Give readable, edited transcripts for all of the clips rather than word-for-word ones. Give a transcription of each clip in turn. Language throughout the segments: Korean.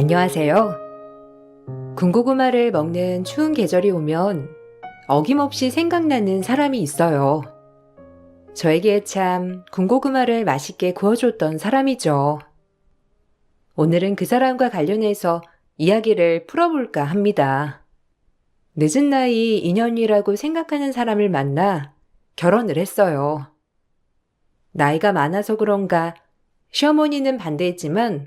안녕하세요. 군고구마를 먹는 추운 계절이 오면 어김없이 생각나는 사람이 있어요. 저에게 참 군고구마를 맛있게 구워줬던 사람이죠. 오늘은 그 사람과 관련해서 이야기를 풀어볼까 합니다. 늦은 나이 인연이라고 생각하는 사람을 만나 결혼을 했어요. 나이가 많아서 그런가 시어머니는 반대했지만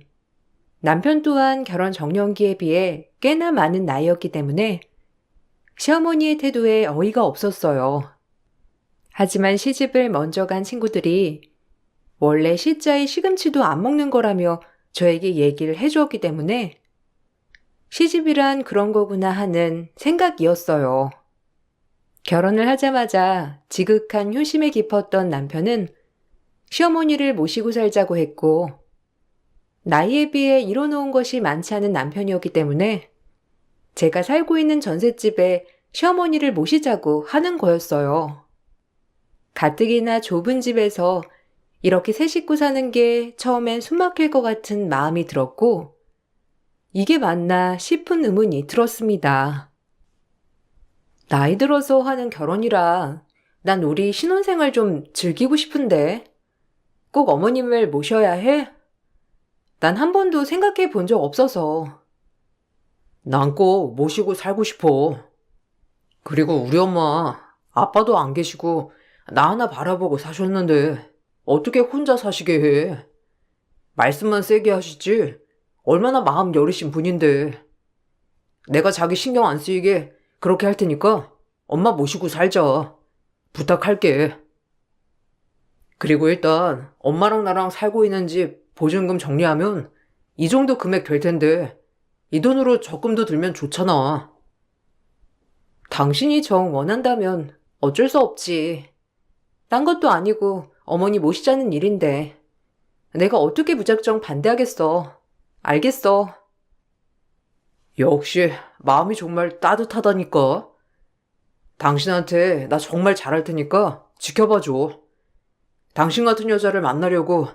남편 또한 결혼 적령기에 비해 꽤나 많은 나이였기 때문에 시어머니의 태도에 어이가 없었어요. 하지만 시집을 먼저 간 친구들이 원래 시자에 시금치도 안 먹는 거라며 저에게 얘기를 해주었기 때문에 시집이란 그런 거구나 하는 생각이었어요. 결혼을 하자마자 지극한 효심에 깊었던 남편은 시어머니를 모시고 살자고 했고 나이에 비해 이뤄놓은 것이 많지 않은 남편이었기 때문에 제가 살고 있는 전셋집에 시어머니를 모시자고 하는 거였어요. 가뜩이나 좁은 집에서 이렇게 세 식구 사는 게 처음엔 숨막힐 것 같은 마음이 들었고 이게 맞나 싶은 의문이 들었습니다. 나이 들어서 하는 결혼이라 난 우리 신혼생활 좀 즐기고 싶은데 꼭 어머님을 모셔야 해? 난 한 번도 생각해 본 적 없어서. 난 꼭 모시고 살고 싶어. 그리고 우리 엄마, 아빠도 안 계시고 나 하나 바라보고 사셨는데 어떻게 혼자 사시게 해? 말씀만 세게 하시지 얼마나 마음 여리신 분인데. 내가 자기 신경 안 쓰이게 그렇게 할 테니까 엄마 모시고 살자. 부탁할게. 그리고 일단 엄마랑 나랑 살고 있는 집 보증금 정리하면 이 정도 금액 될 텐데 이 돈으로 적금도 들면 좋잖아. 당신이 정 원한다면 어쩔 수 없지. 딴 것도 아니고 어머니 모시자는 일인데 내가 어떻게 무작정 반대하겠어. 알겠어. 역시 마음이 정말 따뜻하다니까. 당신한테 나 정말 잘할 테니까 지켜봐줘. 당신 같은 여자를 만나려고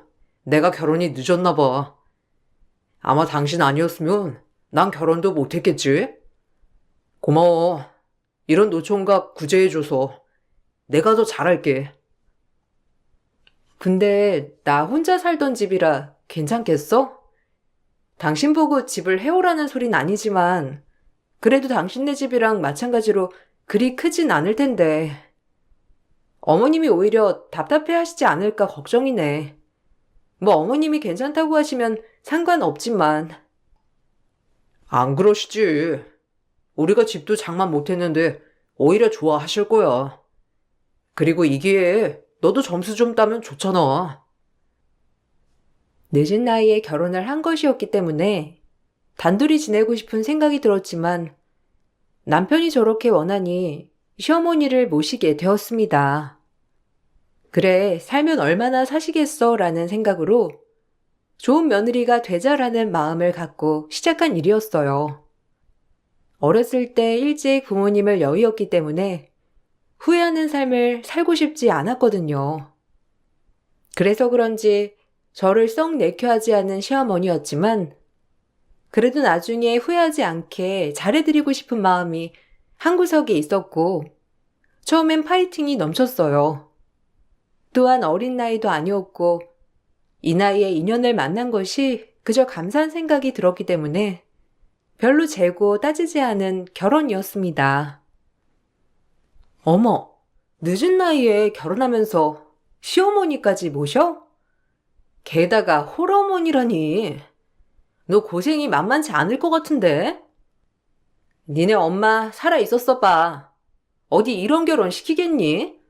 내가 결혼이 늦었나 봐. 아마 당신 아니었으면 난 결혼도 못했겠지? 고마워. 이런 노총각 구제해줘서 내가 더 잘할게. 근데 나 혼자 살던 집이라 괜찮겠어? 당신 보고 집을 해오라는 소린 아니지만 그래도 당신네 집이랑 마찬가지로 그리 크진 않을 텐데 어머님이 오히려 답답해 하시지 않을까 걱정이네. 뭐 어머님이 괜찮다고 하시면 상관없지만. 안 그러시지. 우리가 집도 장만 못했는데 오히려 좋아하실 거야. 그리고 이 기회에 너도 점수 좀 따면 좋잖아. 늦은 나이에 결혼을 한 것이었기 때문에 단둘이 지내고 싶은 생각이 들었지만 남편이 저렇게 원하니 시어머니를 모시게 되었습니다. 그래, 살면 얼마나 사시겠어 라는 생각으로 좋은 며느리가 되자라는 마음을 갖고 시작한 일이었어요. 어렸을 때 일찍 부모님을 여의었기 때문에 후회하는 삶을 살고 싶지 않았거든요. 그래서 그런지 저를 썩 내켜하지 않은 시어머니였지만 그래도 나중에 후회하지 않게 잘해드리고 싶은 마음이 한구석에 있었고 처음엔 파이팅이 넘쳤어요. 또한 어린 나이도 아니었고 이 나이에 인연을 만난 것이 그저 감사한 생각이 들었기 때문에 별로 재고 따지지 않은 결혼이었습니다. 어머, 늦은 나이에 결혼하면서 시어머니까지 모셔? 게다가 홀어머니라니. 너 고생이 만만치 않을 것 같은데? 니네 엄마 살아 있었어 봐. 어디 이런 결혼 시키겠니?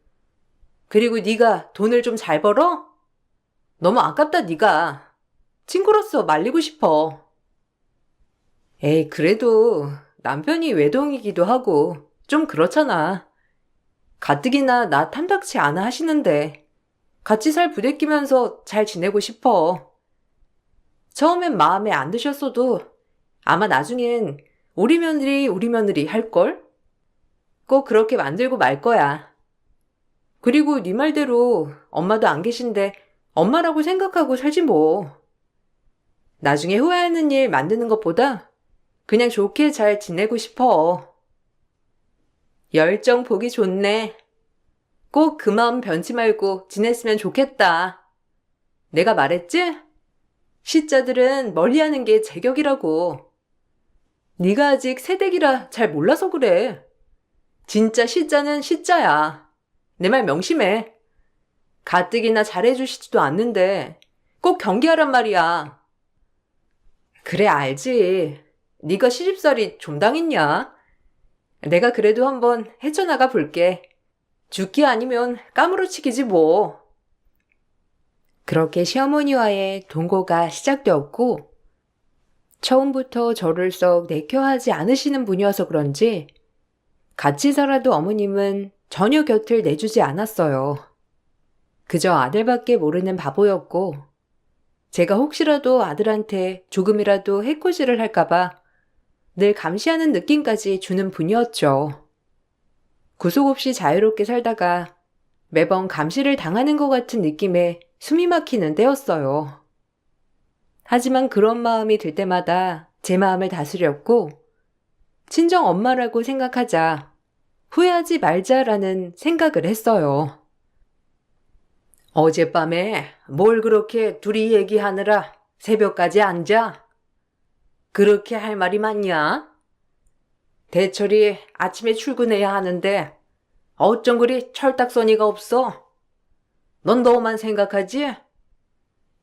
그리고 네가 돈을 좀 잘 벌어? 너무 아깝다 네가. 친구로서 말리고 싶어. 에이 그래도 남편이 외동이기도 하고 좀 그렇잖아. 가뜩이나 나 탐탁치 않아 하시는데 같이 살 부대끼면서 잘 지내고 싶어. 처음엔 마음에 안 드셨어도 아마 나중엔 우리 며느리 할걸? 꼭 그렇게 만들고 말 거야. 그리고 네 말대로 엄마도 안 계신데 엄마라고 생각하고 살지 뭐. 나중에 후회하는 일 만드는 것보다 그냥 좋게 잘 지내고 싶어. 열정 보기 좋네. 꼭 그 마음 변치 말고 지냈으면 좋겠다. 내가 말했지? 시자들은 멀리하는 게 제격이라고. 네가 아직 새댁이라 잘 몰라서 그래. 진짜 시자는 시자야. 내 말 명심해. 가뜩이나 잘해주시지도 않는데 꼭 경계하란 말이야. 그래 알지. 네가 시집살이 좀 당했냐? 내가 그래도 한번 헤쳐나가 볼게. 죽기 아니면 까무러치기지 뭐. 그렇게 시어머니와의 동거가 시작되었고 처음부터 저를 썩 내켜하지 않으시는 분이어서 그런지 같이 살아도 어머님은 전혀 곁을 내주지 않았어요. 그저 아들밖에 모르는 바보였고 제가 혹시라도 아들한테 조금이라도 해코지를 할까봐 늘 감시하는 느낌까지 주는 분이었죠. 구속 없이 자유롭게 살다가 매번 감시를 당하는 것 같은 느낌에 숨이 막히는 때였어요. 하지만 그런 마음이 들 때마다 제 마음을 다스렸고 친정 엄마라고 생각하자 후회하지 말자라는 생각을 했어요. 어젯밤에 뭘 그렇게 둘이 얘기하느라 새벽까지 앉아? 그렇게 할 말이 많냐? 대철이 아침에 출근해야 하는데 어쩜 그리 철딱서니가 없어? 넌 너만 생각하지?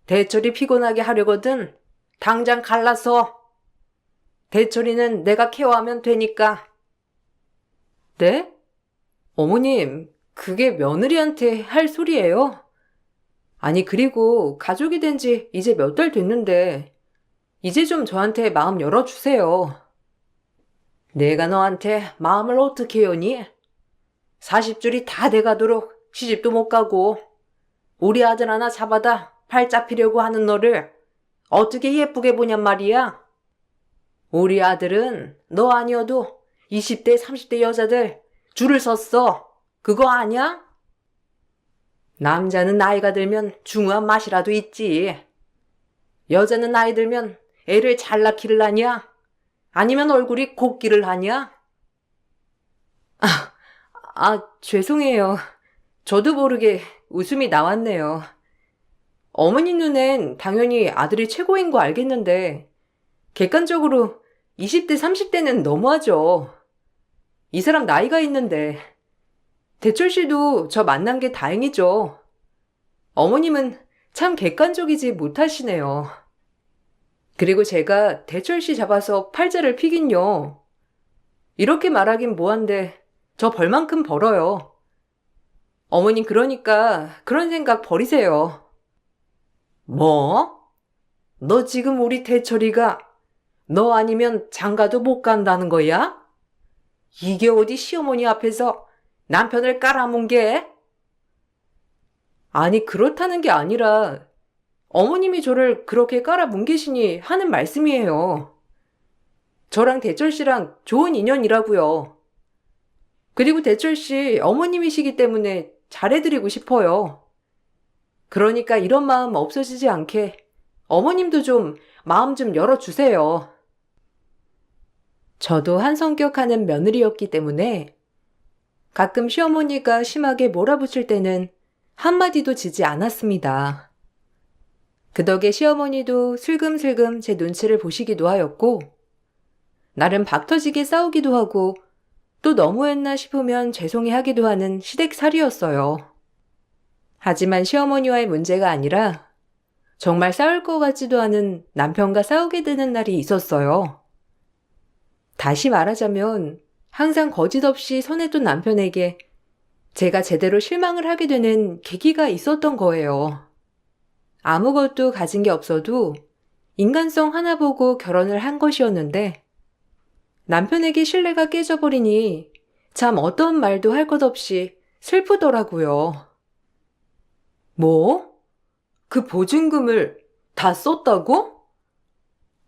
대철이 피곤하게 하려거든 당장 갈라서. 대철이는 내가 케어하면 되니까. 네? 어머님, 그게 며느리한테 할 소리예요? 아니 그리고 가족이 된 지 이제 몇 달 됐는데 이제 좀 저한테 마음 열어주세요. 내가 너한테 마음을 어떻게 여니? 40줄이 다 돼가도록 시집도 못 가고 우리 아들 하나 잡아다 팔 잡히려고 하는 너를 어떻게 예쁘게 보냔 말이야. 우리 아들은 너 아니어도 20대 30대 여자들 줄을 섰어. 그거 아냐? 남자는 나이가 들면 중후한 맛이라도 있지. 여자는 나이 들면 애를 잘 낳기를 하냐? 아니면 얼굴이 곱기를 하냐? 죄송해요. 저도 모르게 웃음이 나왔네요. 어머니 눈엔 당연히 아들이 최고인 거 알겠는데 객관적으로 20대 30대는 너무하죠. 이 사람 나이가 있는데 대철 씨도 저 만난 게 다행이죠. 어머님은 참 객관적이지 못하시네요. 그리고 제가 대철 씨 잡아서 팔자를 피긴요. 이렇게 말하긴 뭐한데 저 벌만큼 벌어요. 어머님 그러니까 그런 생각 버리세요. 뭐? 너 지금 우리 대철이가 너 아니면 장가도 못 간다는 거야? 이게 어디 시어머니 앞에서 남편을 깔아문 게? 아니 그렇다는 게 아니라 어머님이 저를 그렇게 깔아뭉개시니 하는 말씀이에요. 저랑 대철 씨랑 좋은 인연이라고요. 그리고 대철 씨 어머님이시기 때문에 잘해드리고 싶어요. 그러니까 이런 마음 없어지지 않게 어머님도 좀 마음 좀 열어주세요. 저도 한 성격하는 며느리였기 때문에 가끔 시어머니가 심하게 몰아붙일 때는 한마디도 지지 않았습니다. 그 덕에 시어머니도 슬금슬금 제 눈치를 보시기도 하였고 나름 박터지게 싸우기도 하고 또 너무했나 싶으면 죄송해하기도 하는 시댁살이였어요. 하지만 시어머니와의 문제가 아니라 정말 싸울 것 같지도 않은 남편과 싸우게 되는 날이 있었어요. 다시 말하자면 항상 거짓 없이 선했던 남편에게 제가 제대로 실망을 하게 되는 계기가 있었던 거예요. 아무것도 가진 게 없어도 인간성 하나 보고 결혼을 한 것이었는데 남편에게 신뢰가 깨져버리니 참 어떤 말도 할 것 없이 슬프더라고요. 뭐? 그 보증금을 다 썼다고?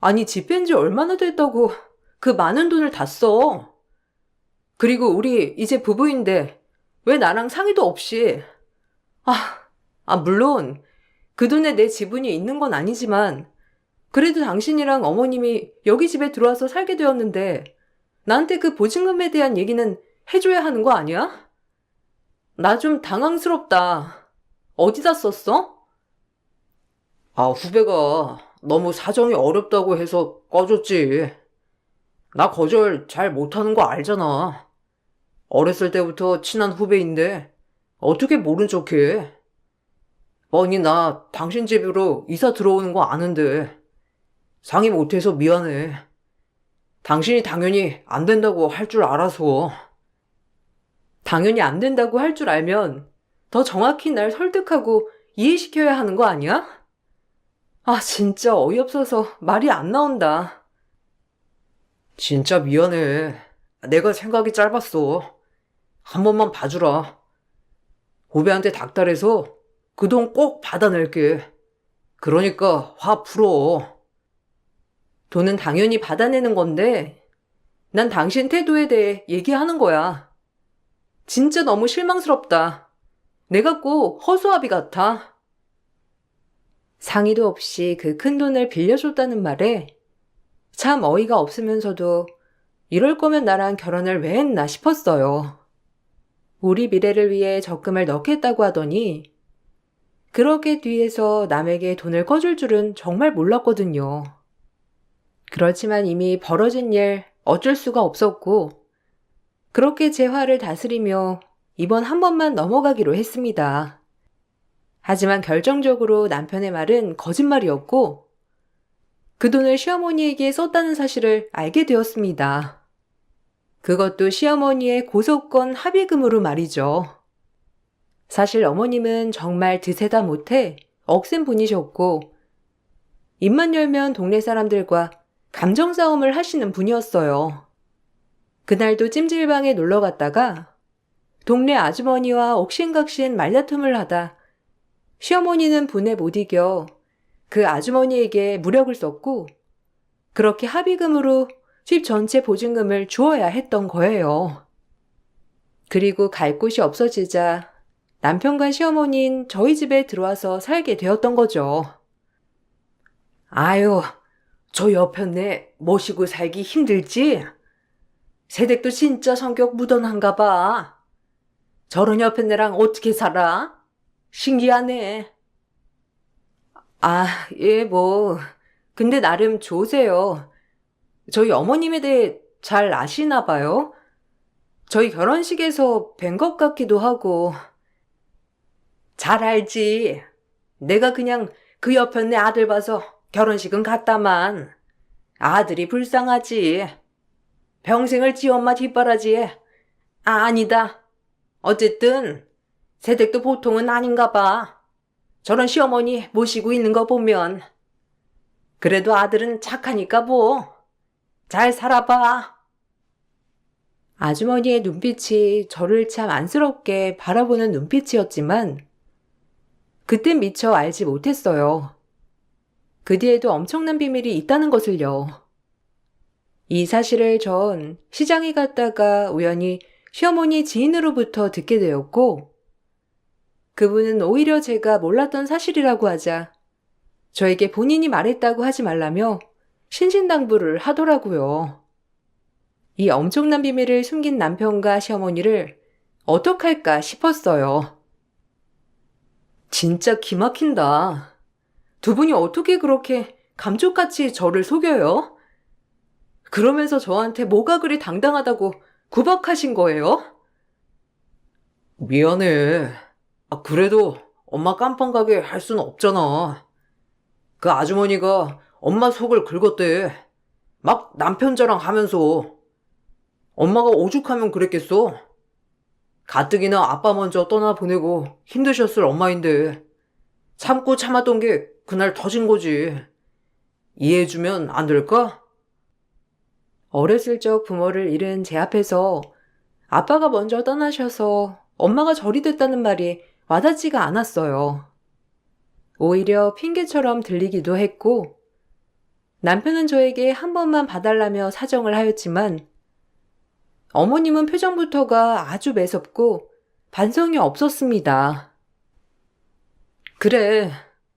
아니 집 뺀 지 얼마나 됐다고 그 많은 돈을 다 써. 그리고 우리 이제 부부인데 왜 나랑 상의도 없이. 물론 그 돈에 내 지분이 있는 건 아니지만 그래도 당신이랑 어머님이 여기 집에 들어와서 살게 되었는데 나한테 그 보증금에 대한 얘기는 해줘야 하는 거 아니야? 나 좀 당황스럽다. 어디다 썼어? 후배가 너무 사정이 어렵다고 해서 꺼줬지. 나 거절 잘 못하는 거 알잖아. 어렸을 때부터 친한 후배인데 어떻게 모른 척해? 뻔히 나 당신 집으로 이사 들어오는 거 아는데 상의 못해서 미안해. 당신이 당연히 안 된다고 할 줄 알아서. 당연히 안 된다고 할 줄 알면 더 정확히 날 설득하고 이해시켜야 하는 거 아니야? 아, 진짜 어이없어서 말이 안 나온다. 진짜 미안해. 내가 생각이 짧았어. 한 번만 봐주라. 후배한테 닥달해서 그 돈 꼭 받아낼게. 그러니까 화 풀어. 돈은 당연히 받아내는 건데 난 당신 태도에 대해 얘기하는 거야. 진짜 너무 실망스럽다. 내가 꼭 허수아비 같아. 상의도 없이 그 큰 돈을 빌려줬다는 말에 참 어이가 없으면서도 이럴 거면 나랑 결혼을 왜 했나 싶었어요. 우리 미래를 위해 적금을 넣겠다고 하더니 그렇게 뒤에서 남에게 돈을 꺼줄 줄은 정말 몰랐거든요. 그렇지만 이미 벌어진 일 어쩔 수가 없었고 그렇게 제 화를 다스리며 이번 한 번만 넘어가기로 했습니다. 하지만 결정적으로 남편의 말은 거짓말이었고 그 돈을 시어머니에게 썼다는 사실을 알게 되었습니다. 그것도 시어머니의 고소권 합의금으로 말이죠. 사실 어머님은 정말 드세다 못해 억센 분이셨고 입만 열면 동네 사람들과 감정 싸움을 하시는 분이었어요. 그날도 찜질방에 놀러 갔다가 동네 아주머니와 옥신각신 말다툼을 하다 시어머니는 분에 못 이겨 그 아주머니에게 무력을 썼고 그렇게 합의금으로 집 전체 보증금을 주어야 했던 거예요. 그리고 갈 곳이 없어지자 남편과 시어머니는 저희 집에 들어와서 살게 되었던 거죠. 아유, 저 여편네 모시고 살기 힘들지? 새댁도 진짜 성격 무던한가 봐. 저런 여편네랑 어떻게 살아? 신기하네. 아, 예, 근데 나름 좋으세요. 저희 어머님에 대해 잘 아시나 봐요. 저희 결혼식에서 뵌 것 같기도 하고. 잘 알지. 내가 그냥 그 여편네 아들 봐서 결혼식은 갔다만. 아들이 불쌍하지. 평생을 지 엄마 뒷바라지에. 아니다. 어쨌든 새댁도 보통은 아닌가 봐. 저런 시어머니 모시고 있는 거 보면. 그래도 아들은 착하니까 뭐. 잘 살아봐. 아주머니의 눈빛이 저를 참 안쓰럽게 바라보는 눈빛이었지만 그땐 미처 알지 못했어요. 그 뒤에도 엄청난 비밀이 있다는 것을요. 이 사실을 전 시장에 갔다가 우연히 시어머니 지인으로부터 듣게 되었고 그분은 오히려 제가 몰랐던 사실이라고 하자 저에게 본인이 말했다고 하지 말라며 신신당부를 하더라고요. 이 엄청난 비밀을 숨긴 남편과 시어머니를 어떡할까 싶었어요. 진짜 기막힌다. 두 분이 어떻게 그렇게 감쪽같이 저를 속여요? 그러면서 저한테 뭐가 그리 당당하다고 구박하신 거예요? 미안해. 그래도 엄마 깜빵 가게 할 순 없잖아. 그 아주머니가 엄마 속을 긁었대. 막 남편 자랑하면서. 엄마가 오죽하면 그랬겠어? 가뜩이나 아빠 먼저 떠나보내고 힘드셨을 엄마인데 참고 참았던 게 그날 터진 거지. 이해해주면 안 될까? 어렸을 적 부모를 잃은 제 앞에서 아빠가 먼저 떠나셔서 엄마가 절이 됐다는 말이 와닿지가 않았어요. 오히려 핑계처럼 들리기도 했고 남편은 저에게 한 번만 봐달라며 사정을 하였지만 어머님은 표정부터가 아주 매섭고 반성이 없었습니다. 그래,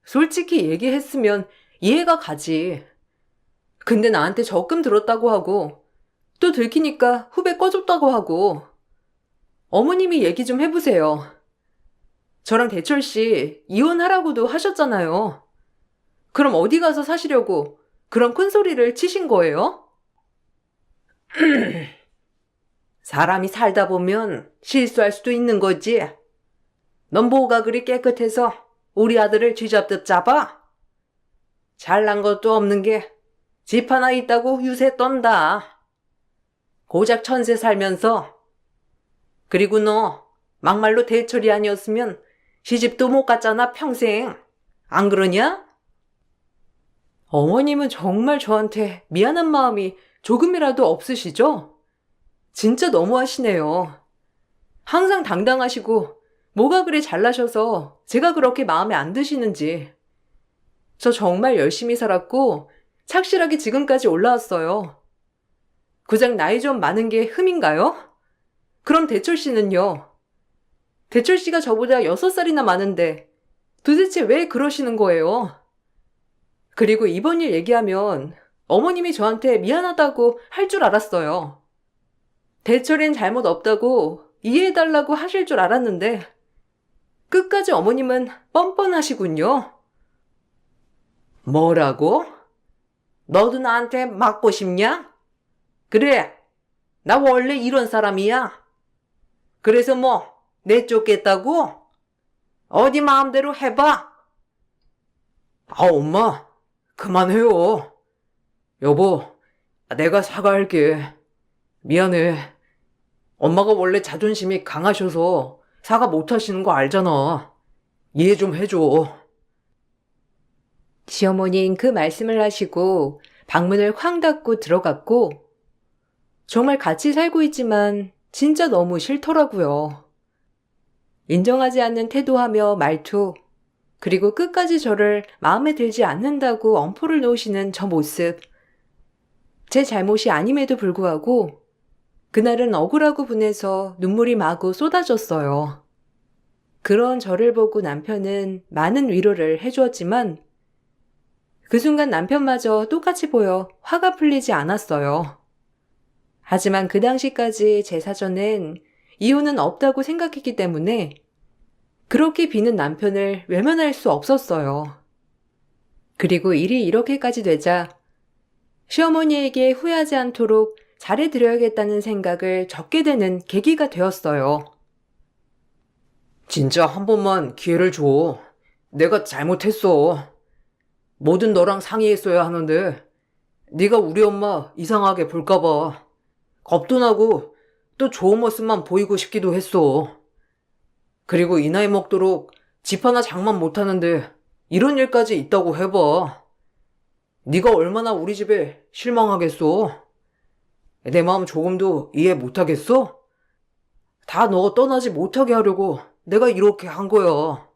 솔직히 얘기했으면 이해가 가지. 근데 나한테 적금 들었다고 하고, 또 들키니까 후배 꺼줬다고 하고, 어머님이 얘기 좀 해보세요. 저랑 대철 씨 이혼하라고도 하셨잖아요. 그럼 어디 가서 사시려고 그런 큰 소리를 치신 거예요? 사람이 살다 보면 실수할 수도 있는 거지. 넌 뭐가 그리 깨끗해서 우리 아들을 쥐잡듯 잡아? 잘난 것도 없는 게 집 하나 있다고 유세 떤다. 고작 천세 살면서. 그리고 너 막말로 대철이 아니었으면 시집도 못 갔잖아 평생. 안 그러냐? 어머님은 정말 저한테 미안한 마음이 조금이라도 없으시죠? 진짜 너무하시네요. 항상 당당하시고 뭐가 그리 잘나셔서 제가 그렇게 마음에 안 드시는지. 저 정말 열심히 살았고 착실하게 지금까지 올라왔어요. 고작 나이 좀 많은 게 흠인가요? 그럼 대철 씨는요? 대철 씨가 저보다 6살이나 많은데 도대체 왜 그러시는 거예요? 그리고 이번 일 얘기하면 어머님이 저한테 미안하다고 할 줄 알았어요. 대철엔 잘못 없다고 이해해달라고 하실 줄 알았는데 끝까지 어머님은 뻔뻔하시군요. 뭐라고? 너도 나한테 맞고 싶냐? 그래, 나 원래 이런 사람이야. 그래서 뭐 내쫓겠다고? 어디 마음대로 해봐. 아, 엄마, 그만해요. 여보, 내가 사과할게. 미안해. 엄마가 원래 자존심이 강하셔서 사과 못 하시는 거 알잖아. 이해 좀 해줘. 시어머니는 그 말씀을 하시고 방문을 쾅 닫고 들어갔고, 정말 같이 살고 있지만 진짜 너무 싫더라고요. 인정하지 않는 태도하며 말투, 그리고 끝까지 저를 마음에 들지 않는다고 엄포를 놓으시는 저 모습. 제 잘못이 아님에도 불구하고 그날은 억울하고 분해서 눈물이 마구 쏟아졌어요. 그런 저를 보고 남편은 많은 위로를 해주었지만 그 순간 남편마저 똑같이 보여 화가 풀리지 않았어요. 하지만 그 당시까지 제 사전엔 이유는 없다고 생각했기 때문에 그렇게 비는 남편을 외면할 수 없었어요. 그리고 일이 이렇게까지 되자 시어머니에게 후회하지 않도록 잘해드려야겠다는 생각을 적게 되는 계기가 되었어요. 진짜 한 번만 기회를 줘. 내가 잘못했어. 뭐든 너랑 상의했어야 하는데 네가 우리 엄마 이상하게 볼까봐 겁도 나고 또 좋은 모습만 보이고 싶기도 했어. 그리고 이 나이 먹도록 집 하나 장만 못하는데 이런 일까지 있다고 해봐. 네가 얼마나 우리 집에 실망하겠어? 내 마음 조금도 이해 못하겠어? 다 너 떠나지 못하게 하려고 내가 이렇게 한 거야.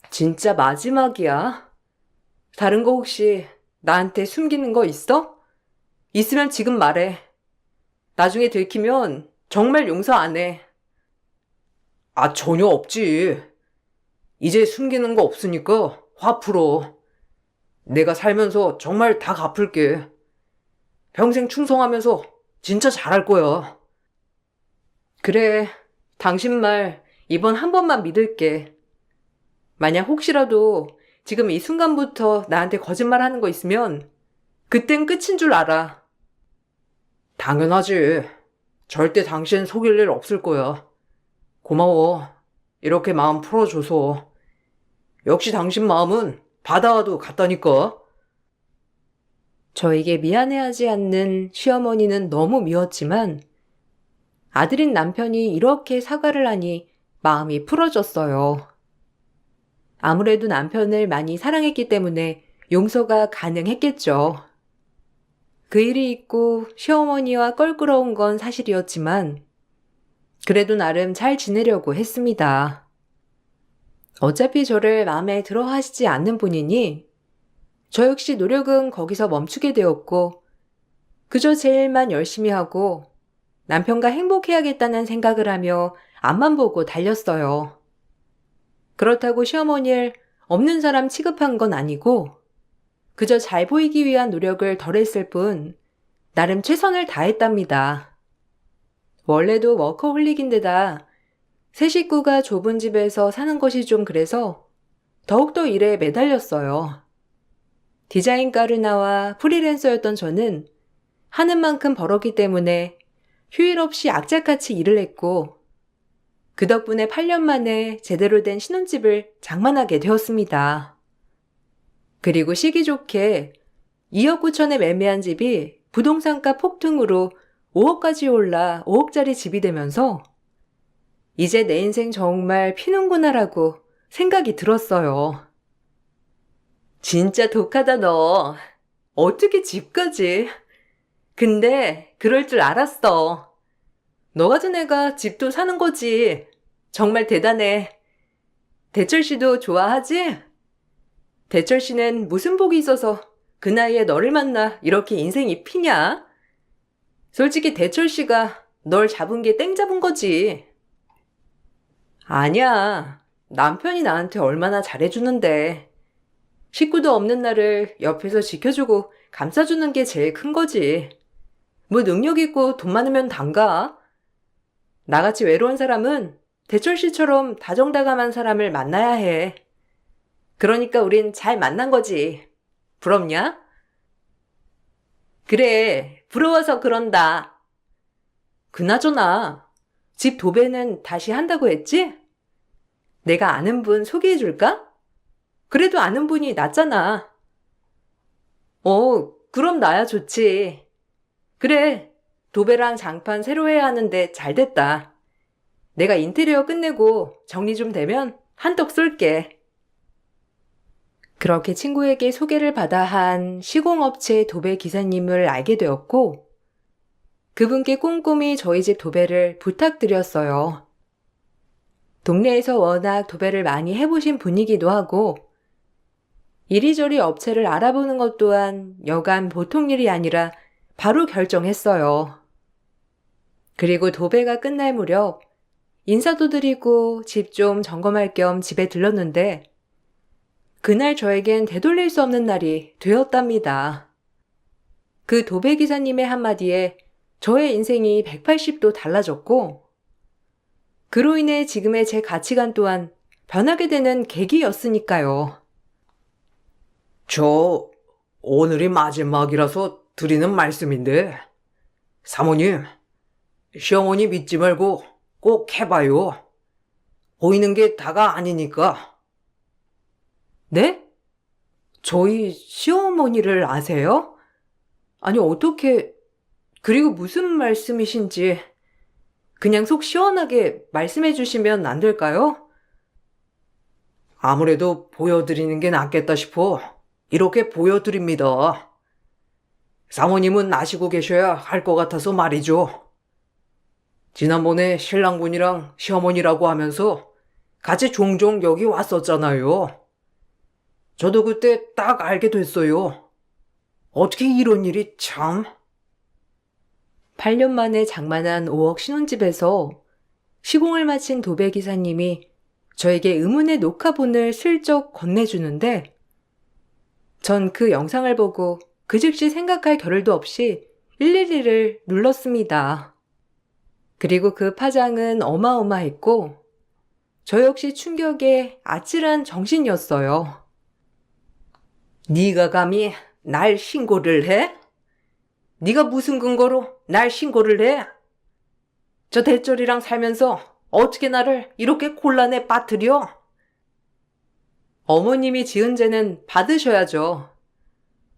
진짜 마지막이야? 다른 거 혹시 나한테 숨기는 거 있어? 있으면 지금 말해. 나중에 들키면 정말 용서 안 해. 아, 전혀 없지. 이제 숨기는 거 없으니까 화 풀어. 내가 살면서 정말 다 갚을게. 평생 충성하면서 진짜 잘할 거야. 그래, 당신 말 이번 한 번만 믿을게. 만약 혹시라도 지금 이 순간부터 나한테 거짓말 하는 거 있으면 그땐 끝인 줄 알아. 당연하지. 절대 당신 속일 일 없을 거야. 고마워. 이렇게 마음 풀어줘서. 역시 당신 마음은 바다와도 같다니까. 저에게 미안해하지 않는 시어머니는 너무 미웠지만 아들인 남편이 이렇게 사과를 하니 마음이 풀어졌어요. 아무래도 남편을 많이 사랑했기 때문에 용서가 가능했겠죠. 그 일이 있고 시어머니와 껄끄러운 건 사실이었지만 그래도 나름 잘 지내려고 했습니다. 어차피 저를 마음에 들어 하시지 않는 분이니 저 역시 노력은 거기서 멈추게 되었고 그저 제 일만 열심히 하고 남편과 행복해야겠다는 생각을 하며 앞만 보고 달렸어요. 그렇다고 시어머니를 없는 사람 취급한 건 아니고 그저 잘 보이기 위한 노력을 덜했을 뿐 나름 최선을 다했답니다. 원래도 워커홀릭인데다 세 식구가 좁은 집에서 사는 것이 좀 그래서 더욱더 일에 매달렸어요. 디자인과를 나와 프리랜서였던 저는 하는 만큼 벌었기 때문에 휴일 없이 악착같이 일을 했고 그 덕분에 8년 만에 제대로 된 신혼집을 장만하게 되었습니다. 그리고 시기 좋게 2억 9천에 매매한 집이 부동산가 폭등으로 5억까지 올라 5억짜리 집이 되면서 이제 내 인생 정말 피는구나라고 생각이 들었어요. 진짜 독하다 너. 어떻게 집까지? 근데 그럴 줄 알았어. 너 같은 애가 집도 사는 거지. 정말 대단해. 대철 씨도 좋아하지? 대철 씨는 무슨 복이 있어서 그 나이에 너를 만나 이렇게 인생이 피냐? 솔직히 대철 씨가 널 잡은 게 땡 잡은 거지. 아니야. 남편이 나한테 얼마나 잘해주는데. 식구도 없는 나를 옆에서 지켜주고 감싸주는 게 제일 큰 거지. 뭐 능력 있고 돈 많으면 단가? 나같이 외로운 사람은 대철 씨처럼 다정다감한 사람을 만나야 해. 그러니까 우린 잘 만난 거지. 부럽냐? 그래, 부러워서 그런다. 그나저나, 집 도배는 다시 한다고 했지? 내가 아는 분 소개해 줄까? 그래도 아는 분이 낫잖아. 그럼 나야 좋지. 그래, 도배랑 장판 새로 해야 하는데 잘 됐다. 내가 인테리어 끝내고 정리 좀 되면 한턱 쏠게. 그렇게 친구에게 소개를 받아 한 시공업체 도배 기사님을 알게 되었고, 그분께 꼼꼼히 저희 집 도배를 부탁드렸어요. 동네에서 워낙 도배를 많이 해보신 분이기도 하고, 이리저리 업체를 알아보는 것 또한 여간 보통 일이 아니라 바로 결정했어요. 그리고 도배가 끝날 무렵 인사도 드리고 집 좀 점검할 겸 집에 들렀는데 그날 저에겐 되돌릴 수 없는 날이 되었답니다. 그 도배 기사님의 한마디에 저의 인생이 180도 달라졌고 그로 인해 지금의 제 가치관 또한 변하게 되는 계기였으니까요. 저 오늘이 마지막이라서 드리는 말씀인데 사모님, 시어머니 믿지 말고 꼭 해봐요. 보이는 게 다가 아니니까. 네? 저희 시어머니를 아세요? 아니 어떻게... 그리고 무슨 말씀이신지 그냥 속 시원하게 말씀해 주시면 안 될까요? 아무래도 보여드리는 게 낫겠다 싶어 이렇게 보여드립니다. 사모님은 아시고 계셔야 할 것 같아서 말이죠. 지난번에 신랑분이랑 시어머니라고 하면서 같이 종종 여기 왔었잖아요. 저도 그때 딱 알게 됐어요. 어떻게 이런 일이 참... 8년 만에 장만한 5억 신혼집에서 시공을 마친 도배 기사님이 저에게 의문의 녹화본을 슬쩍 건네주는데 전 그 영상을 보고 그 즉시 생각할 겨를도 없이 112를 눌렀습니다. 그리고 그 파장은 어마어마했고 저 역시 충격에 아찔한 정신이었어요. 네가 감히 날 신고를 해? 네가 무슨 근거로 날 신고를 해? 저 대철이랑 살면서 어떻게 나를 이렇게 곤란에 빠뜨려? 어머님이 지은 죄는 받으셔야죠.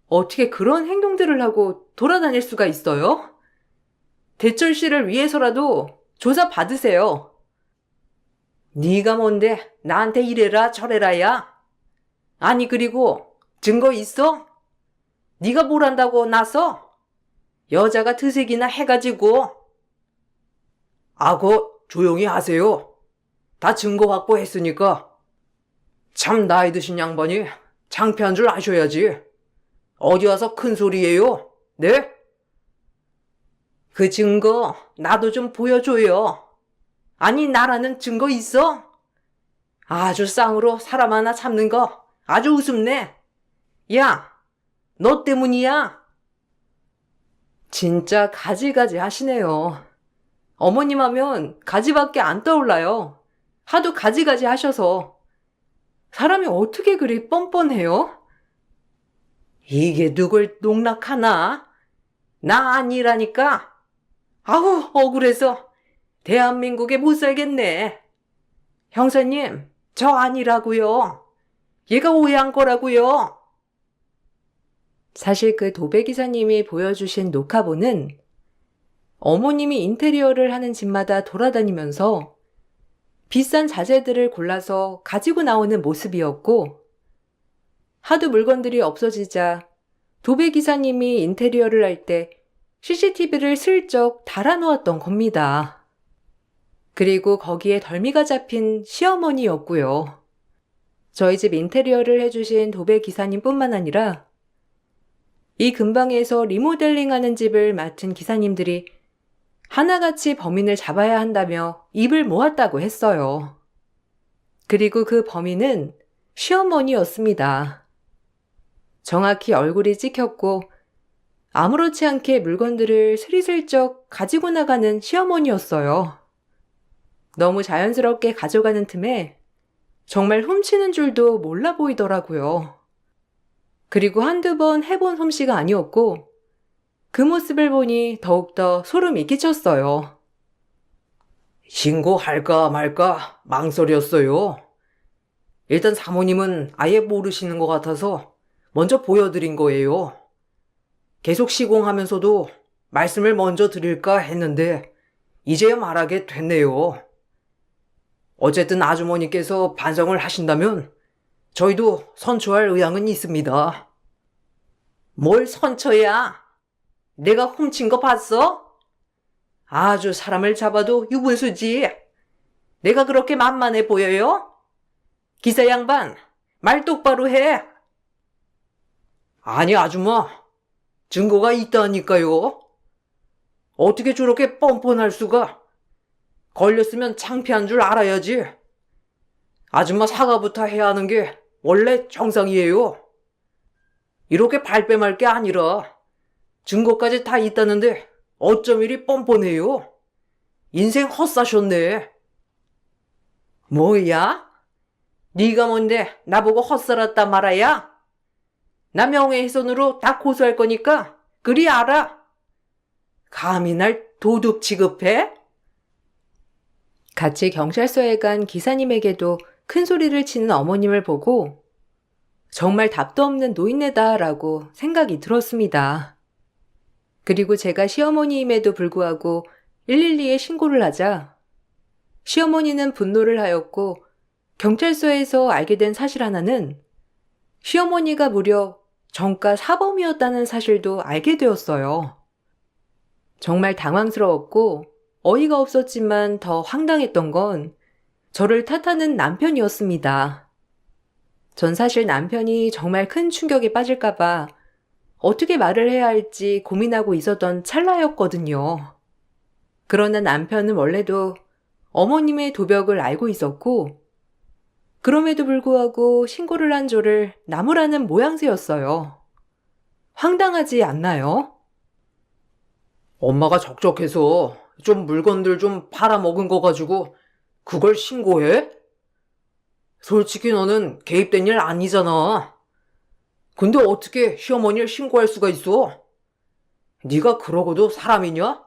어떻게 그런 행동들을 하고 돌아다닐 수가 있어요? 대철 씨를 위해서라도 조사 받으세요. 네가 뭔데 나한테 이래라 저래라야? 아니 그리고 증거 있어? 네가 뭘 한다고 나서? 여자가 드색이나 해가지고. 아고 조용히 하세요. 다 증거 확보했으니까. 참 나이 드신 양반이 창피한 줄 아셔야지. 어디 와서 큰 소리예요? 네? 그 증거 나도 좀 보여줘요. 아니 나라는 증거 있어? 아주 쌍으로 사람 하나 잡는 거 아주 우습네. 야, 너 때문이야. 진짜 가지가지 하시네요. 어머님 하면 가지밖에 안 떠올라요. 하도 가지가지 하셔서. 사람이 어떻게 그리 뻔뻔해요? 이게 누굴 농락하나? 나 아니라니까. 아우, 억울해서 대한민국에 못 살겠네. 형사님, 저 아니라고요. 얘가 오해한 거라고요. 사실 그 도배기사님이 보여주신 녹화본은 어머님이 인테리어를 하는 집마다 돌아다니면서 비싼 자재들을 골라서 가지고 나오는 모습이었고, 하도 물건들이 없어지자 도배기사님이 인테리어를 할 때 CCTV를 슬쩍 달아놓았던 겁니다. 그리고 거기에 덜미가 잡힌 시어머니였고요. 저희 집 인테리어를 해주신 도배기사님뿐만 아니라 이 근방에서 리모델링하는 집을 맡은 기사님들이 하나같이 범인을 잡아야 한다며 입을 모았다고 했어요. 그리고 그 범인은 시어머니였습니다. 정확히 얼굴이 찍혔고 아무렇지 않게 물건들을 스리슬쩍 가지고 나가는 시어머니였어요. 너무 자연스럽게 가져가는 틈에 정말 훔치는 줄도 몰라 보이더라고요. 그리고 한두 번 해본 솜씨가 아니었고 그 모습을 보니 더욱더 소름이 끼쳤어요. 신고할까 말까 망설였어요. 일단 사모님은 아예 모르시는 것 같아서 먼저 보여드린 거예요. 계속 시공하면서도 말씀을 먼저 드릴까 했는데 이제야 말하게 됐네요. 어쨌든 아주머니께서 반성을 하신다면 저희도 선처할 의향은 있습니다. 뭘 선처야? 내가 훔친 거 봤어? 아주 사람을 잡아도 유분수지. 내가 그렇게 만만해 보여요? 기사 양반, 말 똑바로 해. 아니 아줌마, 증거가 있다니까요. 어떻게 저렇게 뻔뻔할 수가? 걸렸으면 창피한 줄 알아야지. 아줌마 사과부터 해야 하는 게 원래 정상이에요. 이렇게 발뺌할 게 아니라 증거까지 다 있다는데 어쩜 이리 뻔뻔해요? 인생 헛사셨네. 뭐야? 네가 뭔데 나보고 헛살았다 말아야? 나 명예훼손으로 다 고소할 거니까 그리 알아. 감히 날 도둑 취급해? 같이 경찰서에 간 기사님에게도 큰 소리를 치는 어머님을 보고 정말 답도 없는 노인네다라고 생각이 들었습니다. 그리고 제가 시어머니임에도 불구하고 112에 신고를 하자 시어머니는 분노를 하였고 경찰서에서 알게 된 사실 하나는 시어머니가 무려 정가 사범이었다는 사실도 알게 되었어요. 정말 당황스러웠고 어이가 없었지만 더 황당했던 건 저를 탓하는 남편이었습니다. 전 사실 남편이 정말 큰 충격에 빠질까봐 어떻게 말을 해야 할지 고민하고 있었던 찰나였거든요. 그러나 남편은 원래도 어머님의 도벽을 알고 있었고 그럼에도 불구하고 신고를 한 저를 나무라는 모양새였어요. 황당하지 않나요? 엄마가 적적해서 좀 물건들 좀 팔아먹은 거 가지고 그걸 신고해? 솔직히 너는 개입된 일 아니잖아. 근데 어떻게 시어머니를 신고할 수가 있어? 네가 그러고도 사람이냐?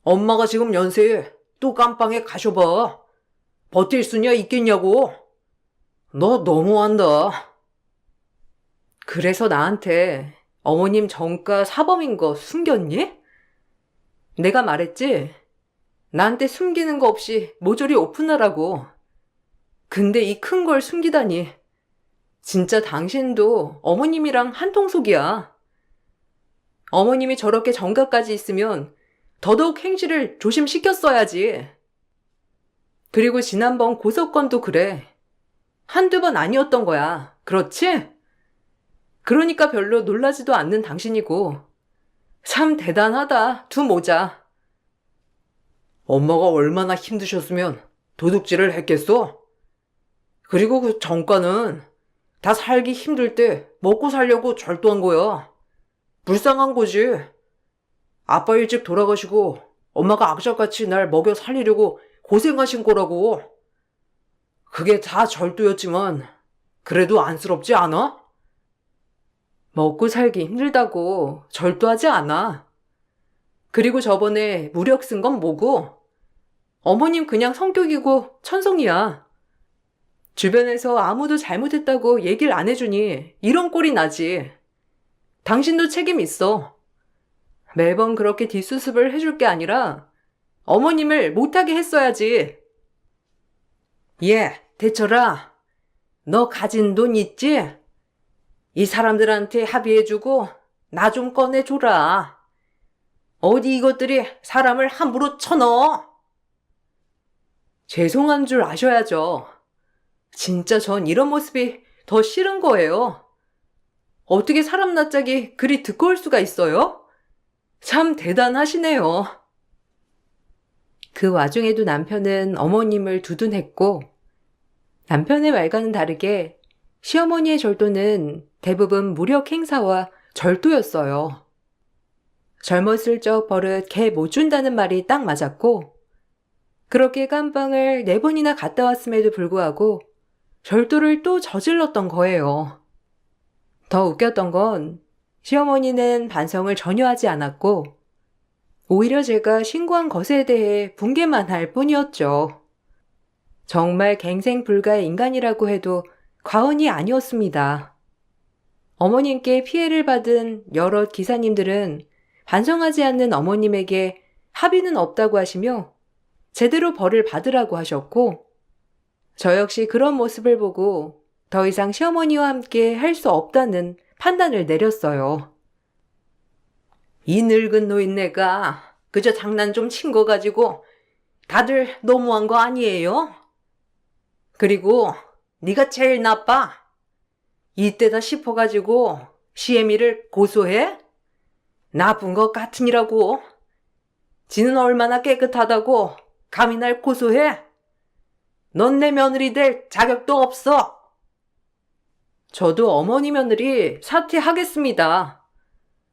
엄마가 지금 연세에 또 깜빵에 가셔봐. 버틸 수냐 있겠냐고. 너 너무한다. 그래서 나한테 어머님 정가 사범인 거 숨겼니? 내가 말했지? 나한테 숨기는 거 없이 모조리 오픈하라고. 근데 이 큰 걸 숨기다니. 진짜 당신도 어머님이랑 한통속이야. 어머님이 저렇게 정가까지 있으면 더더욱 행실을 조심시켰어야지. 그리고 지난번 고소건도 그래. 한두 번 아니었던 거야. 그렇지? 그러니까 별로 놀라지도 않는 당신이고. 참 대단하다, 두 모자. 엄마가 얼마나 힘드셨으면 도둑질을 했겠어? 그리고 그 정가는 다 살기 힘들 때 먹고 살려고 절도한 거야. 불쌍한 거지. 아빠 일찍 돌아가시고 엄마가 악착같이 날 먹여 살리려고 고생하신 거라고. 그게 다 절도였지만 그래도 안쓰럽지 않아? 먹고 살기 힘들다고 절도하지 않아. 그리고 저번에 무력 쓴 건 뭐고? 어머님 그냥 성격이고 천성이야. 주변에서 아무도 잘못했다고 얘기를 안 해주니 이런 꼴이 나지. 당신도 책임 있어. 매번 그렇게 뒷수습을 해줄 게 아니라 어머님을 못하게 했어야지. 예, 대철아. 너 가진 돈 있지? 이 사람들한테 합의해주고 나 좀 꺼내줘라. 어디 이것들이 사람을 함부로 쳐넣어? 죄송한 줄 아셔야죠. 진짜 전 이런 모습이 더 싫은 거예요. 어떻게 사람 낯짝이 그리 두꺼울 수가 있어요? 참 대단하시네요. 그 와중에도 남편은 어머님을 두둔했고, 남편의 말과는 다르게 시어머니의 절도는 대부분 무력 행사와 절도였어요. 젊었을 적 버릇 개 못 준다는 말이 딱 맞았고, 그렇게 깜빵을 4번이나 갔다 왔음에도 불구하고 절도를 또 저질렀던 거예요. 더 웃겼던 건 시어머니는 반성을 전혀 하지 않았고, 오히려 제가 신고한 것에 대해 분개만 할 뿐이었죠. 정말 갱생불가의 인간이라고 해도 과언이 아니었습니다. 어머님께 피해를 받은 여러 기사님들은 반성하지 않는 어머님에게 합의는 없다고 하시며 제대로 벌을 받으라고 하셨고, 저 역시 그런 모습을 보고 더 이상 시어머니와 함께 할 수 없다는 판단을 내렸어요. 이 늙은 노인네가 그저 장난 좀 친 거 가지고 다들 너무한 거 아니에요? 그리고 네가 제일 나빠. 이때다 싶어가지고 시애미를 고소해? 나쁜 것 같으니라고. 지는 얼마나 깨끗하다고 감히 날 고소해? 넌 내 며느리 될 자격도 없어. 저도 어머니 며느리 사퇴하겠습니다.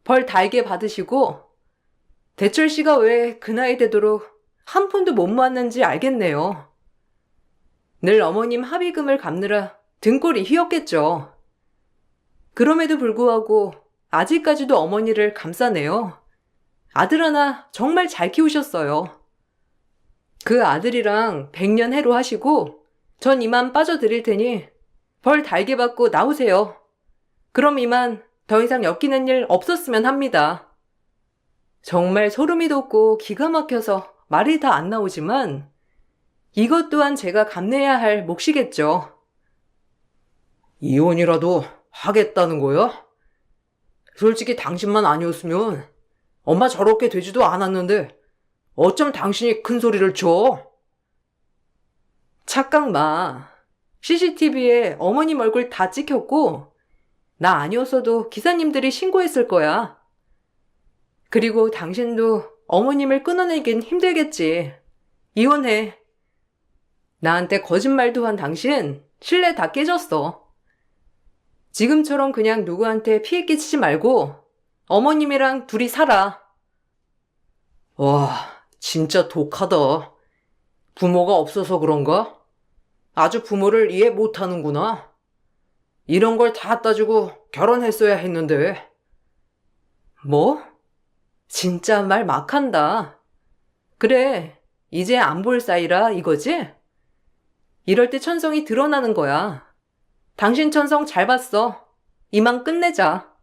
벌 달게 받으시고, 대철 씨가 왜 그 나이 되도록 한 푼도 못 모았는지 알겠네요. 늘 어머님 합의금을 갚느라 등골이 휘었겠죠. 그럼에도 불구하고 아직까지도 어머니를 감싸네요. 아들 하나 정말 잘 키우셨어요. 그 아들이랑 100년 해로 하시고 전 이만 빠져드릴 테니 벌 달게 받고 나오세요. 그럼 이만 더 이상 엮이는 일 없었으면 합니다. 정말 소름이 돋고 기가 막혀서 말이 다 안 나오지만 이것 또한 제가 감내해야 할 몫이겠죠. 이혼이라도 하겠다는 거야? 솔직히 당신만 아니었으면 엄마 저렇게 되지도 않았는데 어쩜 당신이 큰 소리를 쳐? 착각 마. CCTV에 어머님 얼굴 다 찍혔고 나 아니었어도 기사님들이 신고했을 거야. 그리고 당신도 어머님을 끊어내긴 힘들겠지. 이혼해. 나한테 거짓말도 한 당신 신뢰 다 깨졌어. 지금처럼 그냥 누구한테 피해 끼치지 말고 어머님이랑 둘이 살아. 와, 진짜 독하다. 부모가 없어서 그런가? 아주 부모를 이해 못하는구나. 이런 걸 다 따지고 결혼했어야 했는데. 뭐? 진짜 말 막한다. 그래, 이제 안 볼 사이라 이거지? 이럴 때 천성이 드러나는 거야. 당신 천성 잘 봤어. 이만 끝내자.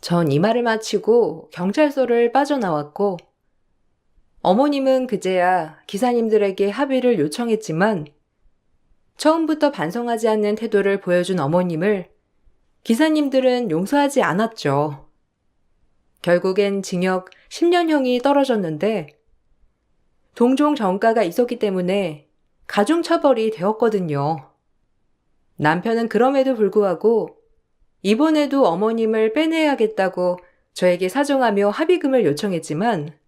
전 이 말을 마치고 경찰서를 빠져나왔고, 어머님은 그제야 기사님들에게 합의를 요청했지만, 처음부터 반성하지 않는 태도를 보여준 어머님을 기사님들은 용서하지 않았죠. 결국엔 징역 10년형이 떨어졌는데, 동종 전가가 있었기 때문에 가중처벌이 되었거든요. 남편은 그럼에도 불구하고 이번에도 어머님을 빼내야겠다고 저에게 사정하며 합의금을 요청했지만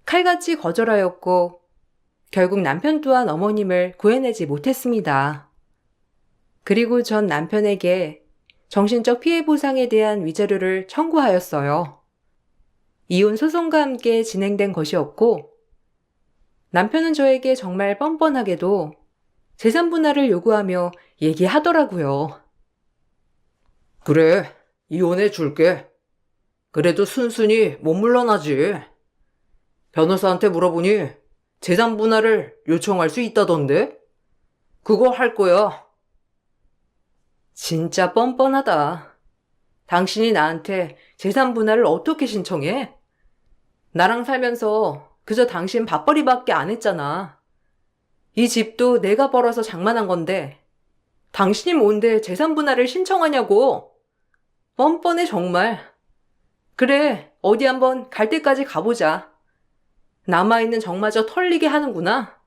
칼같이 거절하였고 결국 남편 또한 어머님을 구해내지 못했습니다. 그리고 전 남편에게 정신적 피해 보상에 대한 위자료를 청구하였어요. 이혼 소송과 함께 진행된 것이었고, 남편은 저에게 정말 뻔뻔하게도 재산 분할을 요구하며 얘기하더라고요. 그래, 이혼해 줄게. 그래도 순순히 못 물러나지. 변호사한테 물어보니 재산 분할을 요청할 수 있다던데? 그거 할 거야. 진짜 뻔뻔하다. 당신이 나한테 재산 분할을 어떻게 신청해? 나랑 살면서 그저 당신 밥벌이밖에 안 했잖아. 이 집도 내가 벌어서 장만한 건데 당신이 뭔데 재산 분할을 신청하냐고. 뻔뻔해 정말. 그래, 어디 한번 갈 때까지 가보자. 남아있는 정마저 털리게 하는구나.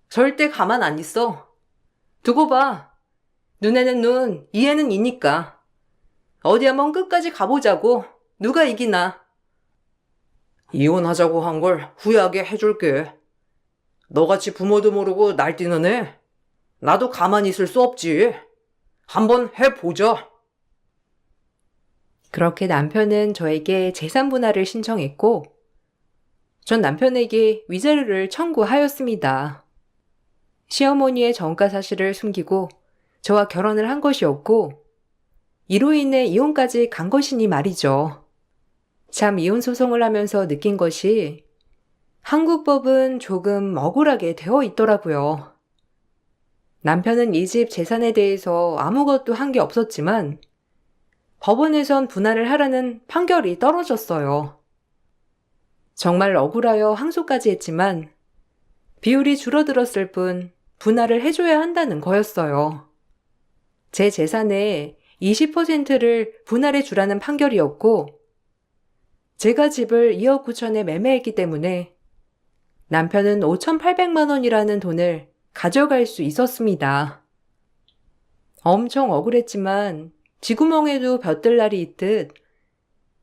절대 가만 안 있어. 두고 봐. 눈에는 눈, 이에는 이니까. 어디 한번 끝까지 가보자고. 누가 이기나. 이혼하자고 한 걸 후회하게 해줄게. 너같이 부모도 모르고 날뛰는 애? 나도 가만히 있을 수 없지. 한번 해보자. 그렇게 남편은 저에게 재산 분할을 신청했고, 전 남편에게 위자료를 청구하였습니다. 시어머니의 전가 사실을 숨기고 저와 결혼을 한 것이었고, 이로 인해 이혼까지 간 것이니 말이죠. 참 이혼 소송을 하면서 느낀 것이 한국 법은 조금 억울하게 되어 있더라고요. 남편은 이 집 재산에 대해서 아무것도 한 게 없었지만 법원에선 분할을 하라는 판결이 떨어졌어요. 정말 억울하여 항소까지 했지만 비율이 줄어들었을 뿐 분할을 해줘야 한다는 거였어요. 제 재산의 20%를 분할해 주라는 판결이었고, 제가 집을 2억 9천에 매매했기 때문에 남편은 5,800만 원이라는 돈을 가져갈 수 있었습니다. 엄청 억울했지만 쥐구멍에도 벼뜰 날이 있듯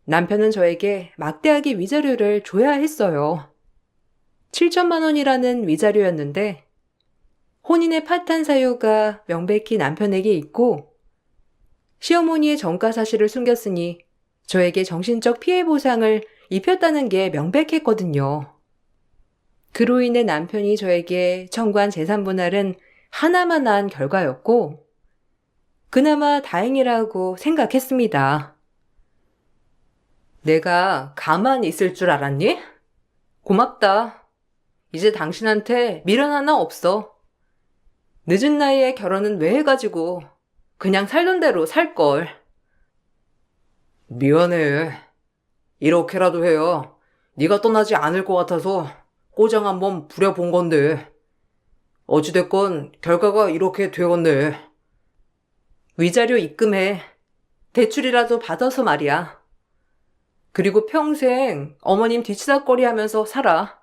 남편은 저에게 막대하게 위자료를 줘야 했어요. 7천만 원이라는 위자료였는데 혼인의 파탄 사유가 명백히 남편에게 있고 시어머니의 전가 사실을 숨겼으니 저에게 정신적 피해 보상을 입혔다는 게 명백했거든요. 그로 인해 남편이 저에게 청구한 재산 분할은 하나만 난 결과였고 그나마 다행이라고 생각했습니다. 내가 가만히 있을 줄 알았니? 고맙다. 이제 당신한테 미련 하나 없어. 늦은 나이에 결혼은 왜 해가지고 그냥 살던 대로 살걸. 미안해. 이렇게라도 해야 네가 떠나지 않을 것 같아서 꼬장 한번 부려본 건데. 어찌됐건 결과가 이렇게 되었네. 위자료 입금해. 대출이라도 받아서 말이야. 그리고 평생 어머님 뒤치다꺼리 하면서 살아.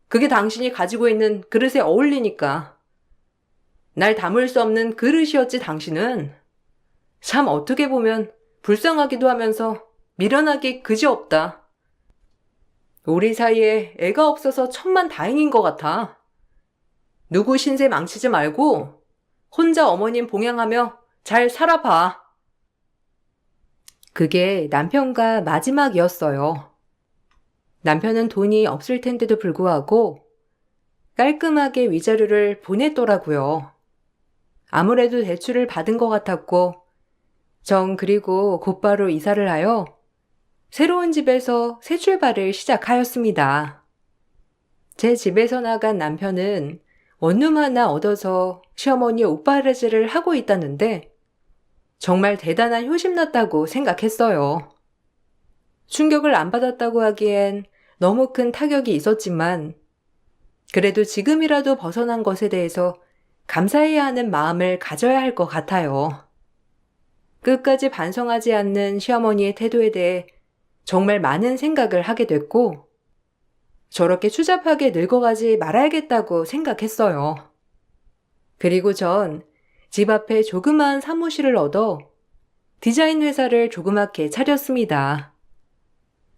그게 당신이 가지고 있는 그릇에 어울리니까. 날 담을 수 없는 그릇이었지 당신은. 참 어떻게 보면 불쌍하기도 하면서 미련하기 그지없다. 우리 사이에 애가 없어서 천만 다행인 것 같아. 누구 신세 망치지 말고 혼자 어머님 봉양하며 잘 살아봐. 그게 남편과 마지막이었어요. 남편은 돈이 없을 텐데도 불구하고 깔끔하게 위자료를 보냈더라고요. 아무래도 대출을 받은 것 같았고 전 그리고 곧바로 이사를 하여 새로운 집에서 새 출발을 시작하였습니다. 제 집에서 나간 남편은 원룸 하나 얻어서 시어머니의 옷바르지를 하고 있다는데 정말 대단한 효심났다고 생각했어요. 충격을 안 받았다고 하기엔 너무 큰 타격이 있었지만 그래도 지금이라도 벗어난 것에 대해서 감사해야 하는 마음을 가져야 할 것 같아요. 끝까지 반성하지 않는 시어머니의 태도에 대해 정말 많은 생각을 하게 됐고 저렇게 추잡하게 늙어가지 말아야겠다고 생각했어요. 그리고 전 집 앞에 조그마한 사무실을 얻어 디자인 회사를 조그맣게 차렸습니다.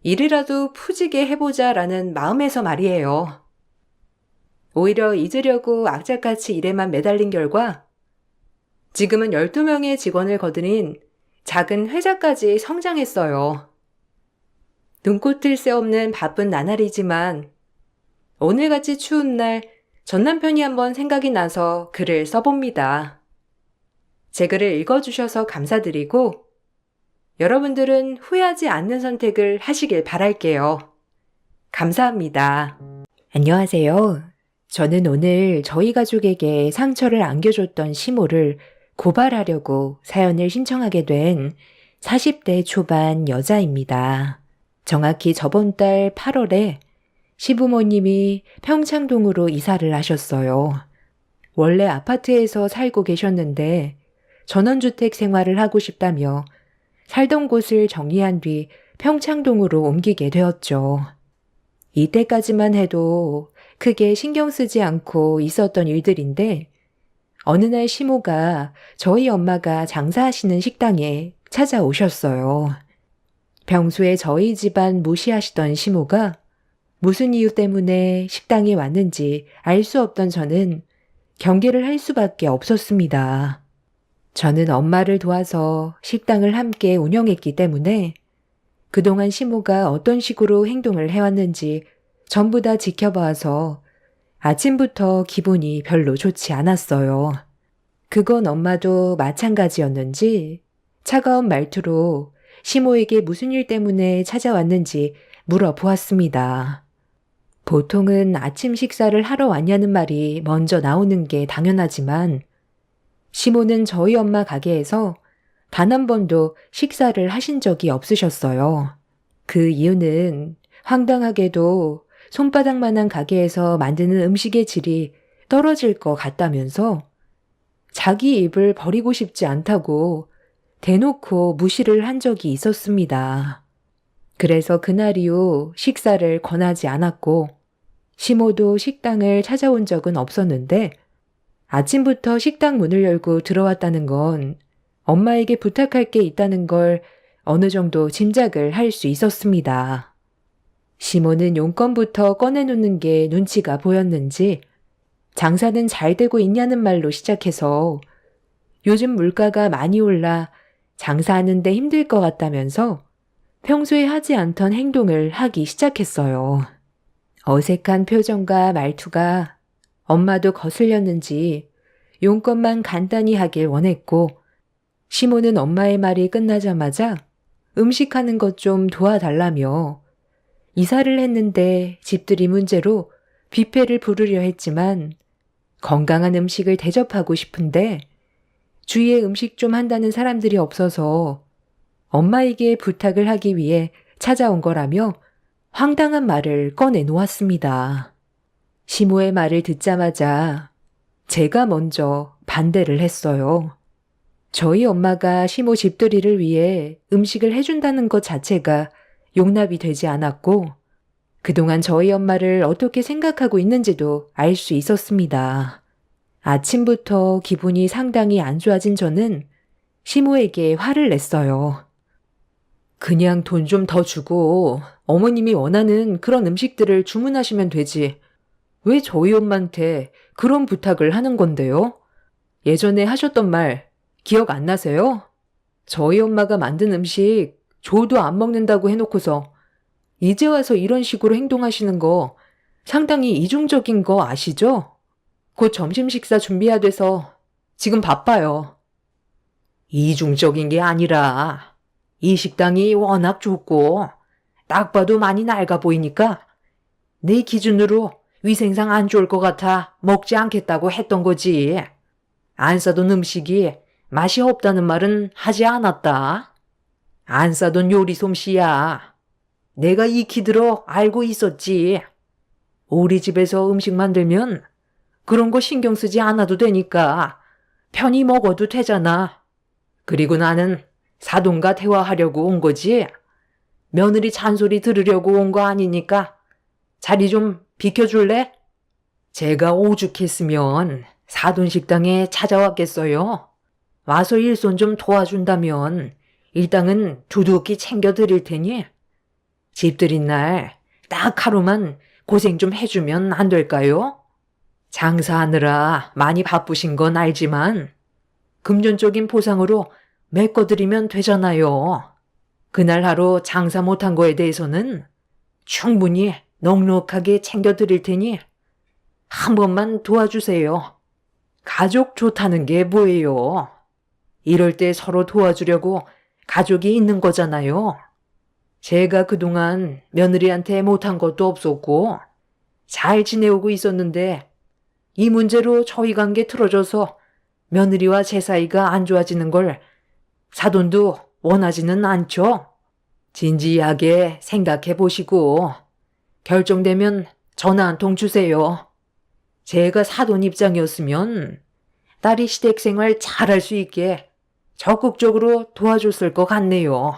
일이라도 푸지게 해보자라는 마음에서 말이에요. 오히려 잊으려고 악착같이 일에만 매달린 결과 지금은 12명의 직원을 거느린 작은 회사까지 성장했어요. 눈꽃을 새 없는 바쁜 나날이지만 오늘같이 추운 날 전 남편이 한번 생각이 나서 글을 써봅니다. 제 글을 읽어주셔서 감사드리고 여러분들은 후회하지 않는 선택을 하시길 바랄게요. 감사합니다. 안녕하세요. 저는 오늘 저희 가족에게 상처를 안겨줬던 시모를 고발하려고 사연을 신청하게 된 40대 초반 여자입니다. 정확히 저번 달 8월에 시부모님이 평창동으로 이사를 하셨어요. 원래 아파트에서 살고 계셨는데 전원주택 생활을 하고 싶다며 살던 곳을 정리한 뒤 평창동으로 옮기게 되었죠. 이때까지만 해도 크게 신경 쓰지 않고 있었던 일들인데 어느 날 시모가 저희 엄마가 장사하시는 식당에 찾아오셨어요. 평소에 저희 집안 무시하시던 시모가 무슨 이유 때문에 식당에 왔는지 알 수 없던 저는 경계를 할 수밖에 없었습니다. 저는 엄마를 도와서 식당을 함께 운영했기 때문에 그동안 시모가 어떤 식으로 행동을 해왔는지 전부 다 지켜봐서 아침부터 기분이 별로 좋지 않았어요. 그건 엄마도 마찬가지였는지 차가운 말투로 시모에게 무슨 일 때문에 찾아왔는지 물어보았습니다. 보통은 아침 식사를 하러 왔냐는 말이 먼저 나오는 게 당연하지만 시모는 저희 엄마 가게에서 단 한 번도 식사를 하신 적이 없으셨어요. 그 이유는 황당하게도 손바닥만한 가게에서 만드는 음식의 질이 떨어질 것 같다면서 자기 입을 버리고 싶지 않다고 대놓고 무시를 한 적이 있었습니다. 그래서 그날 이후 식사를 권하지 않았고 시모도 식당을 찾아온 적은 없었는데 아침부터 식당 문을 열고 들어왔다는 건 엄마에게 부탁할 게 있다는 걸 어느 정도 짐작을 할 수 있었습니다. 시모는 용건부터 꺼내놓는 게 눈치가 보였는지 장사는 잘 되고 있냐는 말로 시작해서 요즘 물가가 많이 올라 장사하는데 힘들 것 같다면서 평소에 하지 않던 행동을 하기 시작했어요. 어색한 표정과 말투가 엄마도 거슬렸는지 용건만 간단히 하길 원했고 시모는 엄마의 말이 끝나자마자 음식하는 것 좀 도와달라며 이사를 했는데 집들이 문제로 뷔페를 부르려 했지만 건강한 음식을 대접하고 싶은데 주위에 음식 좀 한다는 사람들이 없어서 엄마에게 부탁을 하기 위해 찾아온 거라며 황당한 말을 꺼내 놓았습니다. 시모의 말을 듣자마자 제가 먼저 반대를 했어요. 저희 엄마가 시모 집들이를 위해 음식을 해준다는 것 자체가 용납이 되지 않았고 그동안 저희 엄마를 어떻게 생각하고 있는지도 알 수 있었습니다. 아침부터 기분이 상당히 안 좋아진 저는 시모에게 화를 냈어요. 그냥 돈 좀 더 주고 어머님이 원하는 그런 음식들을 주문하시면 되지. 왜 저희 엄마한테 그런 부탁을 하는 건데요? 예전에 하셨던 말 기억 안 나세요? 저희 엄마가 만든 음식 조도 안 먹는다고 해놓고서 이제 와서 이런 식으로 행동하시는 거 상당히 이중적인 거 아시죠? 곧 점심 식사 준비해야 돼서 지금 바빠요. 이중적인 게 아니라 이 식당이 워낙 좋고 딱 봐도 많이 낡아 보이니까 내 기준으로 위생상 안 좋을 것 같아 먹지 않겠다고 했던 거지. 안 싸던 음식이 맛이 없다는 말은 하지 않았다. 안 싸던 요리 솜씨야. 내가 익히 들어 알고 있었지. 우리 집에서 음식 만들면 그런 거 신경 쓰지 않아도 되니까 편히 먹어도 되잖아. 그리고 나는 사돈과 대화하려고 온 거지. 며느리 잔소리 들으려고 온 거 아니니까 자리 좀 비켜줄래? 제가 오죽했으면 사돈 식당에 찾아왔겠어요. 와서 일손 좀 도와준다면 일당은 두둑히 챙겨드릴 테니 집들인 날 딱 하루만 고생 좀 해주면 안 될까요? 장사하느라 많이 바쁘신 건 알지만 금전적인 보상으로 메꿔드리면 되잖아요. 그날 하루 장사 못한 거에 대해서는 충분히 넉넉하게 챙겨드릴 테니 한 번만 도와주세요. 가족 좋다는 게 뭐예요? 이럴 때 서로 도와주려고 가족이 있는 거잖아요. 제가 그동안 며느리한테 못한 것도 없었고 잘 지내오고 있었는데 이 문제로 저희 관계 틀어져서 며느리와 제 사이가 안 좋아지는 걸 사돈도 원하지는 않죠. 진지하게 생각해 보시고 결정되면 전화 한 통 주세요. 제가 사돈 입장이었으면 딸이 시댁생활 잘할 수 있게 적극적으로 도와줬을 것 같네요.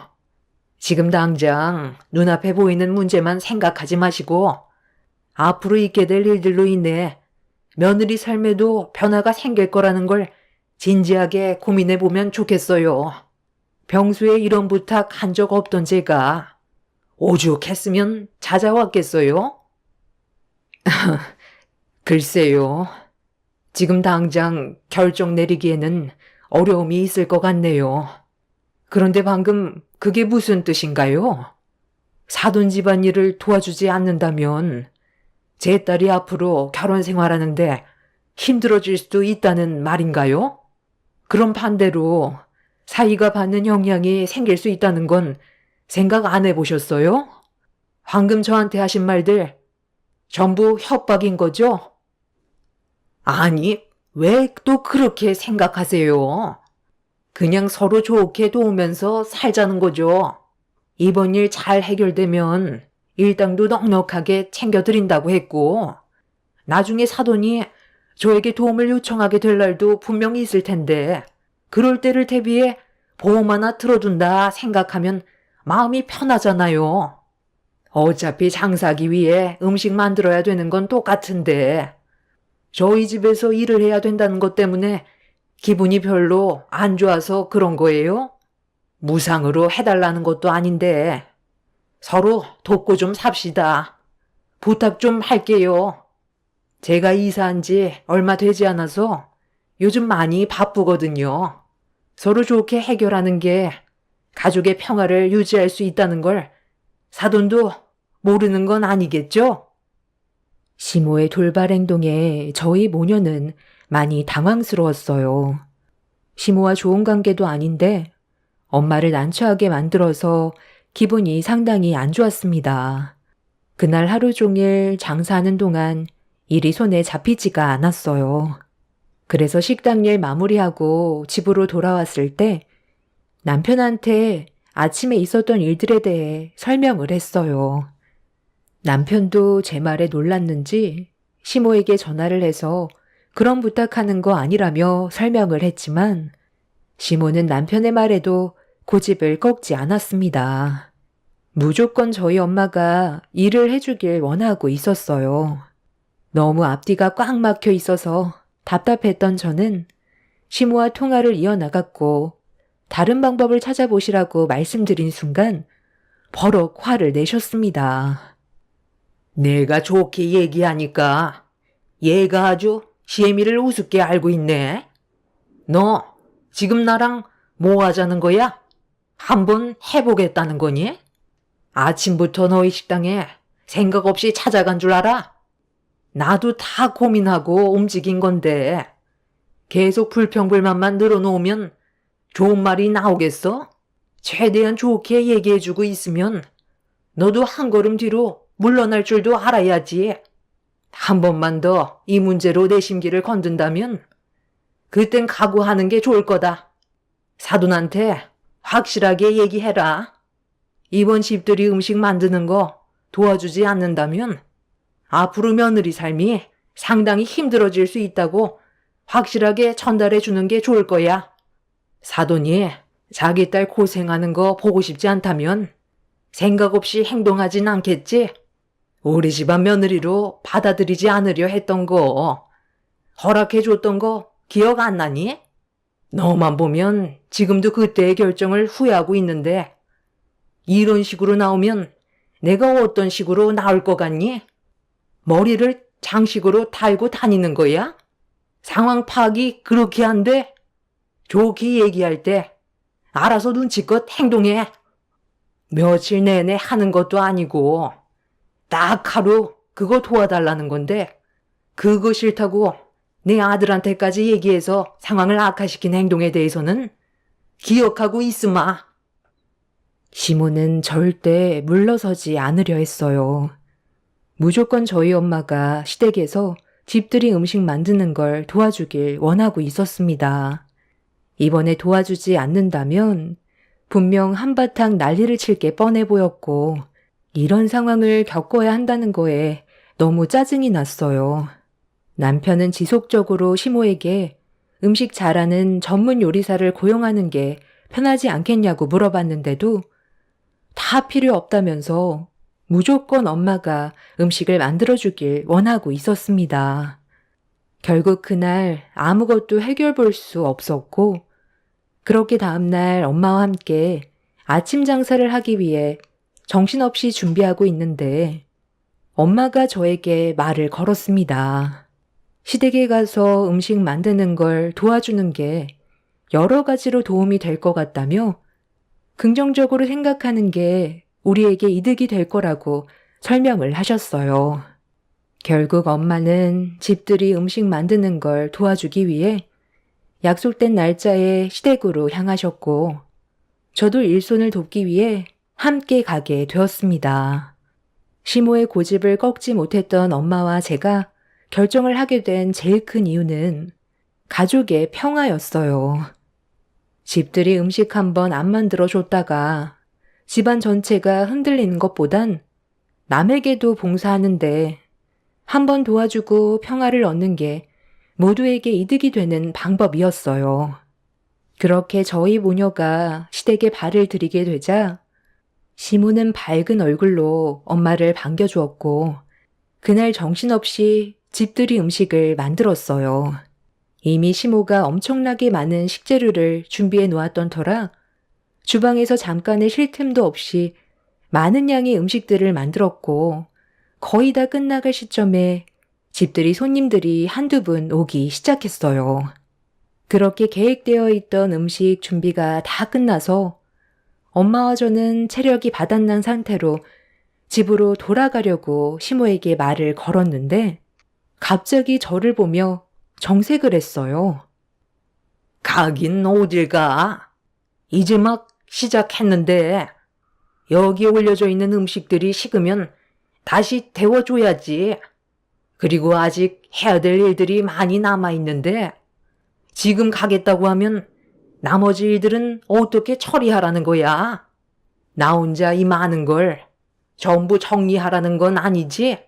지금 당장 눈앞에 보이는 문제만 생각하지 마시고 앞으로 있게 될 일들로 인해 며느리 삶에도 변화가 생길 거라는 걸 진지하게 고민해 보면 좋겠어요. 평소에 이런 부탁 한 적 없던 제가 오죽했으면 찾아왔겠어요? 글쎄요. 지금 당장 결정 내리기에는 어려움이 있을 것 같네요. 그런데 방금 그게 무슨 뜻인가요? 사돈 집안일을 도와주지 않는다면 제 딸이 앞으로 결혼 생활하는데 힘들어질 수도 있다는 말인가요? 그럼 반대로 사이가 받는 영향이 생길 수 있다는 건 생각 안 해보셨어요? 방금 저한테 하신 말들 전부 협박인 거죠? 아니, 왜 또 그렇게 생각하세요? 그냥 서로 좋게 도우면서 살자는 거죠. 이번 일 잘 해결되면 일당도 넉넉하게 챙겨드린다고 했고 나중에 사돈이 저에게 도움을 요청하게 될 날도 분명히 있을 텐데 그럴 때를 대비해 보험 하나 들어둔다 생각하면 마음이 편하잖아요. 어차피 장사하기 위해 음식 만들어야 되는 건 똑같은데 저희 집에서 일을 해야 된다는 것 때문에 기분이 별로 안 좋아서 그런 거예요? 무상으로 해달라는 것도 아닌데 서로 돕고 좀 삽시다. 부탁 좀 할게요. 제가 이사한 지 얼마 되지 않아서 요즘 많이 바쁘거든요. 서로 좋게 해결하는 게 가족의 평화를 유지할 수 있다는 걸 사돈도 모르는 건 아니겠죠? 시모의 돌발 행동에 저희 모녀는 많이 당황스러웠어요. 시모와 좋은 관계도 아닌데 엄마를 난처하게 만들어서 기분이 상당히 안 좋았습니다. 그날 하루 종일 장사하는 동안 일이 손에 잡히지가 않았어요. 그래서 식당 일 마무리하고 집으로 돌아왔을 때 남편한테 아침에 있었던 일들에 대해 설명을 했어요. 남편도 제 말에 놀랐는지 시모에게 전화를 해서 그런 부탁하는 거 아니라며 설명을 했지만 시모는 남편의 말에도 고집을 꺾지 않았습니다. 무조건 저희 엄마가 일을 해주길 원하고 있었어요. 너무 앞뒤가 꽉 막혀 있어서 답답했던 저는 시모와 통화를 이어나갔고 다른 방법을 찾아보시라고 말씀드린 순간 버럭 화를 내셨습니다. 내가 좋게 얘기하니까 얘가 아주 시애미를 우습게 알고 있네. 너 지금 나랑 뭐 하자는 거야? 한번 해보겠다는 거니? 아침부터 너희 식당에 생각 없이 찾아간 줄 알아? 나도 다 고민하고 움직인 건데 계속 불평불만만 늘어놓으면 좋은 말이 나오겠어? 최대한 좋게 얘기해주고 있으면 너도 한 걸음 뒤로 물러날 줄도 알아야지. 한 번만 더 이 문제로 내 심기를 건든다면 그땐 각오하는 게 좋을 거다. 사돈한테 확실하게 얘기해라. 이번 집들이 음식 만드는 거 도와주지 않는다면 앞으로 며느리 삶이 상당히 힘들어질 수 있다고 확실하게 전달해 주는 게 좋을 거야. 사돈이 자기 딸 고생하는 거 보고 싶지 않다면 생각 없이 행동하진 않겠지? 우리 집안 며느리로 받아들이지 않으려 했던 거, 허락해줬던 거 기억 안 나니? 너만 보면 지금도 그때의 결정을 후회하고 있는데 이런 식으로 나오면 내가 어떤 식으로 나올 것 같니? 머리를 장식으로 달고 다니는 거야? 상황 파악이 그렇게 안 돼? 좋게 얘기할 때 알아서 눈치껏 행동해. 며칠 내내 하는 것도 아니고 딱 하루 그거 도와달라는 건데 그거 싫다고 내 아들한테까지 얘기해서 상황을 악화시킨 행동에 대해서는 기억하고 있으마. 시모는 절대 물러서지 않으려 했어요. 무조건 저희 엄마가 시댁에서 집들이 음식 만드는 걸 도와주길 원하고 있었습니다. 이번에 도와주지 않는다면 분명 한바탕 난리를 칠 게 뻔해 보였고 이런 상황을 겪어야 한다는 거에 너무 짜증이 났어요. 남편은 지속적으로 시모에게 음식 잘하는 전문 요리사를 고용하는 게 편하지 않겠냐고 물어봤는데도 다 필요 없다면서 무조건 엄마가 음식을 만들어주길 원하고 있었습니다. 결국 그날 아무것도 해결 볼 수 없었고 그렇게 다음날 엄마와 함께 아침 장사를 하기 위해 정신없이 준비하고 있는데 엄마가 저에게 말을 걸었습니다. 시댁에 가서 음식 만드는 걸 도와주는 게 여러 가지로 도움이 될 것 같다며 긍정적으로 생각하는 게 우리에게 이득이 될 거라고 설명을 하셨어요. 결국 엄마는 집들이 음식 만드는 걸 도와주기 위해 약속된 날짜에 시댁으로 향하셨고 저도 일손을 돕기 위해 함께 가게 되었습니다. 시모의 고집을 꺾지 못했던 엄마와 제가 결정을 하게 된 제일 큰 이유는 가족의 평화였어요. 집들이 음식 한번 안 만들어줬다가 집안 전체가 흔들리는 것보단 남에게도 봉사하는데 한번 도와주고 평화를 얻는 게 모두에게 이득이 되는 방법이었어요. 그렇게 저희 모녀가 시댁에 발을 들이게 되자 시모는 밝은 얼굴로 엄마를 반겨주었고 그날 정신없이 집들이 음식을 만들었어요. 이미 시모가 엄청나게 많은 식재료를 준비해 놓았던 터라 주방에서 잠깐의 쉴 틈도 없이 많은 양의 음식들을 만들었고 거의 다 끝나갈 시점에 집들이 손님들이 한두 분 오기 시작했어요. 그렇게 계획되어 있던 음식 준비가 다 끝나서 엄마와 저는 체력이 바닥난 상태로 집으로 돌아가려고 시모에게 말을 걸었는데 갑자기 저를 보며 정색을 했어요. 가긴 어딜 가? 이제 막 시작했는데 여기 올려져 있는 음식들이 식으면 다시 데워줘야지. 그리고 아직 해야 될 일들이 많이 남아있는데 지금 가겠다고 하면 나머지 일들은 어떻게 처리하라는 거야? 나 혼자 이 많은 걸 전부 정리하라는 건 아니지?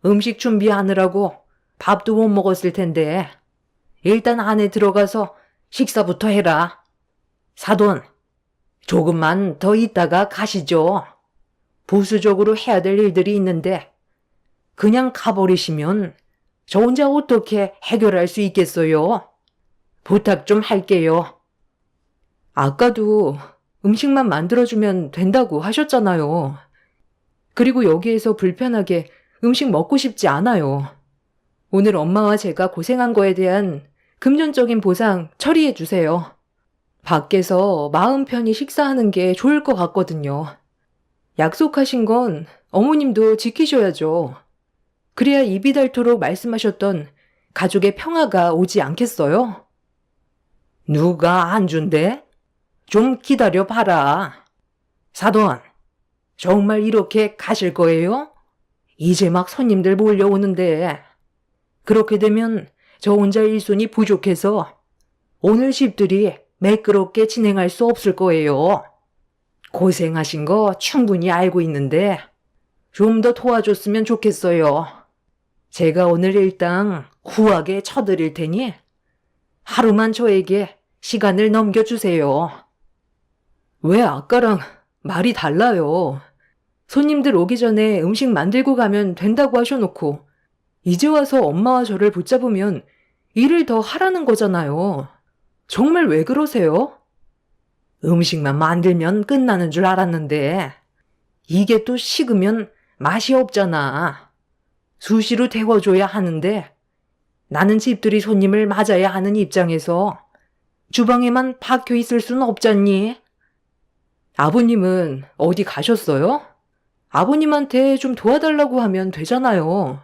음식 준비하느라고 밥도 못 먹었을 텐데 일단 안에 들어가서 식사부터 해라. 사돈, 조금만 더 있다가 가시죠. 부수적으로 해야 될 일들이 있는데 그냥 가버리시면 저 혼자 어떻게 해결할 수 있겠어요? 부탁 좀 할게요. 아까도 음식만 만들어주면 된다고 하셨잖아요. 그리고 여기에서 불편하게 음식 먹고 싶지 않아요. 오늘 엄마와 제가 고생한 거에 대한 금전적인 보상 처리해 주세요. 밖에서 마음 편히 식사하는 게 좋을 것 같거든요. 약속하신 건 어머님도 지키셔야죠. 그래야 입이 닳도록 말씀하셨던 가족의 평화가 오지 않겠어요? 누가 안 준대? 좀 기다려 봐라. 사돈, 정말 이렇게 가실 거예요? 이제 막 손님들 몰려오는데 그렇게 되면 저 혼자 일손이 부족해서 오늘 집들이 매끄럽게 진행할 수 없을 거예요. 고생하신 거 충분히 알고 있는데 좀 더 도와줬으면 좋겠어요. 제가 오늘 일당 후하게 쳐드릴 테니 하루만 저에게 시간을 넘겨주세요. 왜 아까랑 말이 달라요? 손님들 오기 전에 음식 만들고 가면 된다고 하셔놓고 이제 와서 엄마와 저를 붙잡으면 일을 더 하라는 거잖아요. 정말 왜 그러세요? 음식만 만들면 끝나는 줄 알았는데 이게 또 식으면 맛이 없잖아. 수시로 데워줘야 하는데 나는 집들이 손님을 맞아야 하는 입장에서 주방에만 박혀 있을 순 없잖니? 아버님은 어디 가셨어요? 아버님한테 좀 도와달라고 하면 되잖아요.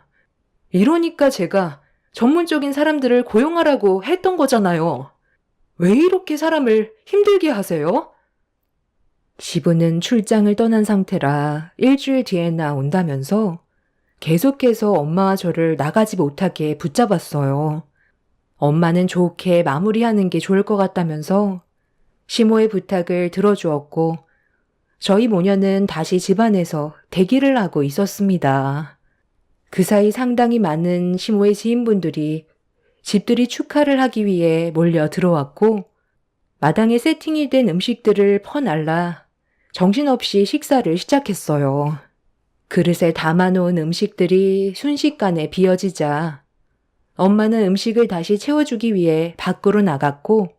이러니까 제가 전문적인 사람들을 고용하라고 했던 거잖아요. 왜 이렇게 사람을 힘들게 하세요? 시부는 출장을 떠난 상태라 일주일 뒤에나 온다면서 계속해서 엄마와 저를 나가지 못하게 붙잡았어요. 엄마는 좋게 마무리하는 게 좋을 것 같다면서 시모의 부탁을 들어주었고 저희 모녀는 다시 집안에서 대기를 하고 있었습니다. 그 사이 상당히 많은 시모의 지인분들이 집들이 축하를 하기 위해 몰려 들어왔고 마당에 세팅이 된 음식들을 퍼날라 정신없이 식사를 시작했어요. 그릇에 담아놓은 음식들이 순식간에 비어지자 엄마는 음식을 다시 채워주기 위해 밖으로 나갔고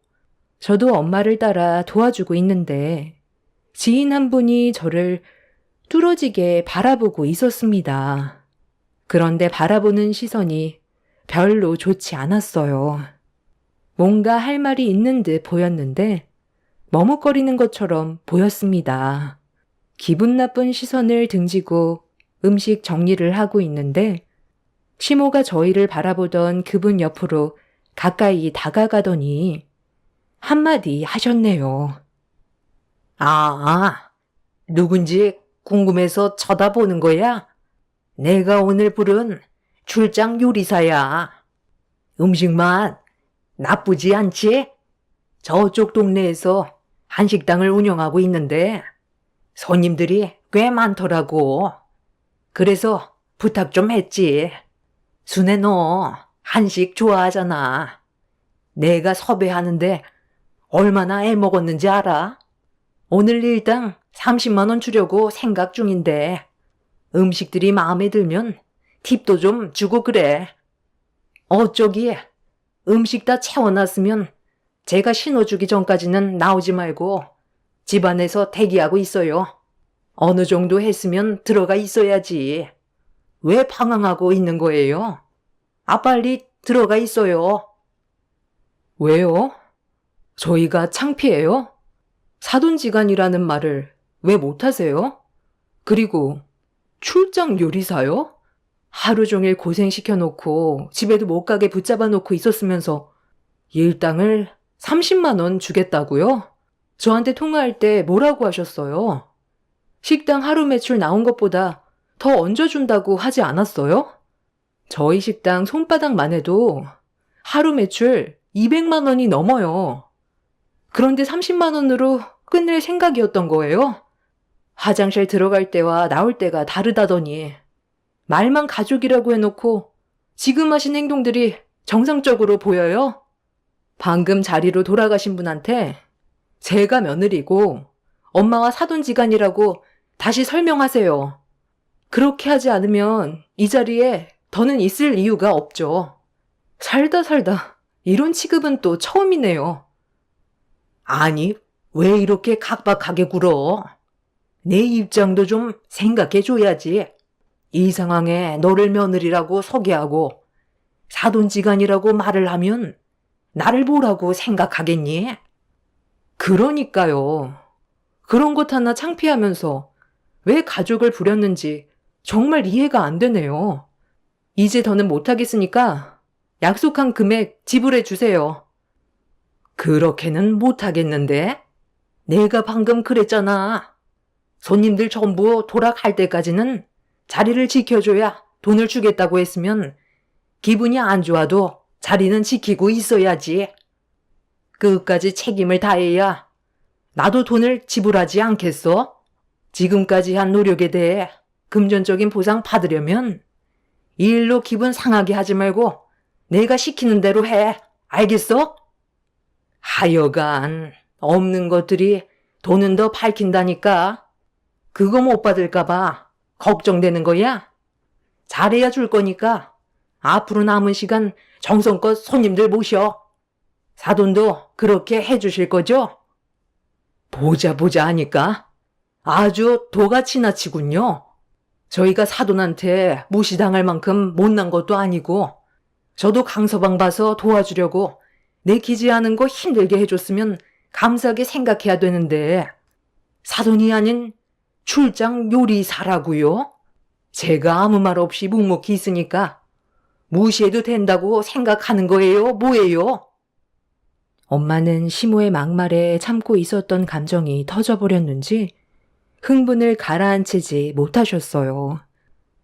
저도 엄마를 따라 도와주고 있는데 지인 한 분이 저를 뚫어지게 바라보고 있었습니다. 그런데 바라보는 시선이 별로 좋지 않았어요. 뭔가 할 말이 있는 듯 보였는데 머뭇거리는 것처럼 보였습니다. 기분 나쁜 시선을 등지고 음식 정리를 하고 있는데 시모가 저희를 바라보던 그분 옆으로 가까이 다가가더니 한마디 하셨네요. 아, 누군지 궁금해서 쳐다보는 거야? 내가 오늘 부른 출장 요리사야. 음식 맛 나쁘지 않지? 저쪽 동네에서 한식당을 운영하고 있는데 손님들이 꽤 많더라고. 그래서 부탁 좀 했지. 순애 너 한식 좋아하잖아. 내가 섭외하는데 얼마나 애먹었는지 알아? 오늘 일당 30만 원 주려고 생각 중인데 음식들이 마음에 들면 팁도 좀 주고 그래. 어쩌기 음식 다 채워놨으면 제가 신호주기 전까지는 나오지 말고 집안에서 대기하고 있어요. 어느 정도 했으면 들어가 있어야지. 왜 방황하고 있는 거예요? 빨리 들어가 있어요. 왜요? 저희가 창피해요? 사돈지간이라는 말을 왜 못하세요? 그리고 출장 요리사요? 하루 종일 고생시켜놓고 집에도 못 가게 붙잡아놓고 있었으면서 일당을 30만 원 주겠다고요? 저한테 통화할 때 뭐라고 하셨어요? 식당 하루 매출 나온 것보다 더 얹어준다고 하지 않았어요? 저희 식당 손바닥만 해도 하루 매출 200만 원이 넘어요. 그런데 30만 원으로 끝낼 생각이었던 거예요? 화장실 들어갈 때와 나올 때가 다르다더니 말만 가족이라고 해놓고 지금 하신 행동들이 정상적으로 보여요? 방금 자리로 돌아가신 분한테 제가 며느리고 엄마와 사돈지간이라고 다시 설명하세요. 그렇게 하지 않으면 이 자리에 더는 있을 이유가 없죠. 살다 이런 취급은 또 처음이네요. 아니, 왜 이렇게 각박하게 굴어? 내 입장도 좀 생각해줘야지. 이 상황에 너를 며느리라고 소개하고 사돈지간이라고 말을 하면 나를 뭐라고 생각하겠니? 그러니까요. 그런 것 하나 창피하면서 왜 가족을 부렸는지 정말 이해가 안 되네요. 이제 더는 못하겠으니까 약속한 금액 지불해 주세요. 그렇게는 못하겠는데? 내가 방금 그랬잖아. 손님들 전부 돌아갈 때까지는 자리를 지켜줘야 돈을 주겠다고 했으면 기분이 안 좋아도 자리는 지키고 있어야지. 끝까지 책임을 다해야 나도 돈을 지불하지 않겠어? 지금까지 한 노력에 대해 금전적인 보상 받으려면 이 일로 기분 상하게 하지 말고 내가 시키는 대로 해. 알겠어? 하여간 없는 것들이 돈은 더 밝힌다니까. 그거 못 받을까봐 걱정되는 거야? 잘해야 줄 거니까 앞으로 남은 시간 정성껏 손님들 모셔. 사돈도 그렇게 해주실 거죠? 보자 하니까 아주 도가 지나치군요. 저희가 사돈한테 무시당할 만큼 못난 것도 아니고 저도 강서방 봐서 도와주려고 내키지 않은 거 힘들게 해줬으면 감사하게 생각해야 되는데 사돈이 아닌 출장 요리사라고요? 제가 아무 말 없이 묵묵히 있으니까 무시해도 된다고 생각하는 거예요? 뭐예요? 엄마는 시모의 막말에 참고 있었던 감정이 터져버렸는지 흥분을 가라앉히지 못하셨어요.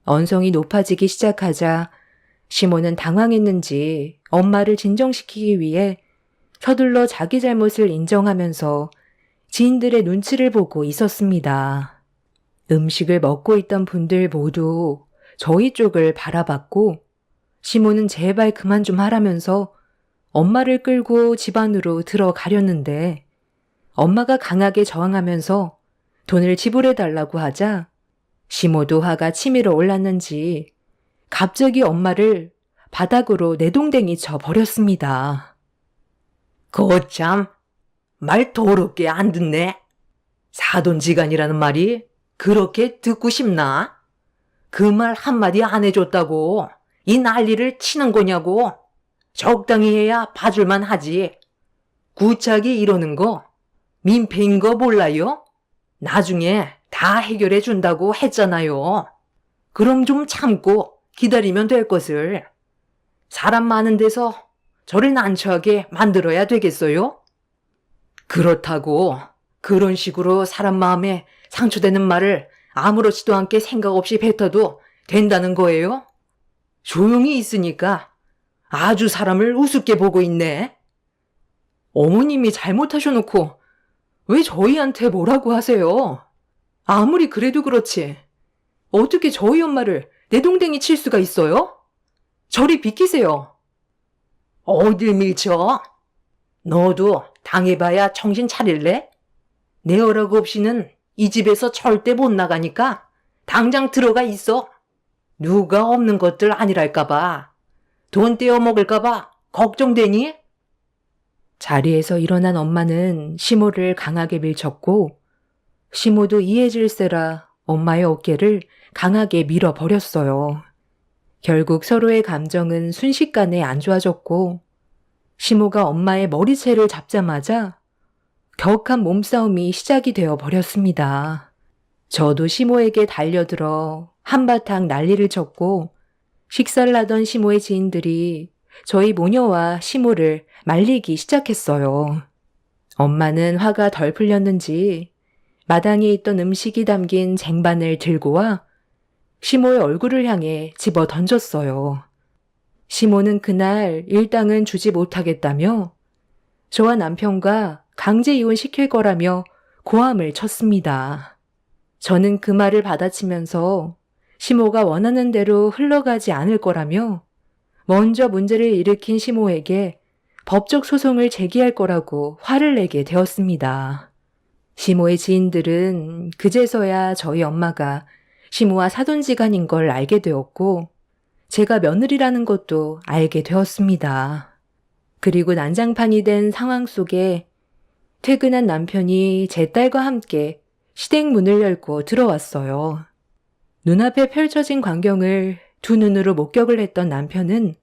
언성이 높아지기 시작하자 시모는 당황했는지 엄마를 진정시키기 위해 서둘러 자기 잘못을 인정하면서 지인들의 눈치를 보고 있었습니다. 음식을 먹고 있던 분들 모두 저희 쪽을 바라봤고 시모는 제발 그만 좀 하라면서 엄마를 끌고 집 안으로 들어가려는데 엄마가 강하게 저항하면서 돈을 지불해달라고 하자 시모도 화가 치밀어 올랐는지 갑자기 엄마를 바닥으로 내동댕이 쳐 버렸습니다. 거참, 말 더럽게 안 듣네. 사돈지간이라는 말이 그렇게 듣고 싶나? 그 말 한마디 안 해줬다고 이 난리를 치는 거냐고. 적당히 해야 봐줄만 하지. 구차하게 이러는 거 민폐인 거 몰라요? 나중에 다 해결해 준다고 했잖아요. 그럼 좀 참고 기다리면 될 것을. 사람 많은 데서 저를 난처하게 만들어야 되겠어요? 그렇다고 그런 식으로 사람 마음에 상처되는 말을 아무렇지도 않게 생각 없이 뱉어도 된다는 거예요? 조용히 있으니까 아주 사람을 우습게 보고 있네. 어머님이 잘못하셔놓고 왜 저희한테 뭐라고 하세요? 아무리 그래도 그렇지. 어떻게 저희 엄마를 내동댕이 칠 수가 있어요? 저리 비키세요. 어딜 밀쳐? 너도 당해봐야 정신 차릴래? 내 허락 없이는 이 집에서 절대 못 나가니까 당장 들어가 있어. 누가 없는 것들 아니랄까봐. 돈 떼어 먹을까봐 걱정되니? 자리에서 일어난 엄마는 시모를 강하게 밀쳤고 시모도 이해질세라 엄마의 어깨를 강하게 밀어버렸어요. 결국 서로의 감정은 순식간에 안 좋아졌고 시모가 엄마의 머리채를 잡자마자 격한 몸싸움이 시작이 되어 버렸습니다. 저도 시모에게 달려들어 한바탕 난리를 쳤고 식사를 하던 시모의 지인들이 저희 모녀와 시모를 말리기 시작했어요. 엄마는 화가 덜 풀렸는지 마당에 있던 음식이 담긴 쟁반을 들고 와 시모의 얼굴을 향해 집어 던졌어요. 시모는 그날 일당은 주지 못하겠다며 저와 남편과 강제 이혼시킬 거라며 고함을 쳤습니다. 저는 그 말을 받아치면서 시모가 원하는 대로 흘러가지 않을 거라며 먼저 문제를 일으킨 시모에게 법적 소송을 제기할 거라고 화를 내게 되었습니다. 시모의 지인들은 그제서야 저희 엄마가 시모와 사돈지간인 걸 알게 되었고 제가 며느리라는 것도 알게 되었습니다. 그리고 난장판이 된 상황 속에 퇴근한 남편이 제 딸과 함께 시댁 문을 열고 들어왔어요. 눈앞에 펼쳐진 광경을 두 눈으로 목격을 했던 남편은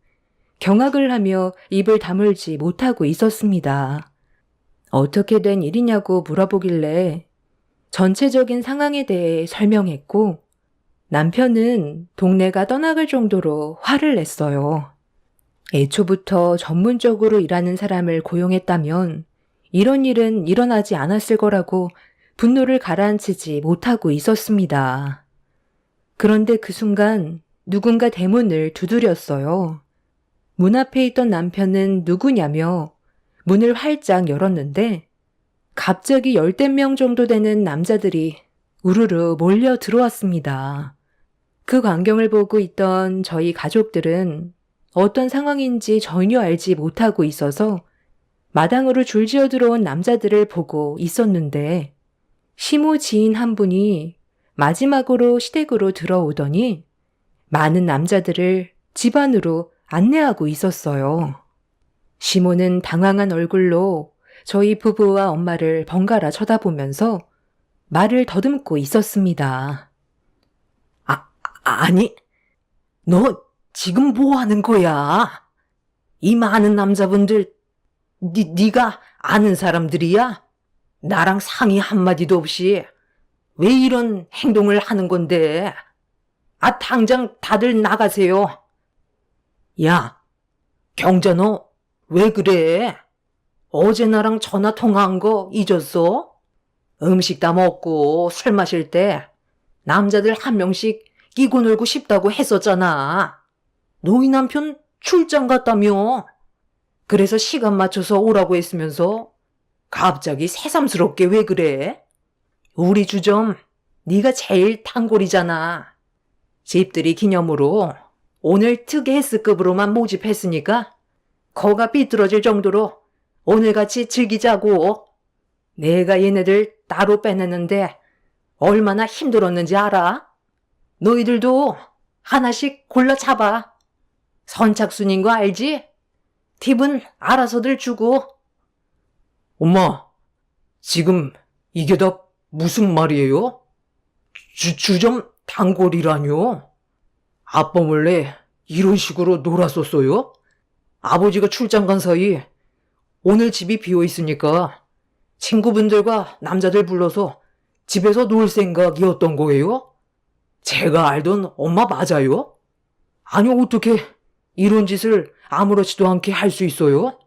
경악을 하며 입을 다물지 못하고 있었습니다. 어떻게 된 일이냐고 물어보길래 전체적인 상황에 대해 설명했고 남편은 동네가 떠나갈 정도로 화를 냈어요. 애초부터 전문적으로 일하는 사람을 고용했다면 이런 일은 일어나지 않았을 거라고 분노를 가라앉히지 못하고 있었습니다. 그런데 그 순간 누군가 대문을 두드렸어요. 문 앞에 있던 남편은 누구냐며 문을 활짝 열었는데 갑자기 10명 정도 되는 남자들이 우르르 몰려 들어왔습니다. 그 광경을 보고 있던 저희 가족들은 어떤 상황인지 전혀 알지 못하고 있어서 마당으로 줄지어 들어온 남자들을 보고 있었는데 시모 지인 한 분이 마지막으로 시댁으로 들어오더니 많은 남자들을 집 안으로 안내하고 있었어요. 시모는 당황한 얼굴로 저희 부부와 엄마를 번갈아 쳐다보면서 말을 더듬고 있었습니다. 아니, 너 지금 뭐 하는 거야? 이 많은 남자분들 네가 아는 사람들이야? 나랑 상의 한마디도 없이 왜 이런 행동을 하는 건데? 당장 다들 나가세요. 야, 경자 너 왜 그래? 어제 나랑 전화 통화한 거 잊었어? 음식 다 먹고 술 마실 때 남자들 한 명씩 끼고 놀고 싶다고 했었잖아. 너희 남편 출장 갔다며. 그래서 시간 맞춰서 오라고 했으면서 갑자기 새삼스럽게 왜 그래? 우리 주점 네가 제일 단골이잖아. 집들이 기념으로 오늘 특이 S급으로만 모집했으니까 거가 삐뚤어질 정도로 오늘같이 즐기자고. 내가 얘네들 따로 빼내는데 얼마나 힘들었는지 알아? 너희들도 하나씩 골라 잡아. 선착순인 거 알지? 팁은 알아서들 주고. 엄마, 지금 이게 다 무슨 말이에요? 주점 단골이라뇨? 아빠 몰래 이런 식으로 놀았었어요? 아버지가 출장 간 사이 오늘 집이 비어 있으니까 친구분들과 남자들 불러서 집에서 놀 생각이었던 거예요? 제가 알던 엄마 맞아요? 아니, 어떻게 이런 짓을 아무렇지도 않게 할 수 있어요?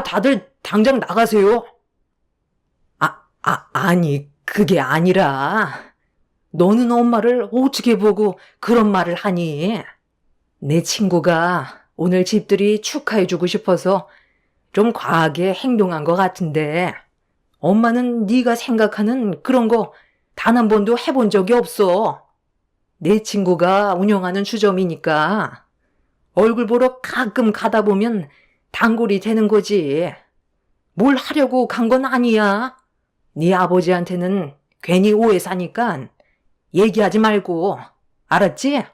다들 당장 나가세요. 아니, 그게 아니라, 너는 엄마를 어떻게 보고 그런 말을 하니? 내 친구가 오늘 집들이 축하해주고 싶어서 좀 과하게 행동한 것 같은데, 엄마는 네가 생각하는 그런 거 단 한 번도 해본 적이 없어. 내 친구가 운영하는 주점이니까 얼굴 보러 가끔 가다 보면 단골이 되는 거지. 뭘 하려고 간 건 아니야. 네 아버지한테는 괜히 오해 사니까 얘기하지 말고. 알았지?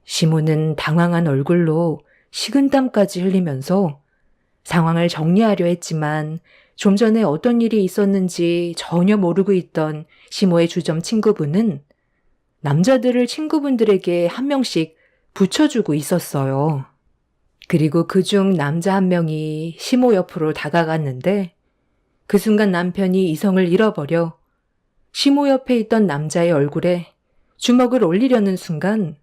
시모는 당황한 얼굴로 식은땀까지 흘리면서 상황을 정리하려 했지만 좀 전에 어떤 일이 있었는지 전혀 모르고 있던 시모의 주점 친구분은 남자들을 친구분들에게 한 명씩 붙여주고 있었어요. 그리고 그중 남자 한 명이 시모 옆으로 다가갔는데 그 순간 남편이 이성을 잃어버려 시모 옆에 있던 남자의 얼굴에 주먹을 올리려는 순간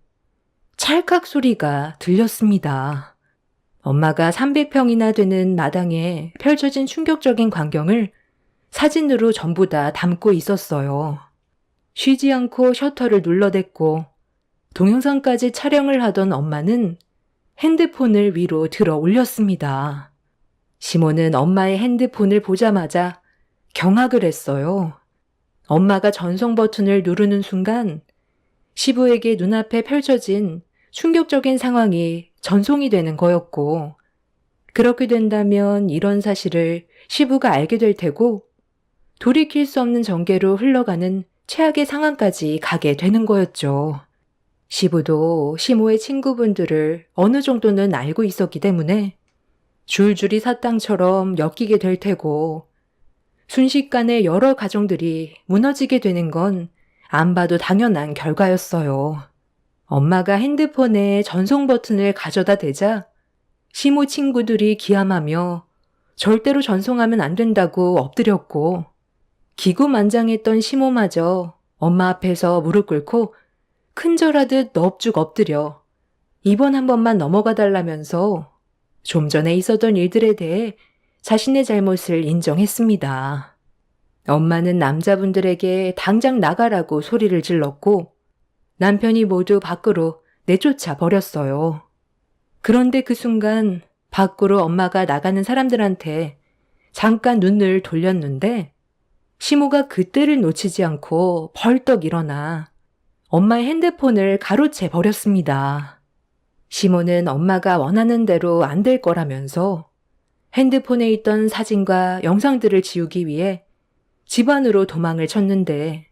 찰칵 소리가 들렸습니다. 엄마가 300평이나 되는 마당에 펼쳐진 충격적인 광경을 사진으로 전부 다 담고 있었어요. 쉬지 않고 셔터를 눌러댔고 동영상까지 촬영을 하던 엄마는 핸드폰을 위로 들어 올렸습니다. 시모는 엄마의 핸드폰을 보자마자 경악을 했어요. 엄마가 전송 버튼을 누르는 순간 시부에게 눈앞에 펼쳐진 충격적인 상황이 전송이 되는 거였고, 그렇게 된다면 이런 사실을 시부가 알게 될 테고 돌이킬 수 없는 전개로 흘러가는 최악의 상황까지 가게 되는 거였죠. 시부도 시모의 친구분들을 어느 정도는 알고 있었기 때문에 줄줄이 사탕처럼 엮이게 될 테고 순식간에 여러 가정들이 무너지게 되는 건 안 봐도 당연한 결과였어요. 엄마가 핸드폰에 전송 버튼을 가져다 대자 시모 친구들이 기함하며 절대로 전송하면 안 된다고 엎드렸고 기구만장했던 시모마저 엄마 앞에서 무릎 꿇고 큰절하듯 넙죽 엎드려 이번 한 번만 넘어가 달라면서 좀 전에 있었던 일들에 대해 자신의 잘못을 인정했습니다. 엄마는 남자분들에게 당장 나가라고 소리를 질렀고 남편이 모두 밖으로 내쫓아 버렸어요. 그런데 그 순간 밖으로 엄마가 나가는 사람들한테 잠깐 눈을 돌렸는데 시모가 그때를 놓치지 않고 벌떡 일어나 엄마의 핸드폰을 가로채 버렸습니다. 시모는 엄마가 원하는 대로 안 될 거라면서 핸드폰에 있던 사진과 영상들을 지우기 위해 집 안으로 도망을 쳤는데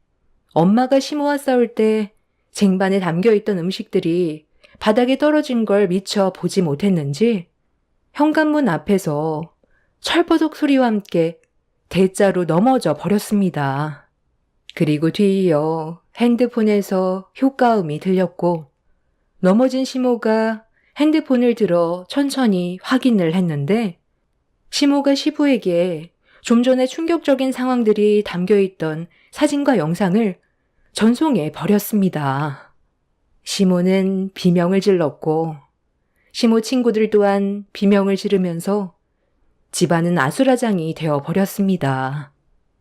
엄마가 시모와 싸울 때 쟁반에 담겨있던 음식들이 바닥에 떨어진 걸 미처 보지 못했는지 현관문 앞에서 철버덕 소리와 함께 대자로 넘어져 버렸습니다. 그리고 뒤이어 핸드폰에서 효과음이 들렸고 넘어진 시모가 핸드폰을 들어 천천히 확인을 했는데 시모가 시부에게 좀 전에 충격적인 상황들이 담겨있던 사진과 영상을 전송해 버렸습니다. 시모는 비명을 질렀고 시모 친구들 또한 비명을 지르면서 집안은 아수라장이 되어 버렸습니다.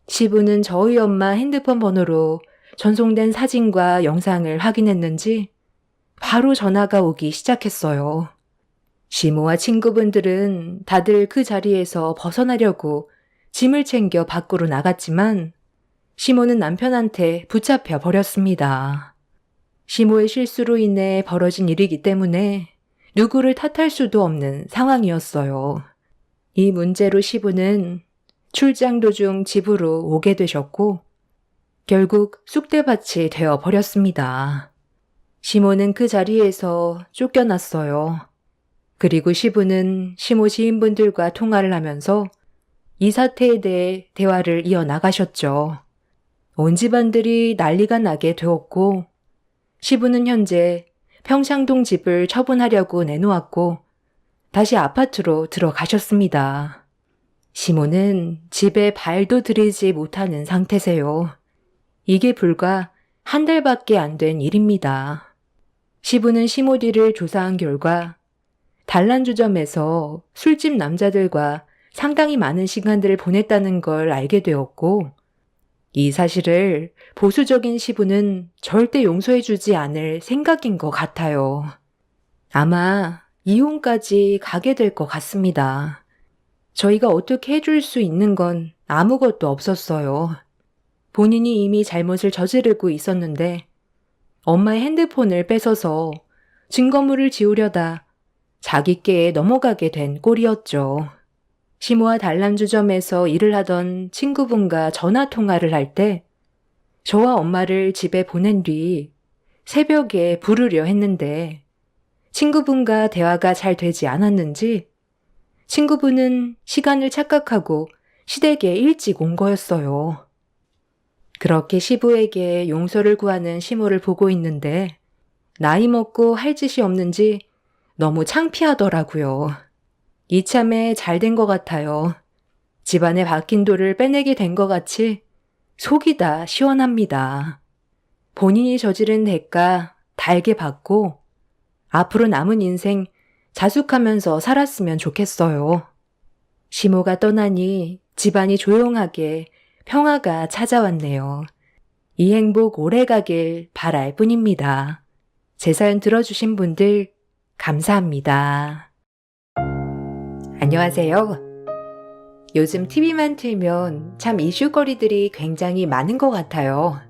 시부는 저희 엄마 핸드폰 번호로 전송된 사진과 영상을 확인했는지 바로 전화가 오기 시작했어요. 시모와 친구분들은 다들 그 자리에서 벗어나려고 짐을 챙겨 밖으로 나갔지만 시모는 남편한테 붙잡혀 버렸습니다. 시모의 실수로 인해 벌어진 일이기 때문에 누구를 탓할 수도 없는 상황이었어요. 이 문제로 시부는 출장 도중 집으로 오게 되셨고 결국 쑥대밭이 되어 버렸습니다. 시모는 그 자리에서 쫓겨났어요. 그리고 시부는 시모 지인분들과 통화를 하면서 이 사태에 대해 대화를 이어나가셨죠. 온 집안들이 난리가 나게 되었고 시부는 현재 평창동 집을 처분하려고 내놓았고 다시 아파트로 들어가셨습니다. 시모는 집에 발도 들이지 못하는 상태세요. 이게 불과 한 달밖에 안 된 일입니다. 시부는 시모 뒤를 조사한 결과 단란주점에서 술집 남자들과 상당히 많은 시간들을 보냈다는 걸 알게 되었고 이 사실을 보수적인 시부는 절대 용서해주지 않을 생각인 것 같아요. 아마 이혼까지 가게 될 것 같습니다. 저희가 어떻게 해줄 수 있는 건 아무것도 없었어요. 본인이 이미 잘못을 저지르고 있었는데 엄마의 핸드폰을 뺏어서 증거물을 지우려다 자기께에 넘어가게 된 꼴이었죠. 시모와 단란주점에서 일을 하던 친구분과 전화통화를 할 때 저와 엄마를 집에 보낸 뒤 새벽에 부르려 했는데 친구분과 대화가 잘 되지 않았는지 친구분은 시간을 착각하고 시댁에 일찍 온 거였어요. 그렇게 시부에게 용서를 구하는 시모를 보고 있는데 나이 먹고 할 짓이 없는지 너무 창피하더라고요. 이참에 잘 된 것 같아요. 집안에 박힌 돌을 빼내게 된 것 같이 속이 다 시원합니다. 본인이 저지른 대가 달게 받고 앞으로 남은 인생 자숙하면서 살았으면 좋겠어요. 시모가 떠나니 집안이 조용하게 평화가 찾아왔네요. 이 행복 오래가길 바랄 뿐입니다. 제 사연 들어주신 분들 감사합니다. 안녕하세요. 요즘 TV만 틀면 참 이슈거리들이 굉장히 많은 것 같아요.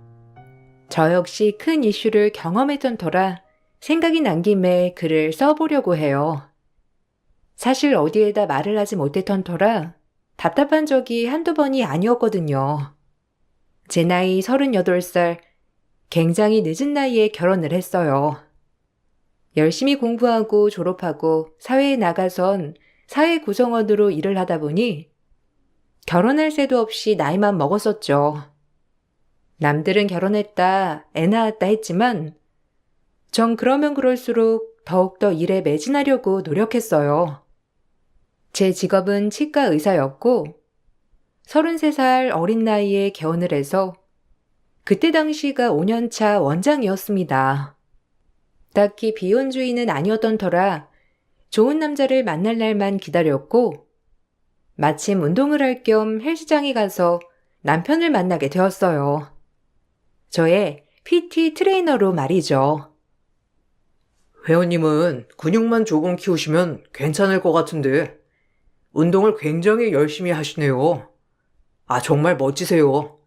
저 역시 큰 이슈를 경험했던 터라 생각이 난 김에 글을 써보려고 해요. 사실 어디에다 말을 하지 못했던 터라 답답한 적이 한두 번이 아니었거든요. 제 나이 38살, 굉장히 늦은 나이에 결혼을 했어요. 열심히 공부하고 졸업하고 사회에 나가선 사회 구성원으로 일을 하다 보니 결혼할 새도 없이 나이만 먹었었죠. 남들은 결혼했다, 애 낳았다 했지만 전 그러면 그럴수록 더욱더 일에 매진하려고 노력했어요. 제 직업은 치과 의사였고 33살 어린 나이에 개원을 해서 그때 당시가 5년차 원장이었습니다. 딱히 비혼주의는 아니었던 터라 좋은 남자를 만날 날만 기다렸고 마침 운동을 할 겸 헬스장에 가서 남편을 만나게 되었어요. 저의 PT 트레이너로 말이죠. 회원님은 근육만 조금 키우시면 괜찮을 것 같은데 운동을 굉장히 열심히 하시네요. 아, 정말 멋지세요.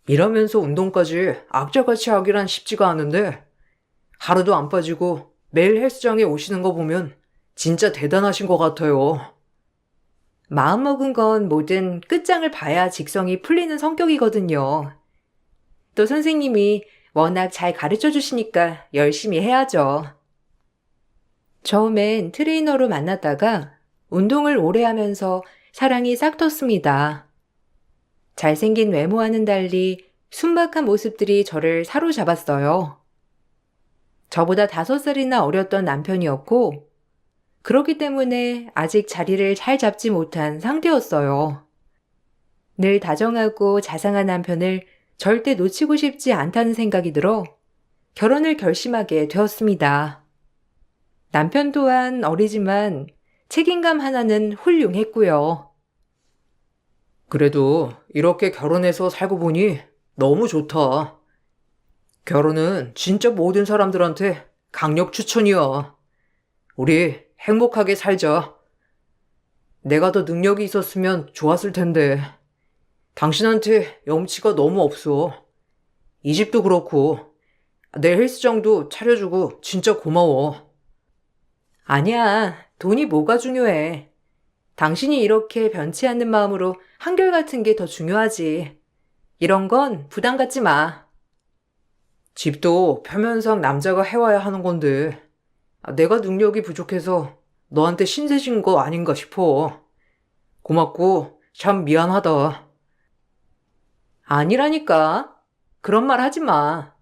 일하면서 운동까지 악자같이 하기란 쉽지가 않은데 하루도 안 빠지고 매일 헬스장에 오시는 거 보면 진짜 대단하신 것 같아요. 마음먹은 건 뭐든 끝장을 봐야 직성이 풀리는 성격이거든요. 또 선생님이 워낙 잘 가르쳐 주시니까 열심히 해야죠. 처음엔 트레이너로 만났다가 운동을 오래 하면서 사랑이 싹 텄습니다. 잘생긴 외모와는 달리 순박한 모습들이 저를 사로잡았어요. 저보다 5살이나 어렸던 남편이었고 그렇기 때문에 아직 자리를 잘 잡지 못한 상태였어요. 늘 다정하고 자상한 남편을 절대 놓치고 싶지 않다는 생각이 들어 결혼을 결심하게 되었습니다. 남편 또한 어리지만 책임감 하나는 훌륭했고요. 그래도 이렇게 결혼해서 살고 보니 너무 좋다. 결혼은 진짜 모든 사람들한테 강력 추천이야. 우리 행복하게 살자. 내가 더 능력이 있었으면 좋았을 텐데. 당신한테 염치가 너무 없어. 이 집도 그렇고 내 헬스장도 차려주고 진짜 고마워. 아니야, 돈이 뭐가 중요해. 당신이 이렇게 변치 않는 마음으로 한결같은 게 더 중요하지. 이런 건 부담 갖지 마. 집도 표면상 남자가 해와야 하는 건데 내가 능력이 부족해서 너한테 신세진 거 아닌가 싶어. 고맙고 참 미안하다. 아니라니까. 그런 말 하지 마.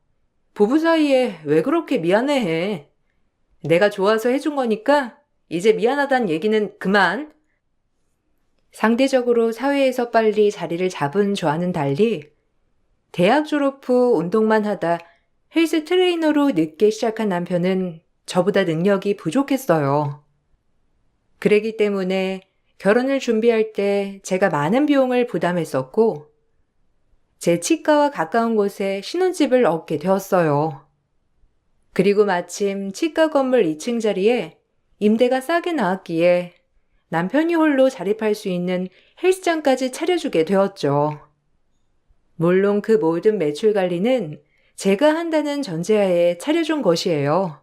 부부 사이에 왜 그렇게 미안해해. 내가 좋아서 해준 거니까 이제 미안하단 얘기는 그만. 상대적으로 사회에서 빨리 자리를 잡은 저와는 달리 대학 졸업 후 운동만 하다 헬스 트레이너로 늦게 시작한 남편은 저보다 능력이 부족했어요. 그러기 때문에 결혼을 준비할 때 제가 많은 비용을 부담했었고 제 치과와 가까운 곳에 신혼집을 얻게 되었어요. 그리고 마침 치과 건물 2층 자리에 임대가 싸게 나왔기에 남편이 홀로 자립할 수 있는 헬스장까지 차려주게 되었죠. 물론 그 모든 매출 관리는 제가 한다는 전제하에 차려준 것이에요.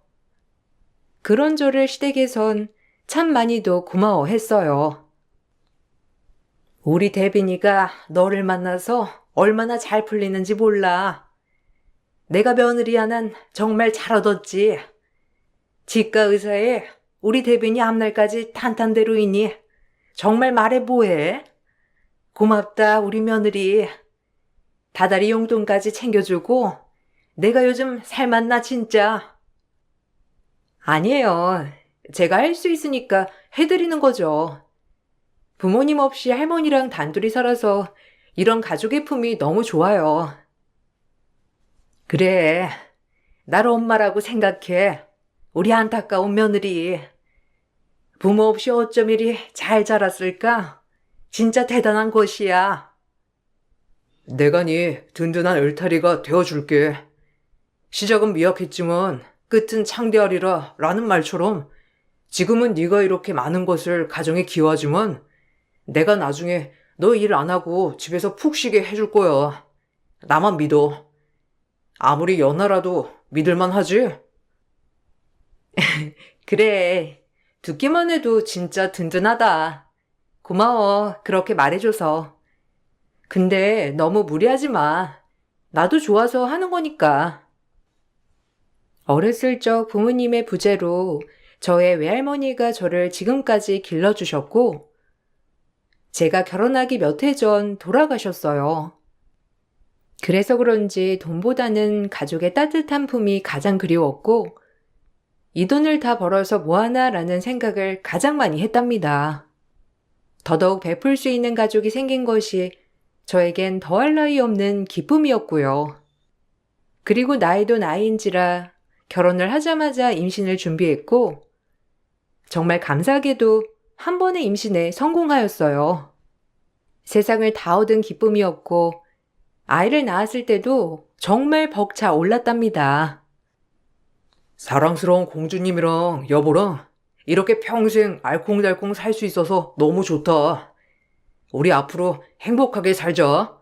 그런 저를 시댁에선 참 많이도 고마워했어요. 우리 대빈이가 너를 만나서 얼마나 잘 풀리는지 몰라. 내가 며느리 하나는 정말 잘 얻었지. 치과 의사에 우리 대빈이 앞날까지 탄탄대로 있니? 정말 말해 뭐해? 고맙다 우리 며느리. 다달이 용돈까지 챙겨주고 내가 요즘 살맛나 진짜. 아니에요. 제가 할 수 있으니까 해드리는 거죠. 부모님 없이 할머니랑 단둘이 살아서 이런 가족의 품이 너무 좋아요. 그래, 날 엄마라고 생각해. 우리 안타까운 며느리. 부모 없이 어쩜 이리 잘 자랐을까? 진짜 대단한 것이야. 내가 네 든든한 울타리가 되어줄게. 시작은 미약했지만 끝은 창대하리라 라는 말처럼 지금은 네가 이렇게 많은 것을 가정에 기여하지만 내가 나중에 너 일 안 하고 집에서 푹 쉬게 해줄 거야. 나만 믿어. 아무리 연하라도 믿을만 하지? 그래, 듣기만 해도 진짜 든든하다. 고마워, 그렇게 말해줘서. 근데 너무 무리하지 마. 나도 좋아서 하는 거니까. 어렸을 적 부모님의 부재로 저의 외할머니가 저를 지금까지 길러주셨고, 제가 결혼하기 몇 해 전 돌아가셨어요. 그래서 그런지 돈보다는 가족의 따뜻한 품이 가장 그리웠고, 이 돈을 다 벌어서 뭐하나라는 생각을 가장 많이 했답니다. 더더욱 베풀 수 있는 가족이 생긴 것이 저에겐 더할 나위 없는 기쁨이었고요. 그리고 나이도 나이인지라 결혼을 하자마자 임신을 준비했고, 정말 감사하게도 한 번의 임신에 성공하였어요. 세상을 다 얻은 기쁨이었고, 아이를 낳았을 때도 정말 벅차 올랐답니다. 사랑스러운 공주님이랑 여보랑 이렇게 평생 알콩달콩 살 수 있어서 너무 좋다. 우리 앞으로 행복하게 살자.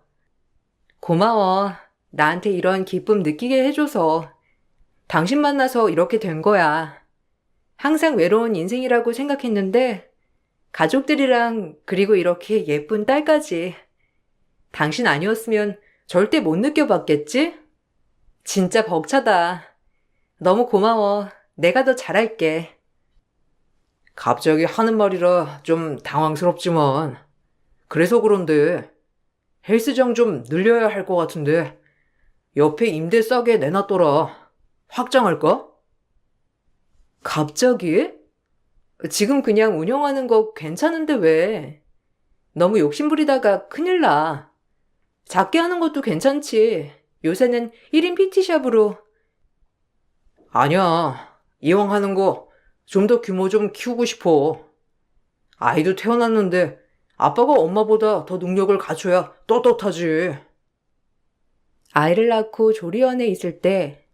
고마워. 나한테 이런 기쁨 느끼게 해줘서. 당신 만나서 이렇게 된 거야. 항상 외로운 인생이라고 생각했는데, 가족들이랑 그리고 이렇게 예쁜 딸까지. 당신 아니었으면 절대 못 느껴봤겠지? 진짜 벅차다. 너무 고마워. 내가 더 잘할게. 갑자기 하는 말이라 좀 당황스럽지만 그래서 그런데 헬스장 좀 늘려야 할 것 같은데 옆에 임대 싸게 내놨더라. 확장할까? 갑자기? 지금 그냥 운영하는 거 괜찮은데 왜? 너무 욕심부리다가 큰일 나. 작게 하는 것도 괜찮지. 요새는 1인 PT샵으로. 아니야. 이왕 하는 거 좀 더 규모 좀 키우고 싶어. 아이도 태어났는데 아빠가 엄마보다 더 능력을 갖춰야 떳떳하지. 아이를 낳고 조리원에 있을 때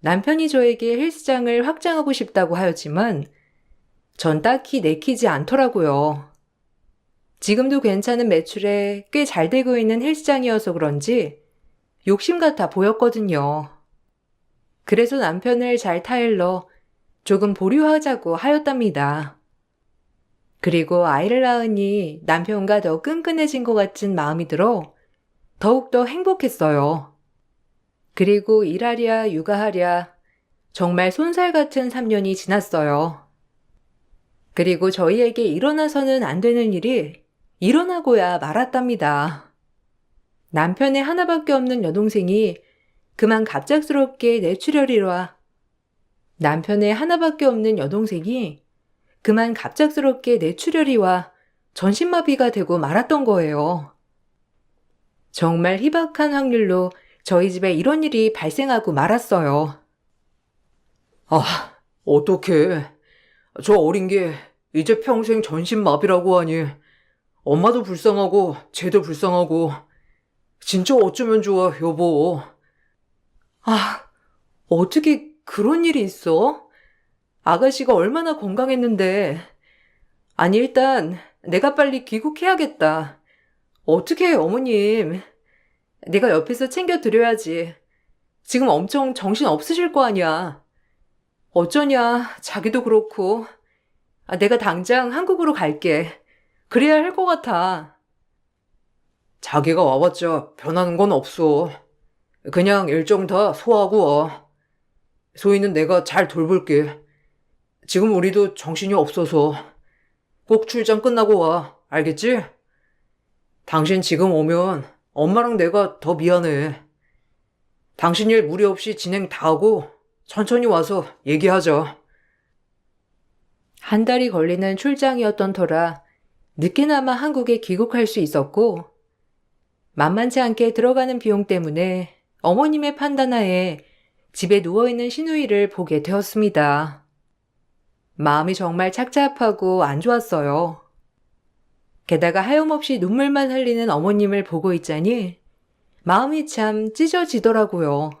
남편이 저에게 헬스장을 확장하고 싶다고 하였지만 전 딱히 내키지 않더라고요. 지금도 괜찮은 매출에 꽤 잘 되고 있는 헬스장이어서 그런지 욕심 같아 보였거든요. 그래서 남편을 잘 타일러 조금 보류하자고 하였답니다. 그리고 아이를 낳으니 남편과 더 끈끈해진 것 같은 마음이 들어 더욱더 행복했어요. 그리고 일하랴 육아하랴 정말 손살 같은 3년이 지났어요. 그리고 저희에게 일어나서는 안 되는 일이 일어나고야 말았답니다. 남편의 하나밖에 없는 여동생이 그만 갑작스럽게 뇌출혈이라 남편의 하나밖에 없는 여동생이 그만 갑작스럽게 뇌출혈이와 전신마비가 되고 말았던 거예요. 정말 희박한 확률로 저희 집에 이런 일이 발생하고 말았어요. 아, 어떡해. 저 어린 게 이제 평생 전신마비라고 하니 엄마도 불쌍하고 쟤도 불쌍하고 진짜 어쩌면 좋아, 여보. 아, 어떻게 그런 일이 있어? 아가씨가 얼마나 건강했는데. 아니, 일단 내가 빨리 귀국해야겠다. 어떻게 해, 어머님. 내가 옆에서 챙겨드려야지. 지금 엄청 정신 없으실 거 아니야. 어쩌냐, 자기도 그렇고. 내가 당장 한국으로 갈게. 그래야 할 것 같아. 자기가 와봤자 변하는 건 없어. 그냥 일정 다 소화하고 와. 소희는 내가 잘 돌볼게. 지금 우리도 정신이 없어서 꼭 출장 끝나고 와. 알겠지? 당신 지금 오면 엄마랑 내가 더 미안해. 당신 일 무리 없이 진행 다 하고 천천히 와서 얘기하자. 한 달이 걸리는 출장이었던 터라 늦게나마 한국에 귀국할 수 있었고, 만만치 않게 들어가는 비용 때문에 어머님의 판단하에 집에 누워있는 신우이를 보게 되었습니다. 마음이 정말 착잡하고 안 좋았어요. 게다가 하염없이 눈물만 흘리는 어머님을 보고 있자니 마음이 참 찢어지더라고요.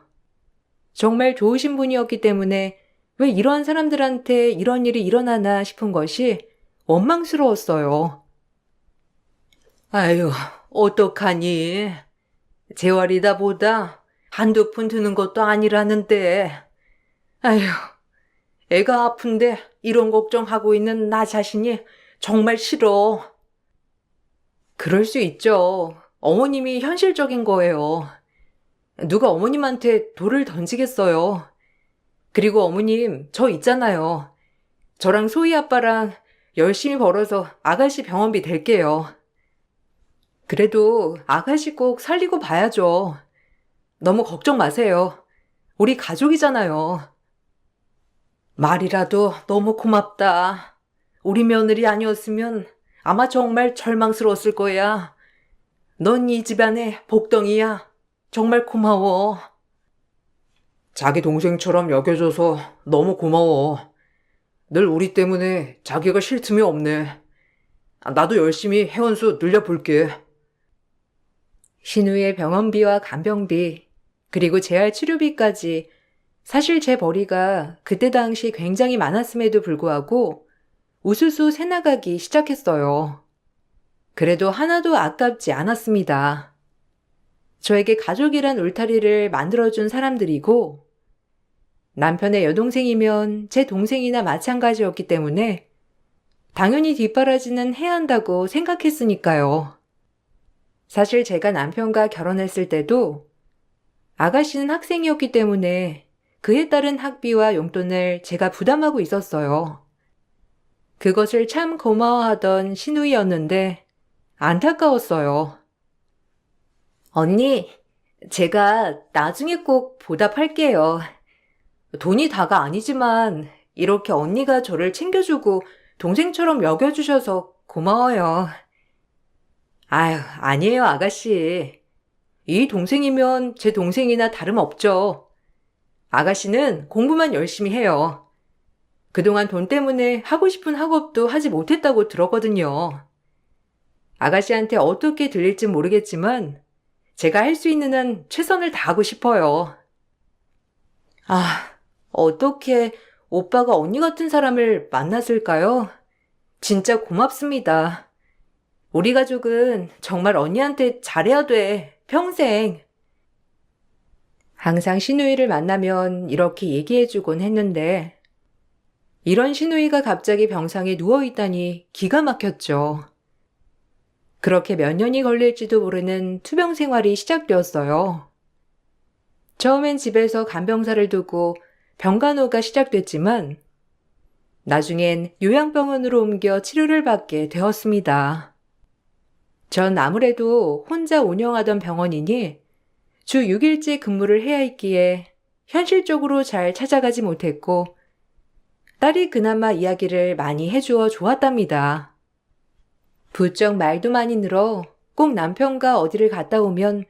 정말 좋으신 분이었기 때문에 왜 이런 사람들한테 이런 일이 일어나나 싶은 것이 원망스러웠어요. 아유, 어떡하니. 재활이다 보다 한두 푼 드는 것도 아니라는데. 아유, 애가 아픈데 이런 걱정하고 있는 나 자신이 정말 싫어. 그럴 수 있죠. 어머님이 현실적인 거예요. 누가 어머님한테 돌을 던지겠어요. 그리고 어머님, 저 있잖아요. 저랑 소희 아빠랑 열심히 벌어서 아가씨 병원비 댈게요. 그래도 아가씨 꼭 살리고 봐야죠. 너무 걱정 마세요. 우리 가족이잖아요. 말이라도 너무 고맙다. 우리 며느리 아니었으면 아마 정말 절망스러웠을 거야. 넌 이 집안의 복덩이야. 정말 고마워. 자기 동생처럼 여겨줘서 너무 고마워. 늘 우리 때문에 자기가 쉴 틈이 없네. 나도 열심히 회원수 늘려볼게. 신우의 병원비와 간병비, 그리고 재활 치료비까지 사실 제 벌이가 그때 당시 굉장히 많았음에도 불구하고 우수수 새나가기 시작했어요. 그래도 하나도 아깝지 않았습니다. 저에게 가족이란 울타리를 만들어준 사람들이고 남편의 여동생이면 제 동생이나 마찬가지였기 때문에 당연히 뒷바라지는 해야 한다고 생각했으니까요. 사실 제가 남편과 결혼했을 때도 아가씨는 학생이었기 때문에 그에 따른 학비와 용돈을 제가 부담하고 있었어요. 그것을 참 고마워하던 신우이였는데 안타까웠어요. 언니, 제가 나중에 꼭 보답할게요. 돈이 다가 아니지만 이렇게 언니가 저를 챙겨주고 동생처럼 여겨주셔서 고마워요. 아유, 아니에요, 아가씨. 이 동생이면 제 동생이나 다름없죠. 아가씨는 공부만 열심히 해요. 그동안 돈 때문에 하고 싶은 학업도 하지 못했다고 들었거든요. 아가씨한테 어떻게 들릴진 모르겠지만 제가 할 수 있는 한 최선을 다하고 싶어요. 아, 어떻게 오빠가 언니 같은 사람을 만났을까요? 진짜 고맙습니다. 우리 가족은 정말 언니한테 잘해야 돼. 평생. 항상 신우이를 만나면 이렇게 얘기해주곤 했는데 이런 신우이가 갑자기 병상에 누워있다니 기가 막혔죠. 그렇게 몇 년이 걸릴지도 모르는 투병 생활이 시작되었어요. 처음엔 집에서 간병사를 두고 병간호가 시작됐지만 나중엔 요양병원으로 옮겨 치료를 받게 되었습니다. 전 아무래도 혼자 운영하던 병원이니 주 6일째 근무를 해야 했기에 현실적으로 잘 찾아가지 못했고 딸이 그나마 이야기를 많이 해주어 좋았답니다. 부쩍 말도 많이 늘어 꼭 남편과 어디를 갔다 오면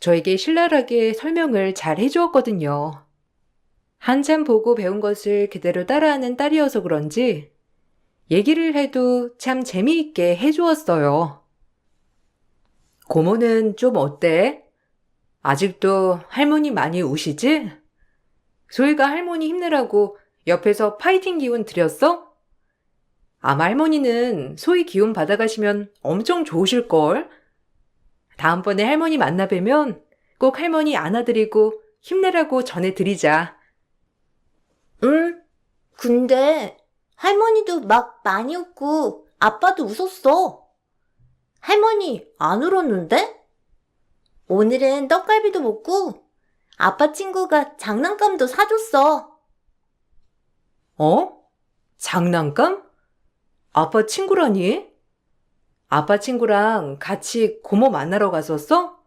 저에게 신랄하게 설명을 잘 해주었거든요. 한참 보고 배운 것을 그대로 따라하는 딸이어서 그런지 얘기를 해도 참 재미있게 해주었어요. 고모는 좀 어때? 아직도 할머니 많이 우시지? 소희가 할머니 힘내라고 옆에서 파이팅 기운 드렸어? 아마 할머니는 소희 기운 받아가시면 엄청 좋으실걸? 다음번에 할머니 만나 뵈면 꼭 할머니 안아드리고 힘내라고 전해드리자. 응? 근데 할머니도 막 많이 웃고 아빠도 웃었어. 할머니 안 울었는데? 오늘은 떡갈비도 먹고 아빠 친구가 장난감도 사줬어. 어? 장난감? 아빠 친구라니? 아빠 친구랑 같이 고모 만나러 갔었어?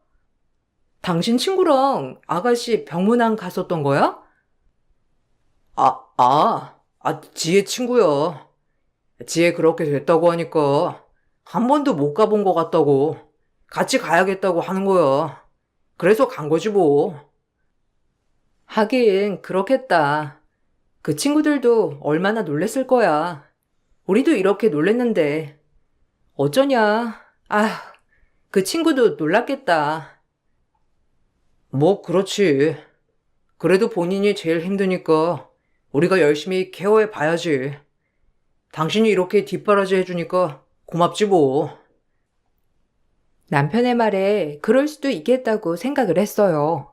당신 친구랑 아가씨 병문안 갔었던 거야? 지혜 친구야. 지혜 그렇게 됐다고 하니까 한 번도 못 가본 것 같다고. 같이 가야겠다고 하는 거야. 그래서 간 거지 뭐. 하긴 그렇겠다. 그 친구들도 얼마나 놀랬을 거야. 우리도 이렇게 놀랬는데. 어쩌냐. 그 친구도 놀랐겠다. 뭐 그렇지. 그래도 본인이 제일 힘드니까 우리가 열심히 케어해 봐야지. 당신이 이렇게 뒷바라지 해주니까 고맙지 뭐. 남편의 말에 그럴 수도 있겠다고 생각을 했어요.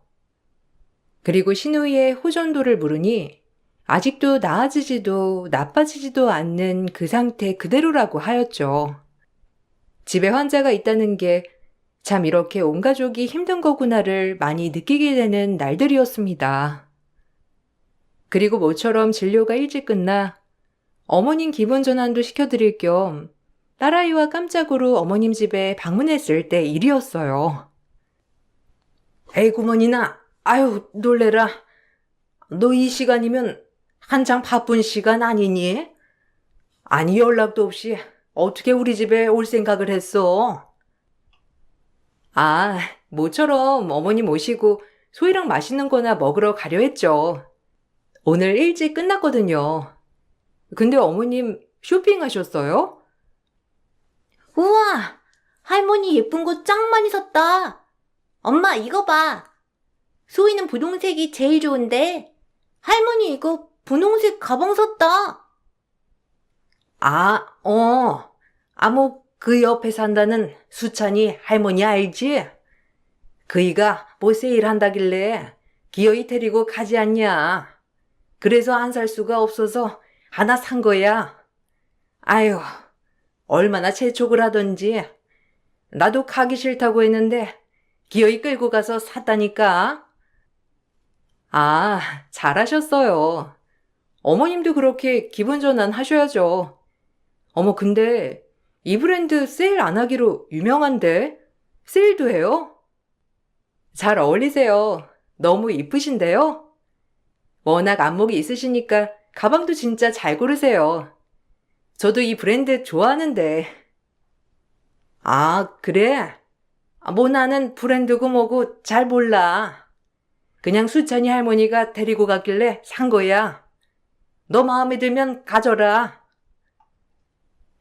그리고 신우이의 호전도를 물으니 아직도 나아지지도 나빠지지도 않는 그 상태 그대로라고 하였죠. 집에 환자가 있다는 게 참 이렇게 온 가족이 힘든 거구나를 많이 느끼게 되는 날들이었습니다. 그리고 모처럼 진료가 일찍 끝나 어머님 기분 전환도 시켜드릴 겸 딸아이와 깜짝으로 어머님 집에 방문했을 때 일이었어요. 에이구머니나, 아유 놀래라. 너 이 시간이면 한창 바쁜 시간 아니니? 아니 연락도 없이 어떻게 우리 집에 올 생각을 했어? 모처럼 어머님 오시고 소희랑 맛있는 거나 먹으러 가려 했죠. 오늘 일찍 끝났거든요. 근데 어머님 쇼핑하셨어요? 우와! 할머니 예쁜 거 짱 많이 샀다. 엄마 이거 봐. 소희는 분홍색이 제일 좋은데 할머니 이거 분홍색 가방 샀다. 그 옆에 산다는 수찬이 할머니 알지? 그이가 뭐 세일한다길래 기어이 데리고 가지 않냐. 그래서 안 살 수가 없어서 하나 산 거야. 아유, 얼마나 재촉을 하던지. 나도 가기 싫다고 했는데 기어이 끌고 가서 샀다니까. 잘하셨어요. 어머님도 그렇게 기분 전환 하셔야죠. 어머, 근데 이 브랜드 세일 안 하기로 유명한데? 세일도 해요? 잘 어울리세요. 너무 이쁘신데요? 워낙 안목이 있으시니까 가방도 진짜 잘 고르세요. 저도 이 브랜드 좋아하는데. 아, 그래? 뭐 나는 브랜드고 뭐고 잘 몰라. 그냥 수찬이 할머니가 데리고 갔길래 산 거야. 너 마음에 들면 가져라.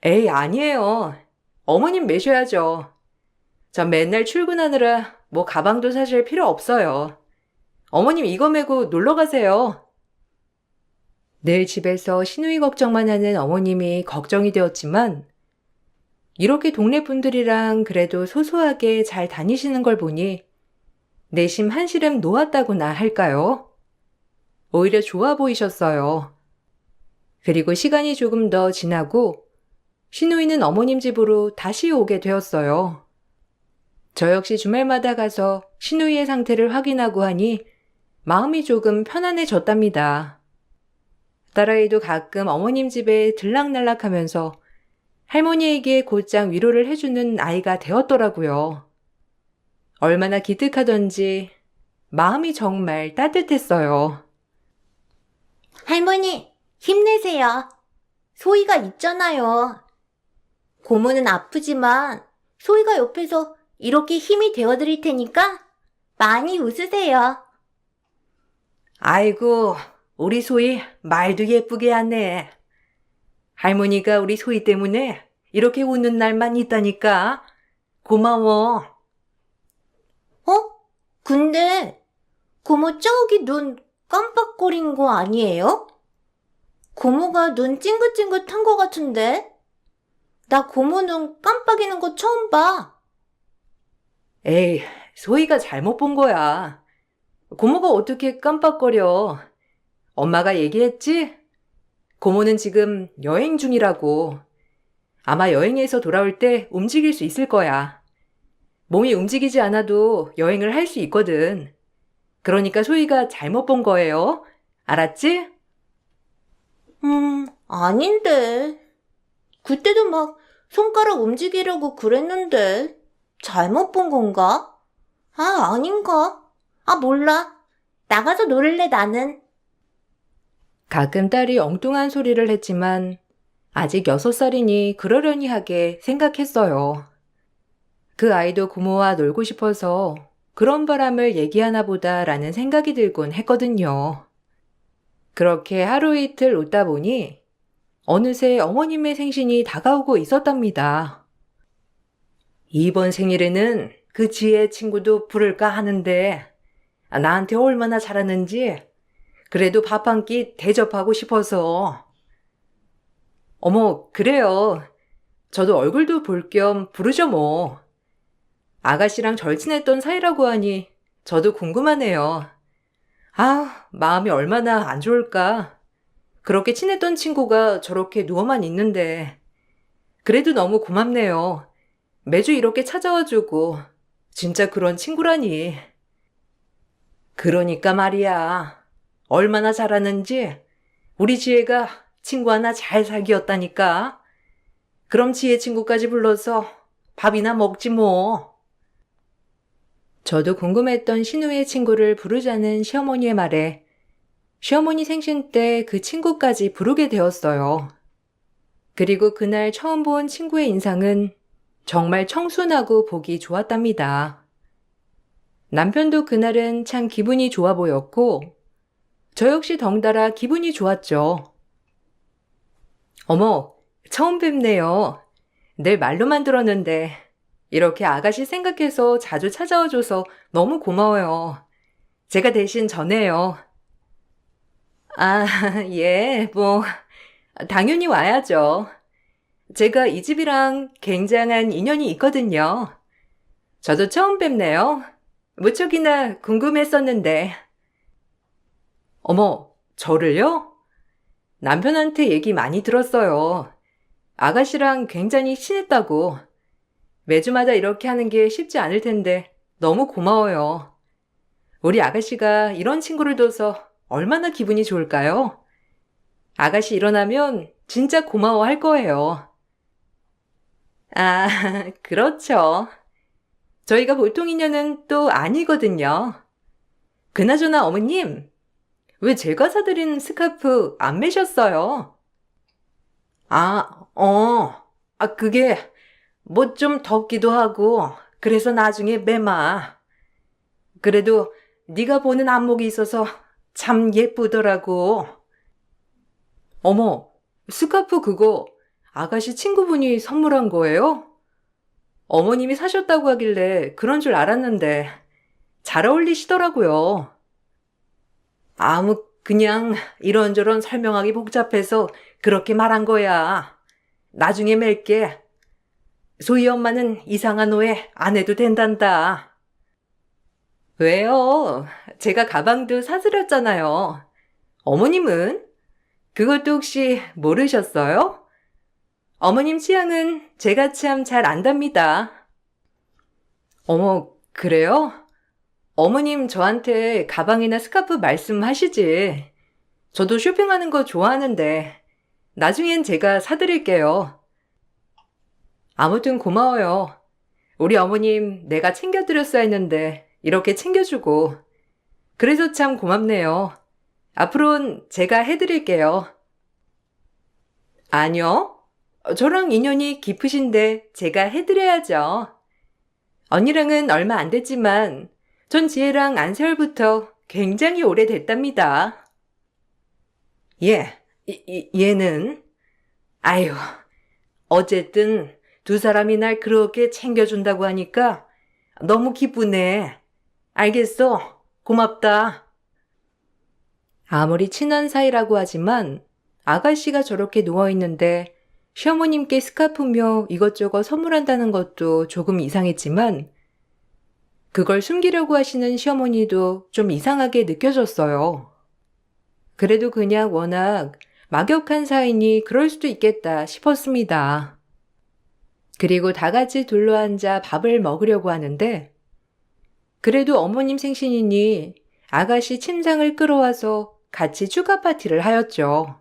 에이, 아니에요. 어머님 매셔야죠. 전 맨날 출근하느라 뭐 가방도 사실 필요 없어요. 어머님 이거 메고 놀러 가세요. 늘 집에서 시누이 걱정만 하는 어머님이 걱정이 되었지만 이렇게 동네 분들이랑 그래도 소소하게 잘 다니시는 걸 보니 내심 한시름 놓았다고나 할까요? 오히려 좋아 보이셨어요. 그리고 시간이 조금 더 지나고 시누이는 어머님 집으로 다시 오게 되었어요. 저 역시 주말마다 가서 시누이의 상태를 확인하고 하니 마음이 조금 편안해졌답니다. 딸아이도 가끔 어머님 집에 들락날락하면서 할머니에게 곧장 위로를 해주는 아이가 되었더라고요. 얼마나 기특하던지 마음이 정말 따뜻했어요. 할머니, 힘내세요. 소희가 있잖아요. 고모는 아프지만 소희가 옆에서 이렇게 힘이 되어드릴 테니까 많이 웃으세요. 아이고, 우리 소희 말도 예쁘게 하네. 할머니가 우리 소희 때문에 이렇게 웃는 날만 있다니까. 고마워. 근데 고모 저기 눈 깜빡거린 거 아니에요? 고모가 눈 찡긋찡긋한 거 같은데? 나 고모 눈 깜빡이는 거 처음 봐. 에이, 소희가 잘못 본 거야. 고모가 어떻게 깜빡거려. 엄마가 얘기했지? 고모는 지금 여행 중이라고. 아마 여행에서 돌아올 때 움직일 수 있을 거야. 몸이 움직이지 않아도 여행을 할 수 있거든. 그러니까 소희가 잘못 본 거예요. 알았지? 아닌데. 그때도 막 손가락 움직이려고 그랬는데. 잘못 본 건가? 아닌가? 몰라. 나가서 놀을래, 나는. 가끔 딸이 엉뚱한 소리를 했지만 아직 6살이니 그러려니 하게 생각했어요. 그 아이도 고모와 놀고 싶어서 그런 바람을 얘기하나 보다라는 생각이 들곤 했거든요. 그렇게 하루 이틀 웃다 보니 어느새 어머님의 생신이 다가오고 있었답니다. 이번 생일에는 그 지혜 친구도 부를까 하는데 나한테 얼마나 잘하는지 그래도 밥 한 끼 대접하고 싶어서. 어머, 그래요. 저도 얼굴도 볼 겸 부르죠 뭐. 아가씨랑 절친했던 사이라고 하니 저도 궁금하네요. 마음이 얼마나 안 좋을까. 그렇게 친했던 친구가 저렇게 누워만 있는데. 그래도 너무 고맙네요. 매주 이렇게 찾아와주고 진짜 그런 친구라니. 그러니까 말이야. 얼마나 잘하는지 우리 지혜가 친구 하나 잘 사귀었다니까. 그럼 지혜 친구까지 불러서 밥이나 먹지 뭐. 저도 궁금했던 신우의 친구를 부르자는 시어머니의 말에 시어머니 생신 때 그 친구까지 부르게 되었어요. 그리고 그날 처음 본 친구의 인상은 정말 청순하고 보기 좋았답니다. 남편도 그날은 참 기분이 좋아 보였고 저 역시 덩달아 기분이 좋았죠. 어머, 처음 뵙네요. 늘 말로만 들었는데 이렇게 아가씨 생각해서 자주 찾아와줘서 너무 고마워요. 제가 대신 전해요. 예, 당연히 와야죠. 제가 이 집이랑 굉장한 인연이 있거든요. 저도 처음 뵙네요. 무척이나 궁금했었는데. 어머, 저를요? 남편한테 얘기 많이 들었어요. 아가씨랑 굉장히 친했다고. 매주마다 이렇게 하는 게 쉽지 않을 텐데 너무 고마워요. 우리 아가씨가 이런 친구를 둬서 얼마나 기분이 좋을까요? 아가씨 일어나면 진짜 고마워할 거예요. 그렇죠. 저희가 보통 인연은 또 아니거든요. 그나저나 어머님, 왜 제가 사드린 스카프 안 매셨어요? 그게 뭐 좀 덥기도 하고 그래서 나중에 매마. 그래도 네가 보는 안목이 있어서 참 예쁘더라고. 어머, 스카프 그거 아가씨 친구분이 선물한 거예요? 어머님이 사셨다고 하길래 그런 줄 알았는데 잘 어울리시더라고요. 그냥 이런저런 설명하기 복잡해서 그렇게 말한 거야. 나중에 맬게. 소희 엄마는 이상한 오해 안 해도 된단다. 왜요? 제가 가방도 사드렸잖아요. 어머님은? 그것도 혹시 모르셨어요? 어머님 취향은 제가 참 잘 안답니다. 어머, 그래요? 어머님 저한테 가방이나 스카프 말씀하시지. 저도 쇼핑하는 거 좋아하는데 나중엔 제가 사드릴게요. 아무튼 고마워요. 우리 어머님 내가 챙겨드렸어야 했는데 이렇게 챙겨주고 그래서 참 고맙네요. 앞으로는 제가 해드릴게요. 아니요. 저랑 인연이 깊으신데 제가 해드려야죠. 언니랑은 얼마 안 됐지만 전 지혜랑 안세월부터 굉장히 오래됐답니다. 얘는? 아유, 어쨌든 두 사람이 날 그렇게 챙겨준다고 하니까 너무 기쁘네. 알겠어. 고맙다. 아무리 친한 사이라고 하지만 아가씨가 저렇게 누워있는데 시어머님께 스카프며 이것저것 선물한다는 것도 조금 이상했지만 그걸 숨기려고 하시는 시어머니도 좀 이상하게 느껴졌어요. 그래도 그냥 워낙 막역한 사이니 그럴 수도 있겠다 싶었습니다. 그리고 다 같이 둘러앉아 밥을 먹으려고 하는데 그래도 어머님 생신이니 아가씨 침상을 끌어와서 같이 축하 파티를 하였죠.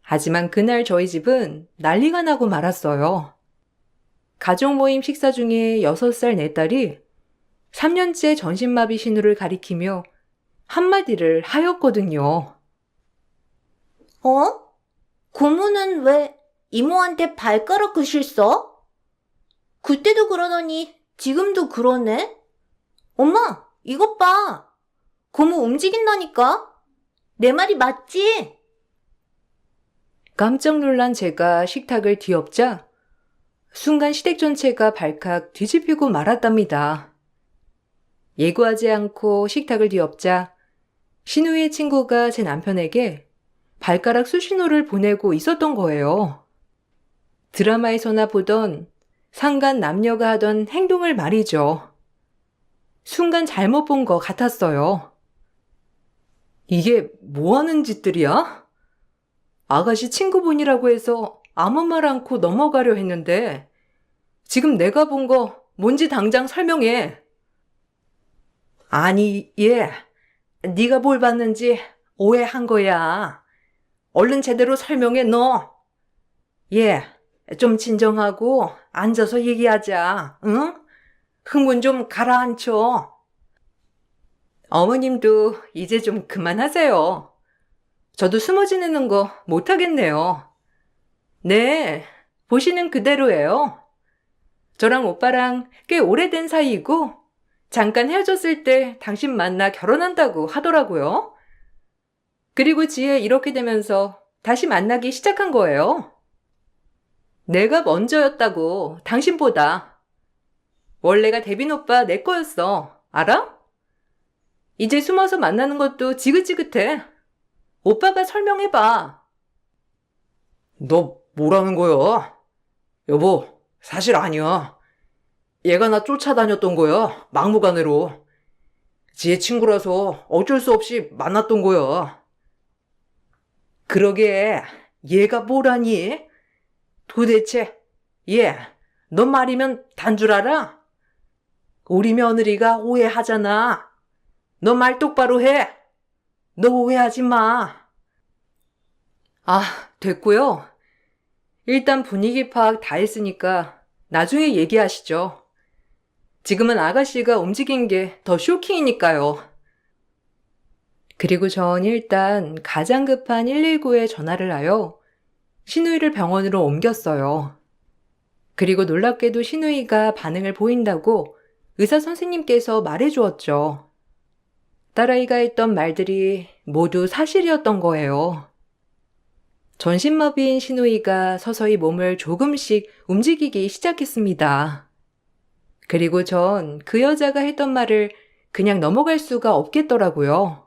하지만 그날 저희 집은 난리가 나고 말았어요. 가족 모임 식사 중에 6살 내 딸이 3년째 전신마비 신우를 가리키며 한마디를 하였거든요. 고모는 왜 이모한테 발가락 그실 써? 그때도 그러더니 지금도 그러네? 엄마, 이것 봐. 고모 움직인다니까? 내 말이 맞지? 깜짝 놀란 제가 식탁을 뒤엎자 순간 시댁 전체가 발칵 뒤집히고 말았답니다. 예고하지 않고 식탁을 뒤엎자 신우의 친구가 제 남편에게 발가락 수신호를 보내고 있었던 거예요. 드라마에서나 보던 상간 남녀가 하던 행동을 말이죠. 순간 잘못 본 것 같았어요. 이게 뭐 하는 짓들이야? 아가씨 친구분이라고 해서 아무 말 않고 넘어가려 했는데 지금 내가 본 거 뭔지 당장 설명해. 아니, 네가 뭘 봤는지 오해한 거야. 얼른 제대로 설명해, 너. 좀 진정하고 앉아서 얘기하자, 응? 흥분 좀 가라앉혀. 어머님도 이제 좀 그만하세요. 저도 숨어 지내는 거 못하겠네요. 네, 보시는 그대로예요. 저랑 오빠랑 꽤 오래된 사이이고 잠깐 헤어졌을 때 당신 만나 결혼한다고 하더라고요. 그리고 지혜 이렇게 되면서 다시 만나기 시작한 거예요. 내가 먼저였다고, 당신보다. 원래가 대빈 오빠 내 거였어. 알아? 이제 숨어서 만나는 것도 지긋지긋해. 오빠가 설명해봐. 너 뭐라는 거야? 여보, 사실 아니야. 얘가 나 쫓아다녔던 거야. 막무가내로. 지혜 친구라서 어쩔 수 없이 만났던 거야. 그러게, 얘가 뭐라니? 도대체, 너 말이면 단 줄 알아? 우리 며느리가 오해하잖아. 너 말 똑바로 해. 너 오해하지 마. 됐고요. 일단 분위기 파악 다 했으니까 나중에 얘기하시죠. 지금은 아가씨가 움직인 게 더 쇼킹이니까요. 그리고 전 일단 가장 급한 119에 전화를 하여 신우이를 병원으로 옮겼어요. 그리고 놀랍게도 신우이가 반응을 보인다고 의사 선생님께서 말해주었죠. 딸아이가 했던 말들이 모두 사실이었던 거예요. 전신마비인 신우이가 서서히 몸을 조금씩 움직이기 시작했습니다. 그리고 전 그 여자가 했던 말을 그냥 넘어갈 수가 없겠더라고요.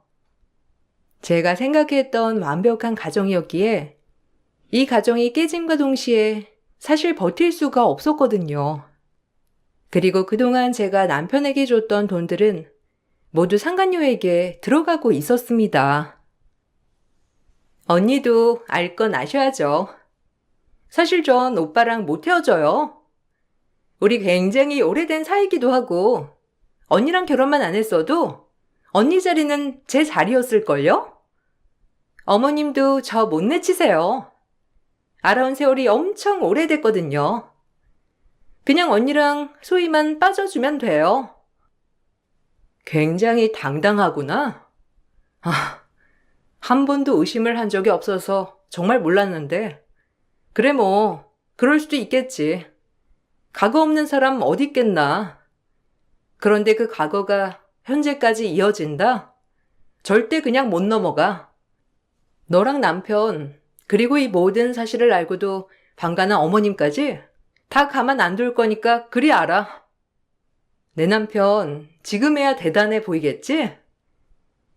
제가 생각했던 완벽한 가정이었기에 이 가정이 깨짐과 동시에 사실 버틸 수가 없었거든요. 그리고 그동안 제가 남편에게 줬던 돈들은 모두 상간녀에게 들어가고 있었습니다. 언니도 알 건 아셔야죠. 사실 전 오빠랑 못 헤어져요. 우리 굉장히 오래된 사이기도 하고 언니랑 결혼만 안 했어도 언니 자리는 제 자리였을걸요? 어머님도 저 못 내치세요. 알아온 세월이 엄청 오래됐거든요. 그냥 언니랑 소희만 빠져주면 돼요. 굉장히 당당하구나. 한 번도 의심을 한 적이 없어서 정말 몰랐는데. 그래 뭐, 그럴 수도 있겠지. 과거 없는 사람 어디 있겠나. 그런데 그 과거가 현재까지 이어진다? 절대 그냥 못 넘어가. 너랑 남편, 그리고 이 모든 사실을 알고도 방관한 어머님까지 다 가만 안 둘 거니까 그리 알아. 내 남편 지금에야 대단해 보이겠지?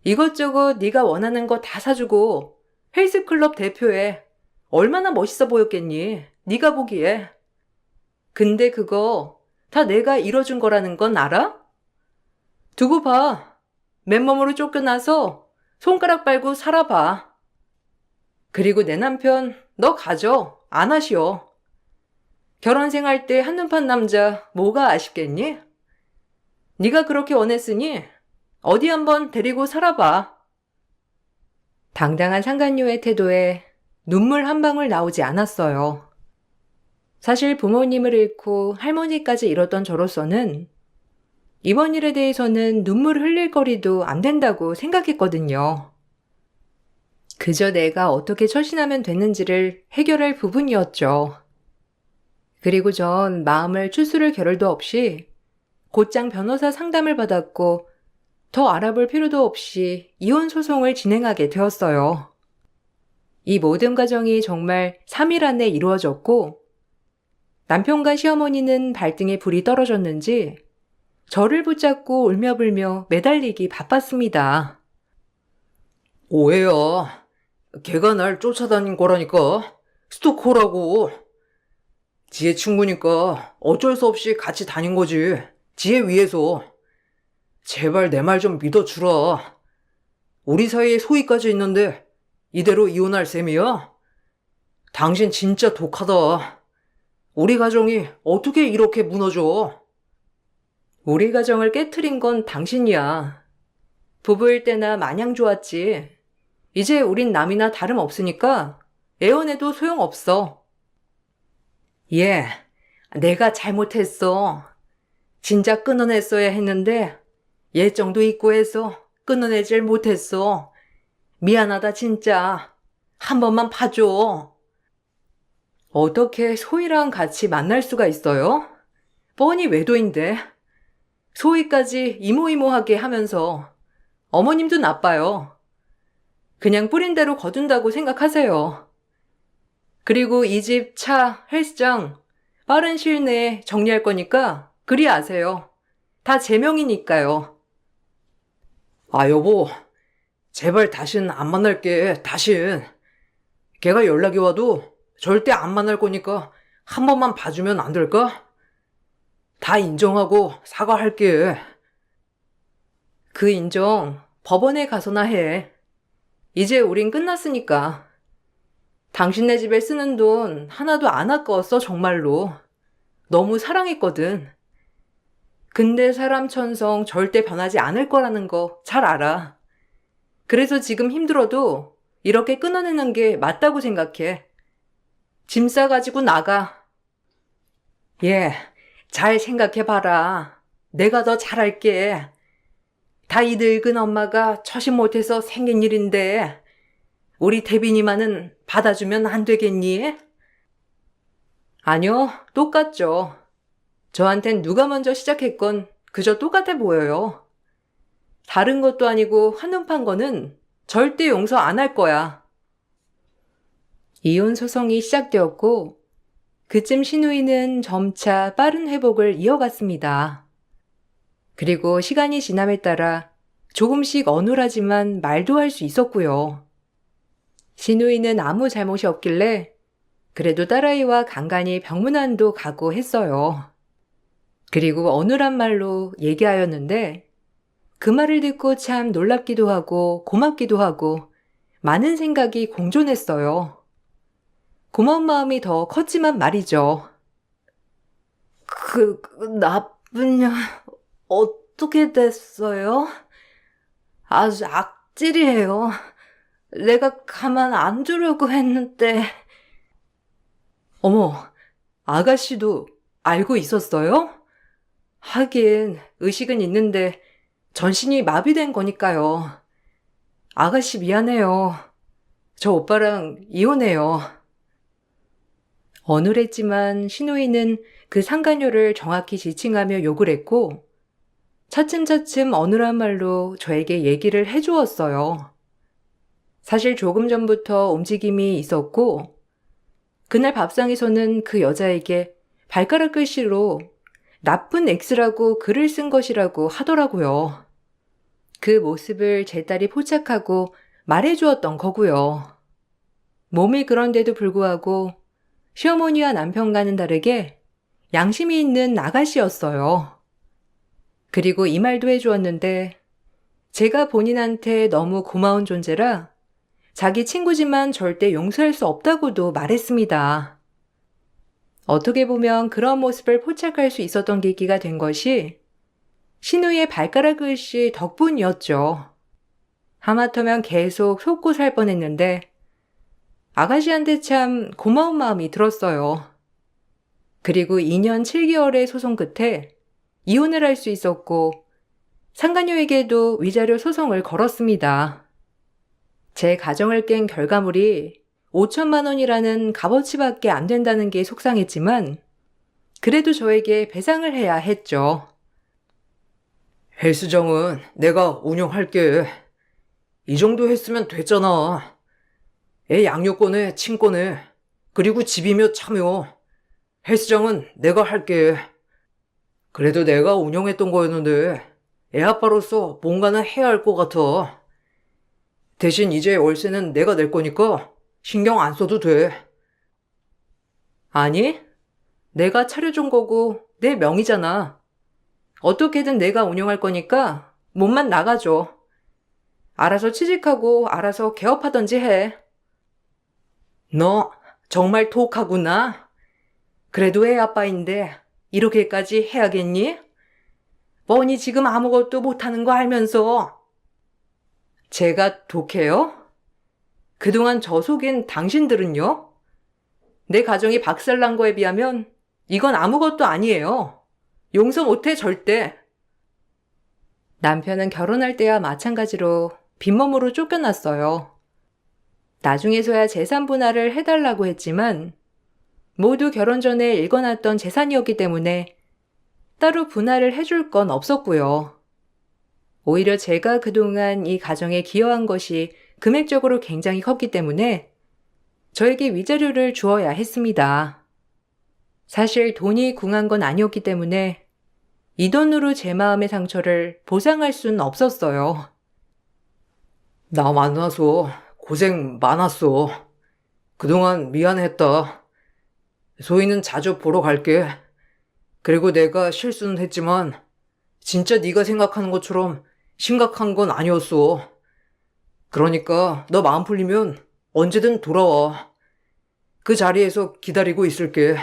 이것저것 네가 원하는 거 다 사주고 헬스클럽 대표에 얼마나 멋있어 보였겠니? 네가 보기에. 근데 그거 다 내가 이뤄준 거라는 건 알아? 두고 봐. 맨몸으로 쫓겨나서 손가락 빨고 살아봐. 그리고 내 남편 너 가져. 안 하시오. 결혼 생활 때 한눈판 남자 뭐가 아쉽겠니? 네가 그렇게 원했으니 어디 한번 데리고 살아봐. 당당한 상간녀의 태도에 눈물 한 방울 나오지 않았어요. 사실 부모님을 잃고 할머니까지 잃었던 저로서는 이번 일에 대해서는 눈물 흘릴 거리도 안 된다고 생각했거든요. 그저 내가 어떻게 처신하면 되는지를 해결할 부분이었죠. 그리고 전 마음을 추스를 겨를도 없이 곧장 변호사 상담을 받았고 더 알아볼 필요도 없이 이혼 소송을 진행하게 되었어요. 이 모든 과정이 정말 3일 안에 이루어졌고 남편과 시어머니는 발등에 불이 떨어졌는지 저를 붙잡고 울며불며 매달리기 바빴습니다. 오해야. 걔가 날 쫓아다닌 거라니까. 스토커라고. 지혜 친구니까 어쩔 수 없이 같이 다닌 거지. 지혜 위해서. 제발 내 말 좀 믿어주라. 우리 사이에 소희까지 있는데 이대로 이혼할 셈이야? 당신 진짜 독하다. 우리 가정이 어떻게 이렇게 무너져? 우리 가정을 깨트린 건 당신이야. 부부일 때나 마냥 좋았지. 이제 우린 남이나 다름없으니까 애원해도 소용없어. 예, 내가 잘못했어. 진작 끊어냈어야 했는데 예정도 있고 해서 끊어내질 못했어. 미안하다 진짜. 한 번만 봐줘. 어떻게 소희랑 같이 만날 수가 있어요? 뻔히 외도인데. 소희까지 이모이모하게 하면서 어머님도 나빠요. 그냥 뿌린 대로 거둔다고 생각하세요. 그리고 이 집, 차, 헬스장 빠른 시일 내에 정리할 거니까 그리 아세요. 다 제 명이니까요. 아, 여보. 제발 다신 안 만날게. 다신. 걔가 연락이 와도 절대 안 만날 거니까 한 번만 봐주면 안 될까? 다 인정하고 사과할게. 그 인정 법원에 가서나 해. 이제 우린 끝났으니까. 당신네 집에 쓰는 돈 하나도 안 아까웠어 정말로. 너무 사랑했거든. 근데 사람 천성 절대 변하지 않을 거라는 거 잘 알아. 그래서 지금 힘들어도 이렇게 끊어내는 게 맞다고 생각해. 짐 싸가지고 나가. 예, 잘 생각해봐라. 내가 더 잘할게. 다 이 늙은 엄마가 처신 못해서 생긴 일인데 우리 태빈이만은 받아주면 안 되겠니? 아니요, 똑같죠. 저한텐 누가 먼저 시작했건 그저 똑같아 보여요. 다른 것도 아니고 한눈 판 거는 절대 용서 안 할 거야. 이혼 소송이 시작되었고, 그쯤 신우이는 점차 빠른 회복을 이어갔습니다. 그리고 시간이 지남에 따라 조금씩 어눌하지만 말도 할 수 있었고요. 신우이는 아무 잘못이 없길래 그래도 딸아이와 간간히 병문안도 가고 했어요. 그리고 어눌한 말로 얘기하였는데 그 말을 듣고 참 놀랍기도 하고 고맙기도 하고 많은 생각이 공존했어요. 고마운 마음이 더 컸지만 말이죠. 그 나쁜 년 어떻게 됐어요? 아주 악질이에요. 내가 가만 안 두려고 했는데. 어머, 아가씨도 알고 있었어요? 하긴 의식은 있는데 전신이 마비된 거니까요. 아가씨 미안해요. 저 오빠랑 이혼해요. 어눌했지만 신우이는 그 상간녀를 정확히 지칭하며 욕을 했고 차츰차츰 어눌한 말로 저에게 얘기를 해주었어요. 사실 조금 전부터 움직임이 있었고 그날 밥상에서는 그 여자에게 발가락 글씨로 나쁜 X라고 글을 쓴 것이라고 하더라고요. 그 모습을 제 딸이 포착하고 말해주었던 거고요. 몸이 그런데도 불구하고 시어머니와 남편과는 다르게 양심이 있는 아가씨였어요. 그리고 이 말도 해주었는데 제가 본인한테 너무 고마운 존재라 자기 친구지만 절대 용서할 수 없다고도 말했습니다. 어떻게 보면 그런 모습을 포착할 수 있었던 계기가 된 것이 신우의 발가락 글씨 덕분이었죠. 하마터면 계속 속고 살 뻔했는데 아가씨한테 참 고마운 마음이 들었어요. 그리고 2년 7개월의 소송 끝에 이혼을 할 수 있었고 상간녀에게도 위자료 소송을 걸었습니다. 제 가정을 깬 결과물이 5천만 원이라는 값어치밖에 안 된다는 게 속상했지만 그래도 저에게 배상을 해야 했죠. 헬스장은 내가 운영할게. 이 정도 했으면 됐잖아. 애 양육권에 친권에 그리고 집이며 차며 헬스장은 내가 할게. 그래도 내가 운영했던 거였는데 애 아빠로서 뭔가는 해야 할 것 같아. 대신 이제 월세는 내가 낼 거니까 신경 안 써도 돼. 아니, 내가 차려준 거고 내 명의잖아. 어떻게든 내가 운영할 거니까 몸만 나가줘. 알아서 취직하고 알아서 개업하던지 해. 너 정말 독하구나. 그래도 애 아빠인데 이렇게까지 해야겠니? 뻔히 지금 아무것도 못하는 거 알면서. 제가 독해요? 그동안 저 속인 당신들은요? 내 가정이 박살난 거에 비하면 이건 아무것도 아니에요. 용서 못해 절대. 남편은 결혼할 때와 마찬가지로 빈몸으로 쫓겨났어요. 나중에서야 재산 분할을 해달라고 했지만 모두 결혼 전에 읽어놨던 재산이었기 때문에 따로 분할을 해줄 건 없었고요. 오히려 제가 그동안 이 가정에 기여한 것이 금액적으로 굉장히 컸기 때문에 저에게 위자료를 주어야 했습니다. 사실 돈이 궁한 건 아니었기 때문에 이 돈으로 제 마음의 상처를 보상할 수는 없었어요. 나 만나서 고생 많았어. 그동안 미안했다. 소희는 자주 보러 갈게. 그리고 내가 실수는 했지만 진짜 네가 생각하는 것처럼 심각한 건 아니었어. 그러니까 너 마음 풀리면 언제든 돌아와. 그 자리에서 기다리고 있을게.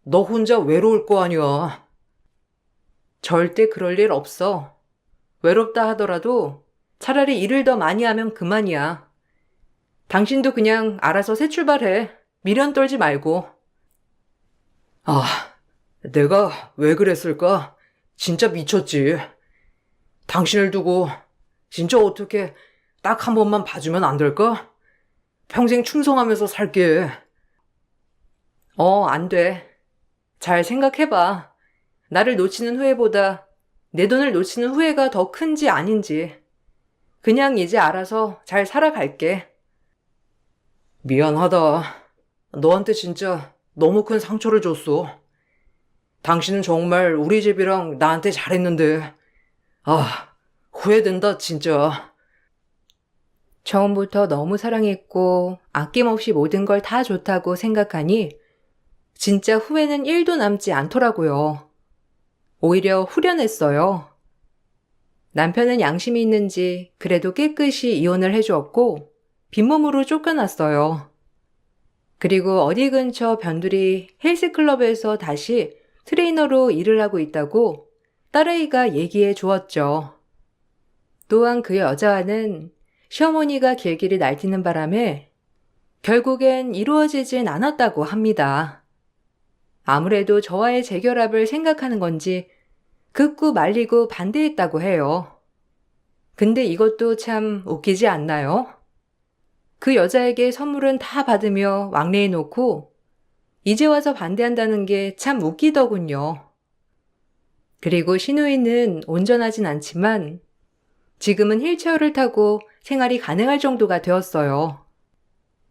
너 혼자 외로울 거 아니야. 절대 그럴 일 없어. 외롭다 하더라도 차라리 일을 더 많이 하면 그만이야. 당신도 그냥 알아서 새 출발해. 미련 떨지 말고. 아, 내가 왜 그랬을까? 진짜 미쳤지. 당신을 두고 진짜 어떻게 딱 한 번만 봐주면 안 될까? 평생 충성하면서 살게. 안 돼. 잘 생각해봐. 나를 놓치는 후회보다 내 돈을 놓치는 후회가 더 큰지 아닌지. 그냥 이제 알아서 잘 살아갈게. 미안하다. 너한테 진짜 너무 큰 상처를 줬어. 당신은 정말 우리 집이랑 나한테 잘했는데. 후회된다, 진짜. 처음부터 너무 사랑했고 아낌없이 모든 걸 다 좋다고 생각하니 진짜 후회는 1도 남지 않더라고요. 오히려 후련했어요. 남편은 양심이 있는지 그래도 깨끗이 이혼을 해주었고 빈몸으로 쫓겨났어요. 그리고 어디 근처 변두리 헬스클럽에서 다시 트레이너로 일을 하고 있다고 딸아이가 얘기해 주었죠. 또한 그 여자와는 시어머니가 길길이 날뛰는 바람에 결국엔 이루어지진 않았다고 합니다. 아무래도 저와의 재결합을 생각하는 건지 극구 말리고 반대했다고 해요. 근데 이것도 참 웃기지 않나요? 그 여자에게 선물은 다 받으며 왕래해 놓고 이제 와서 반대한다는 게 참 웃기더군요. 그리고 시누이는 온전하진 않지만 지금은 휠체어를 타고 생활이 가능할 정도가 되었어요.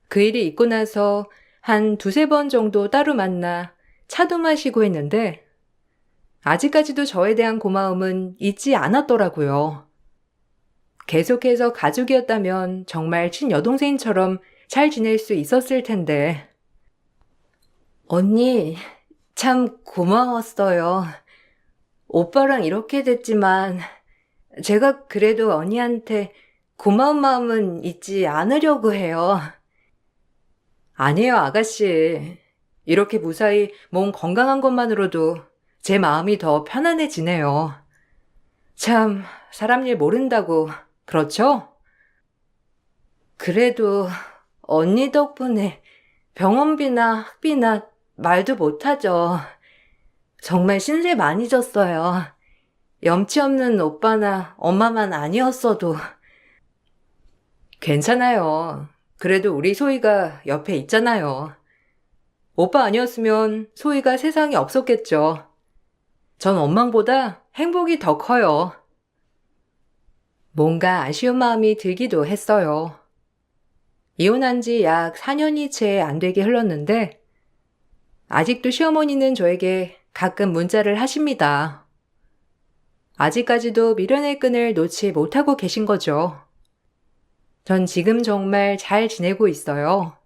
그 일이 있고 나서 한 2-3번 정도 따로 만나 차도 마시고 했는데 아직까지도 저에 대한 고마움은 잊지 않았더라고요. 계속해서 가족이었다면 정말 친여동생처럼 잘 지낼 수 있었을 텐데. 언니, 참 고마웠어요. 오빠랑 이렇게 됐지만 제가 그래도 언니한테 고마운 마음은 잊지 않으려고 해요. 아니에요, 아가씨. 이렇게 무사히 몸 건강한 것만으로도 제 마음이 더 편안해지네요. 참, 사람 일 모른다고, 그렇죠? 그래도 언니 덕분에 병원비나 학비나 말도 못하죠. 정말 신세 많이 졌어요. 염치 없는 오빠나 엄마만 아니었어도. 괜찮아요. 그래도 우리 소희가 옆에 있잖아요. 오빠 아니었으면 소희가 세상에 없었겠죠. 전 엄망보다 행복이 더 커요. 뭔가 아쉬운 마음이 들기도 했어요. 이혼한 지 약 4년이 채 안 되게 흘렀는데 아직도 시어머니는 저에게 가끔 문자를 하십니다. 아직까지도 미련의 끈을 놓지 못하고 계신 거죠. 전 지금 정말 잘 지내고 있어요.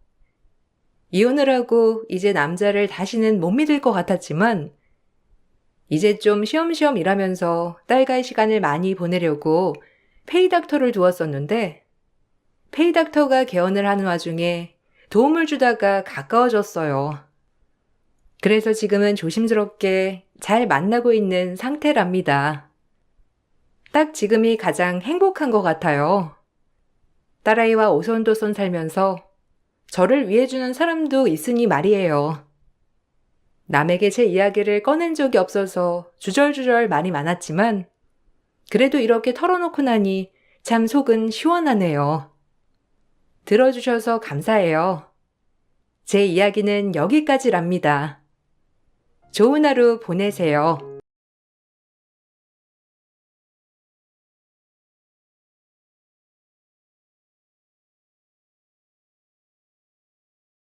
이혼을 하고 이제 남자를 다시는 못 믿을 것 같았지만 이제 좀 쉬엄쉬엄 일하면서 딸과의 시간을 많이 보내려고 페이닥터를 두었었는데 페이닥터가 개원을 하는 와중에 도움을 주다가 가까워졌어요. 그래서 지금은 조심스럽게 잘 만나고 있는 상태랍니다. 딱 지금이 가장 행복한 것 같아요. 딸아이와 오손도손 살면서 저를 위해주는 사람도 있으니 말이에요. 남에게 제 이야기를 꺼낸 적이 없어서 주절주절 말이 많았지만 그래도 이렇게 털어놓고 나니 참 속은 시원하네요. 들어주셔서 감사해요. 제 이야기는 여기까지랍니다. 좋은 하루 보내세요.